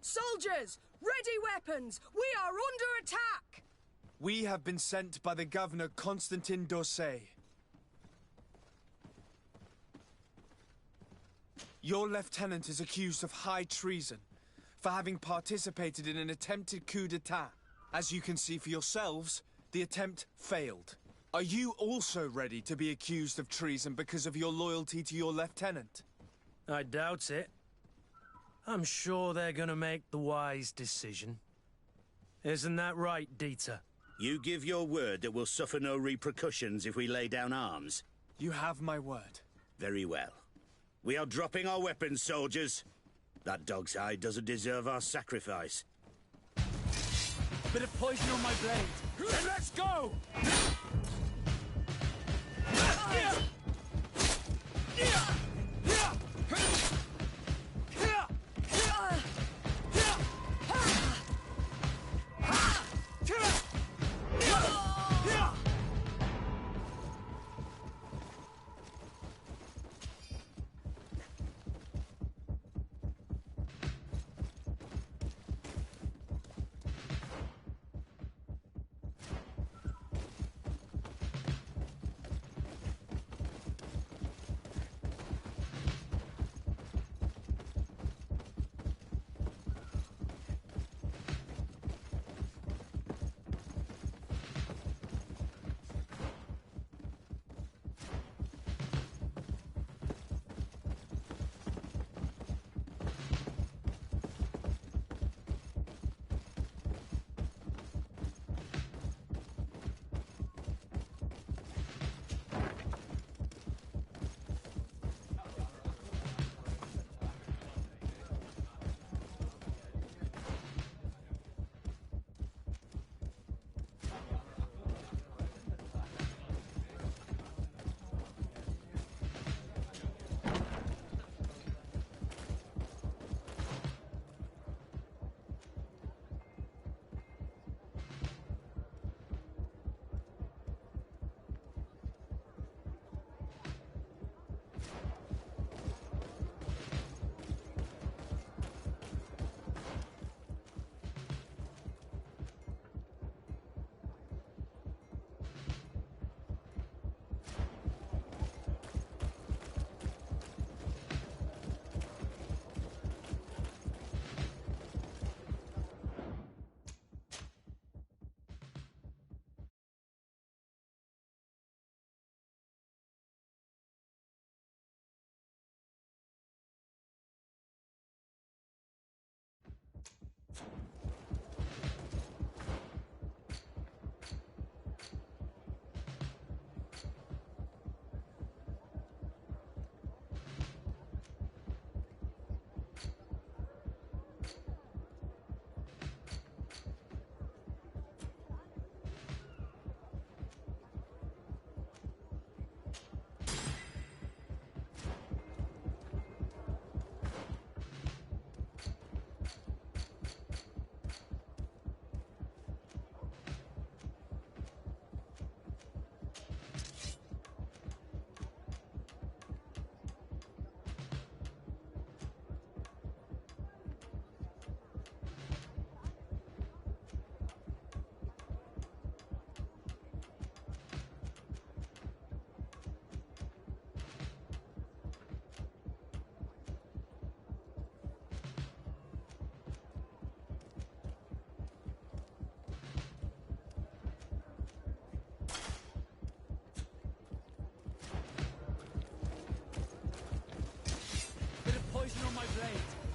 Soldiers! Ready weapons! We are under attack! We have been sent by the governor, Constantin Dorsey. Your lieutenant is accused of high treason for having participated in an attempted coup d'etat. As you can see for yourselves, the attempt failed. Are you also ready to be accused of treason because of your loyalty to your lieutenant? I doubt it. I'm sure they're gonna make the wise decision. Isn't that right, Dieter? You give your word that we'll suffer no repercussions if we lay down arms? You have my word. Very well. We are dropping our weapons, soldiers. That dog's hide doesn't deserve our sacrifice. Bit of poison on my blade. Then let's go!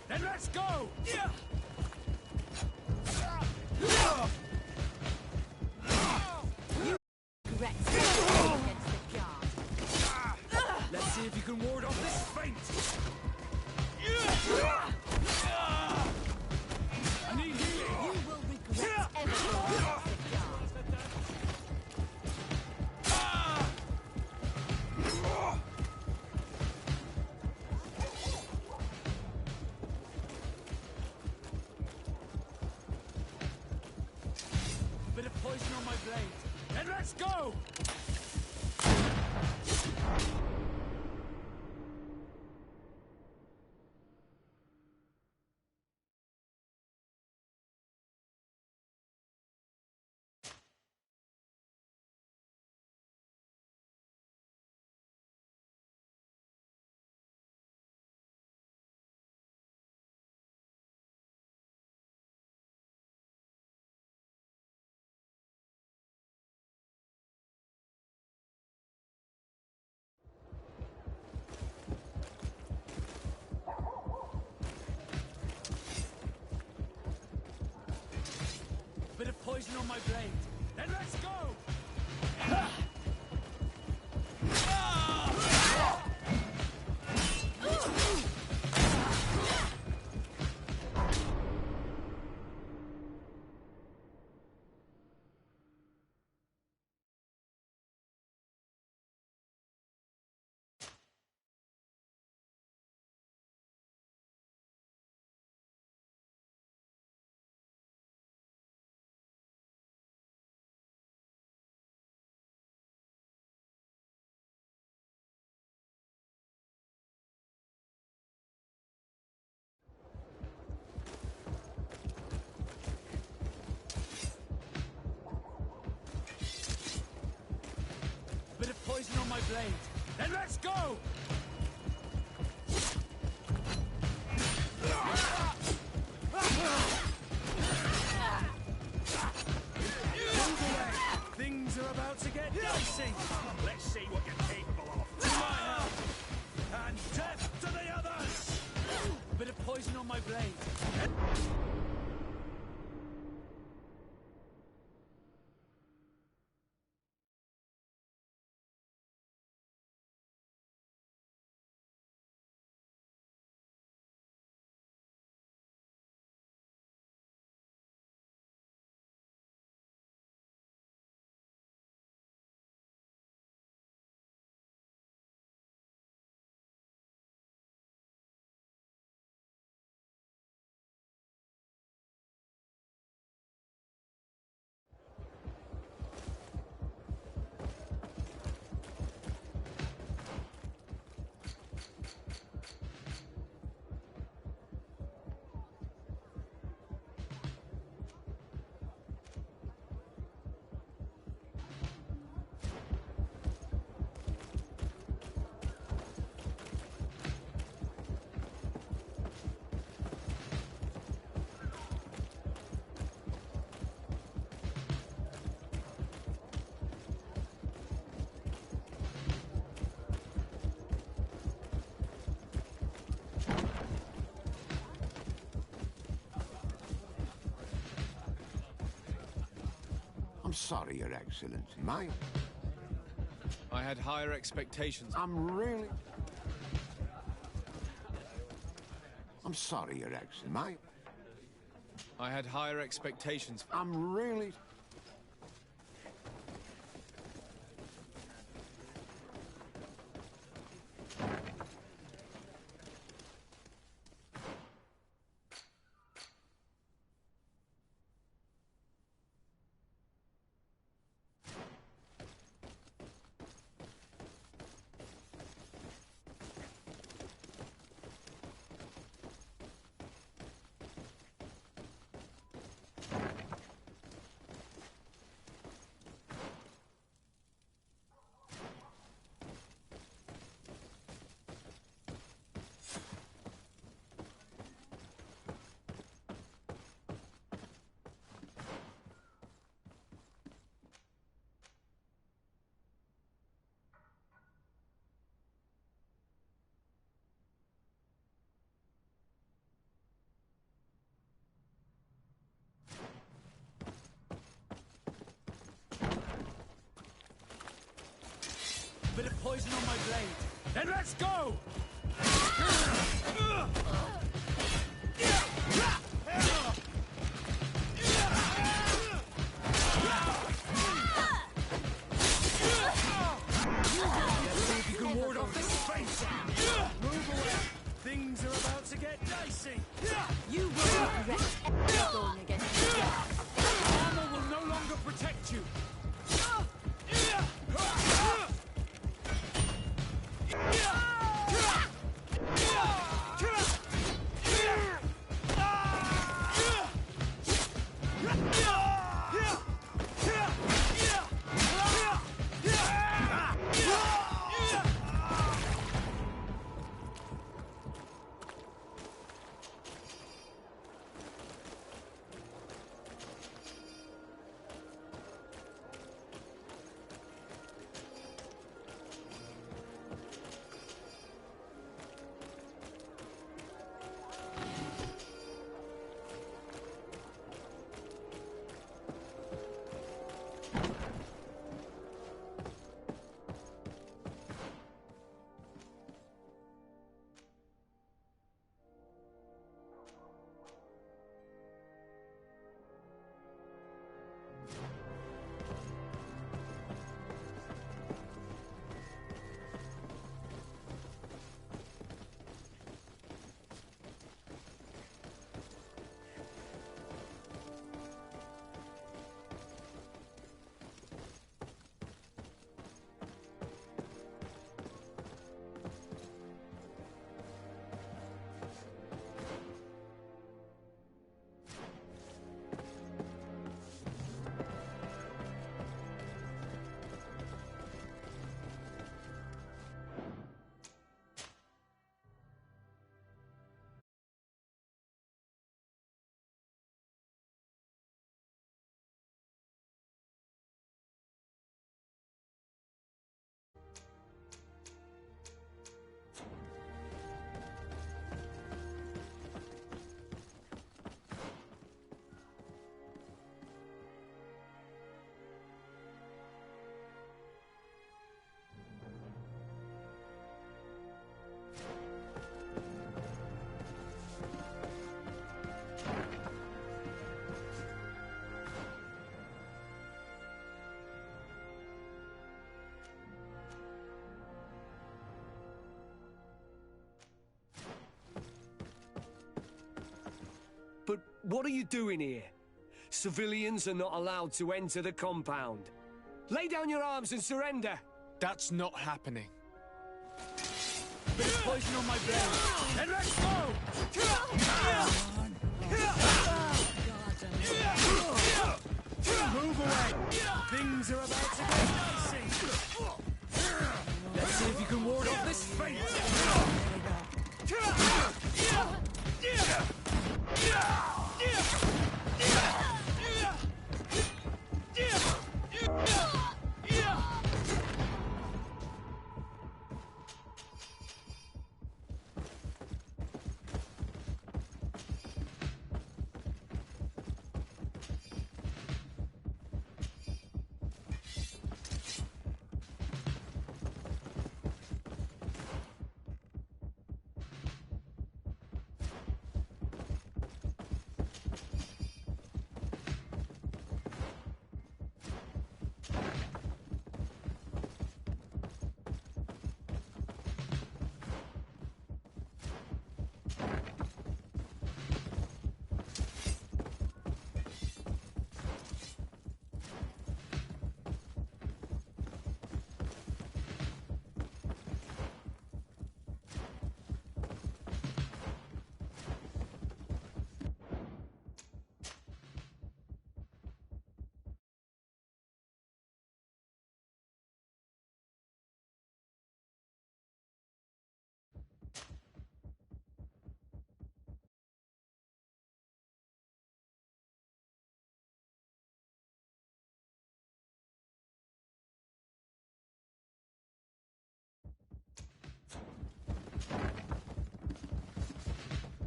Then let's go! Regret standing against the guard. Let's see if you can ward off this feint! I need healing! You will regret ever going against the guard. Bit of poison on my blade. Then let's go! Bit of poison on my blade. Then let's go! Bit of poison on my blade. Then let's go! Move away! Things are about to get dicey! Let's see what you're capable of. To my help! And death to the others! Bit of poison on my blade. I'm sorry, Your Excellency. I had higher expectations. I'm sorry, Your Excellency. I had higher expectations. bit of poison on my blade. Then let's go! If you can ward off this face! Move away! Things are about to get dicey! You will regret ever going against the gods. Armor will no longer protect you! But what are you doing here? Civilians are not allowed to enter the compound. Lay down your arms and surrender! That's not happening. Bit of poison on my blade. Then let's go! Move away! Things are about to get dicey! Let's see if you can ward off this fate!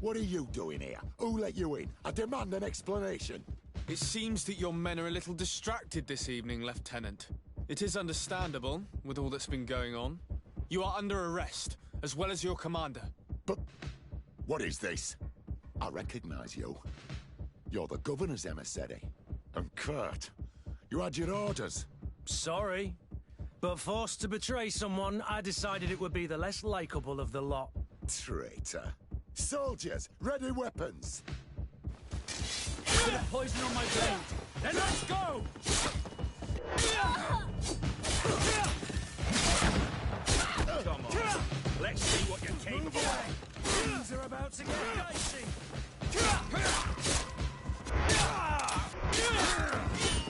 What are you doing here? Who let you in? I demand an explanation. It seems that your men are a little distracted this evening, Lieutenant. It is understandable, with all that's been going on. You are under arrest, as well as your commander. But what is this? I recognize you. You're the governor's emissary. And Kurt, you had your orders. Sorry, but forced to betray someone, I decided it would be the less likable of the lot. Traitor. Soldiers, ready weapons. Bit of poison on my blade. Then let's go! Come on. Let's see what you're capable of. Things are about to get dicey.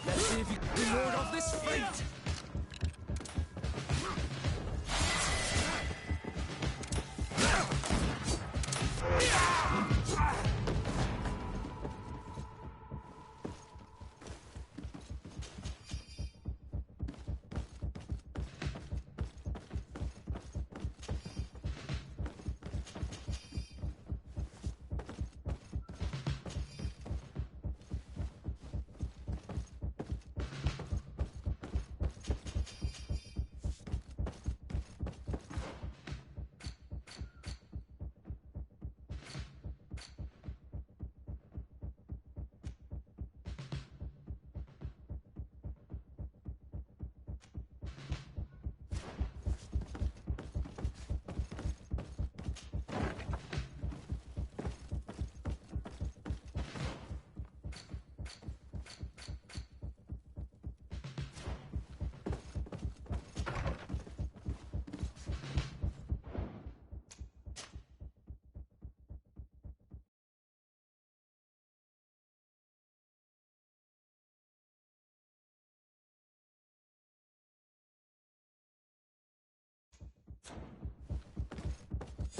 Let's see if you can be lured off this fate.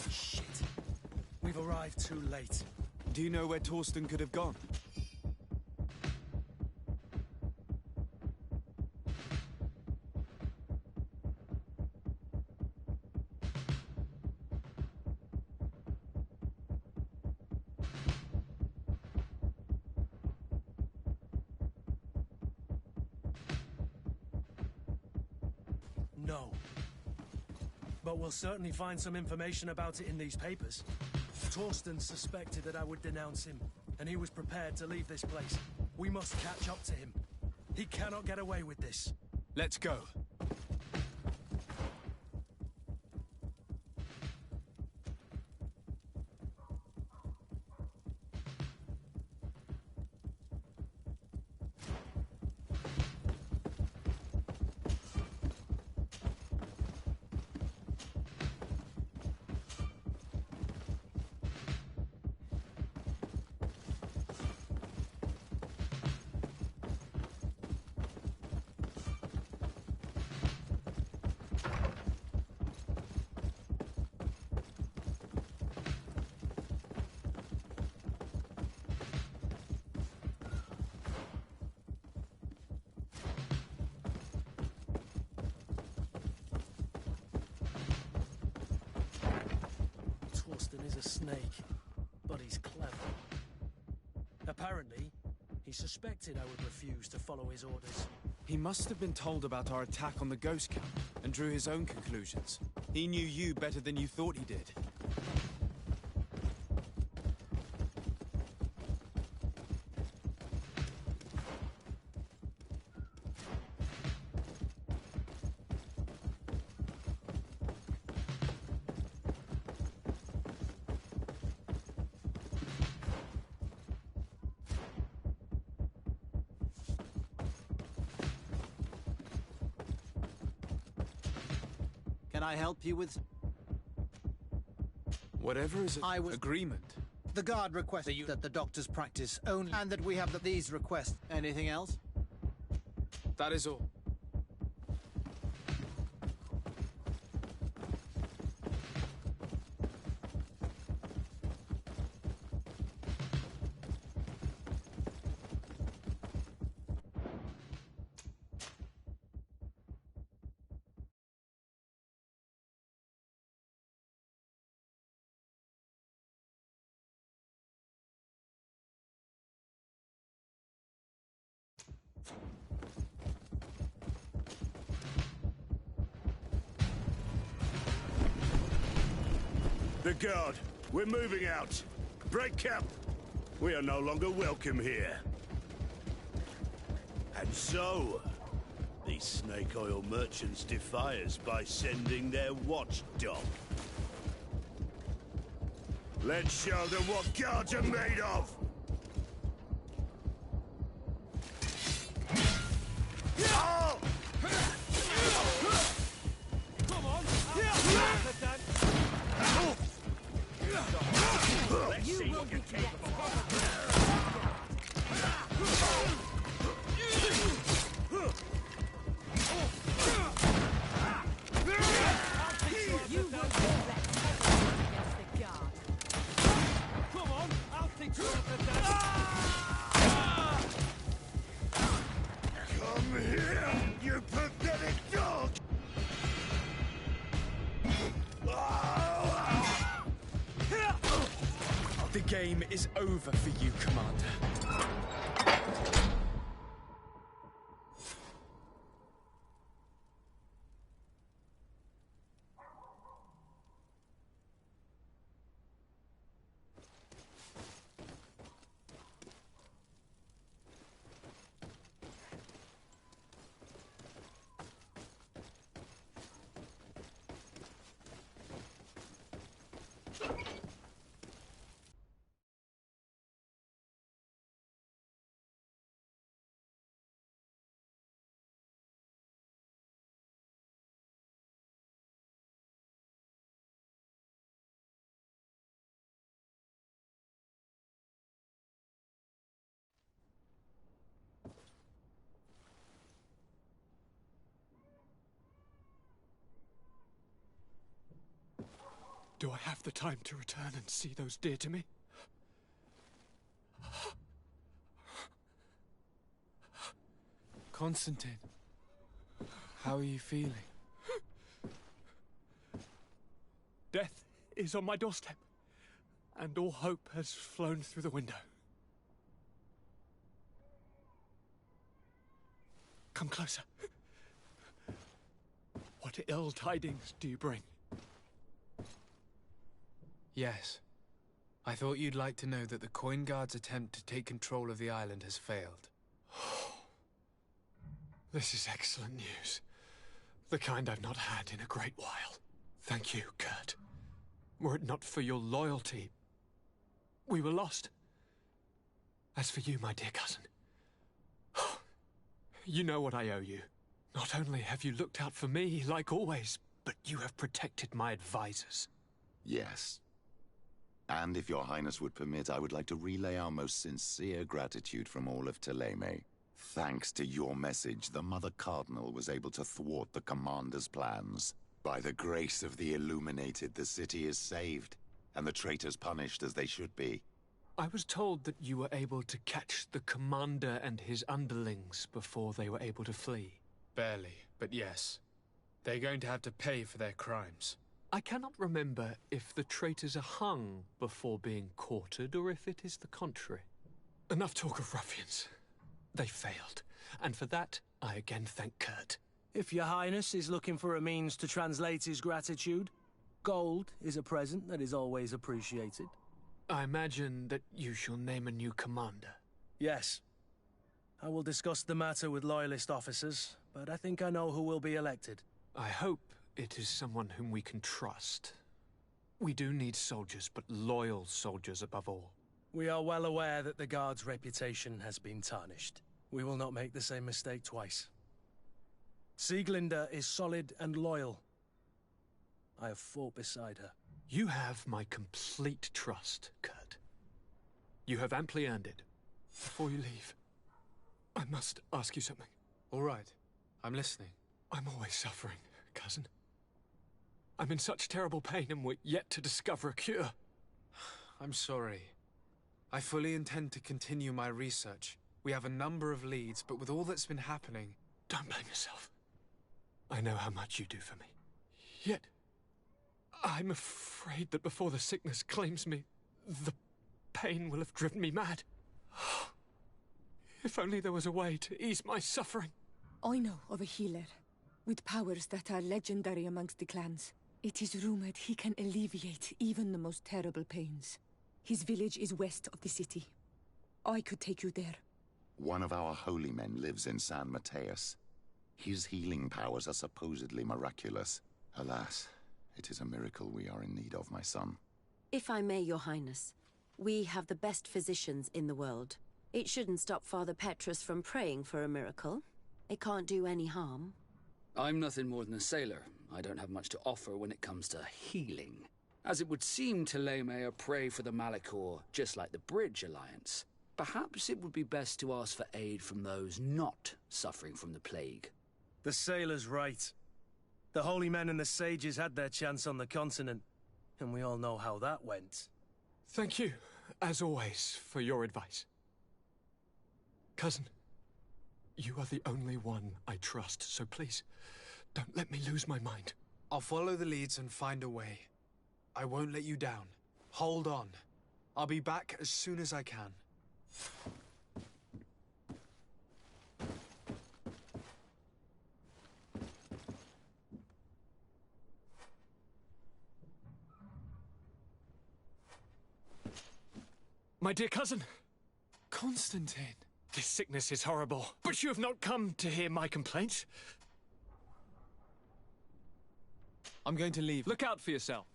Shit. We've arrived too late. Do you know where Torsten could have gone? No. But we'll certainly find some information about it in these papers. Torsten suspected that I would denounce him, and he was prepared to leave this place. We must catch up to him. He cannot get away with this. Let's go. Torsten is a snake, but he's clever. Apparently, he suspected I would refuse to follow his orders. He must have been told about our attack on the ghost camp and drew his own conclusions. He knew you better than you thought he did. Can I help you with... Whatever is agreement. The guard requested you that the doctor's practice only, and that we have these requests. Anything else? That is all. The guard, we're moving out. Break camp. We are no longer welcome here. And so, these snake oil merchants defy us by sending their watchdog. Let's show them what guards are made of! Oh! Come on! Let's see what you're capable You won't be let against the guard. Come on! I'll teach you what to do! Come here, you pathetic dog! The game is over for you, Commander. Do I have the time to return and see those dear to me? Constantine, how are you feeling? Death is on my doorstep, and all hope has flown through the window. Come closer. What ill tidings do you bring? Yes. I thought you'd like to know that the Coin Guard's attempt to take control of the island has failed. This is excellent news. The kind I've not had in a great while. Thank you, Kurt. Were it not for your loyalty, we were lost. As for you, my dear cousin, you know what I owe you. Not only have you looked out for me, like always, but you have protected my advisors. Yes. And if your highness would permit, I would like to relay our most sincere gratitude from all of Thélème. Thanks to your message, the Mother Cardinal was able to thwart the Commander's plans. By the grace of the Illuminated, the city is saved, and the traitors punished as they should be. I was told that you were able to catch the Commander and his underlings before they were able to flee. Barely, but yes. They're going to have to pay for their crimes. I cannot remember if the traitors are hung before being quartered, or if it is the contrary. Enough talk of ruffians. They failed, and for that, I again thank Kurt. If your highness is looking for a means to translate his gratitude, gold is a present that is always appreciated. I imagine that you shall name a new commander. Yes. I will discuss the matter with loyalist officers, but I think I know who will be elected. I hope it is someone whom we can trust. We do need soldiers, but loyal soldiers above all. We are well aware that the Guard's reputation has been tarnished. We will not make the same mistake twice. Sieglinde is solid and loyal. I have fought beside her. You have my complete trust, Kurt. You have amply earned it. Before you leave, I must ask you something. All right. I'm listening. I'm always suffering, cousin. I'm in such terrible pain and we're yet to discover a cure. I'm sorry. I fully intend to continue my research. We have a number of leads, but with all that's been happening... Don't blame yourself. I know how much you do for me. Yet, I'm afraid that before the sickness claims me, the pain will have driven me mad. If only there was a way to ease my suffering. I know of a healer, with powers that are legendary amongst the clans. It is rumored he can alleviate even the most terrible pains. His village is west of the city. I could take you there. One of our holy men lives in San Mateus. His healing powers are supposedly miraculous. Alas, it is a miracle we are in need of, my son. If I may, Your Highness, we have the best physicians in the world. It shouldn't stop Father Petrus from praying for a miracle. It can't do any harm. I'm nothing more than a sailor. I don't have much to offer when it comes to healing. As it would seem Teleme are prey for the Malachor, just like the Bridge Alliance. Perhaps it would be best to ask for aid from those not suffering from the plague. The sailor's right. The holy men and the sages had their chance on the continent, and we all know how that went. Thank you, as always, for your advice. Cousin, you are the only one I trust, so please, don't let me lose my mind. I'll follow the leads and find a way. I won't let you down. Hold on. I'll be back as soon as I can. My dear cousin! Constantine! This sickness is horrible, but you have not come to hear my complaints. I'm going to leave. Look out for yourself.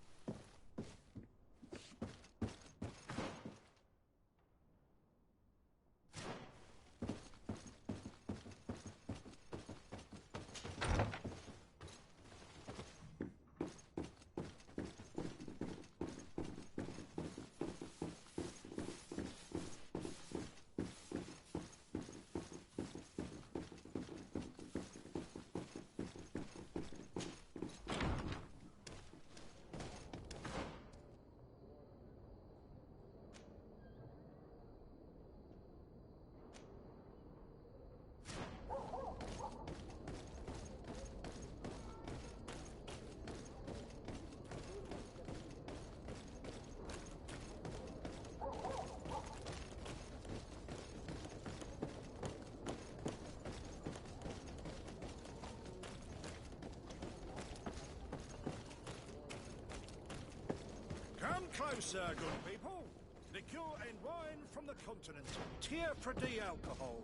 Come closer, good people. Liqueur and wine from the continent. Tier for D alcohol.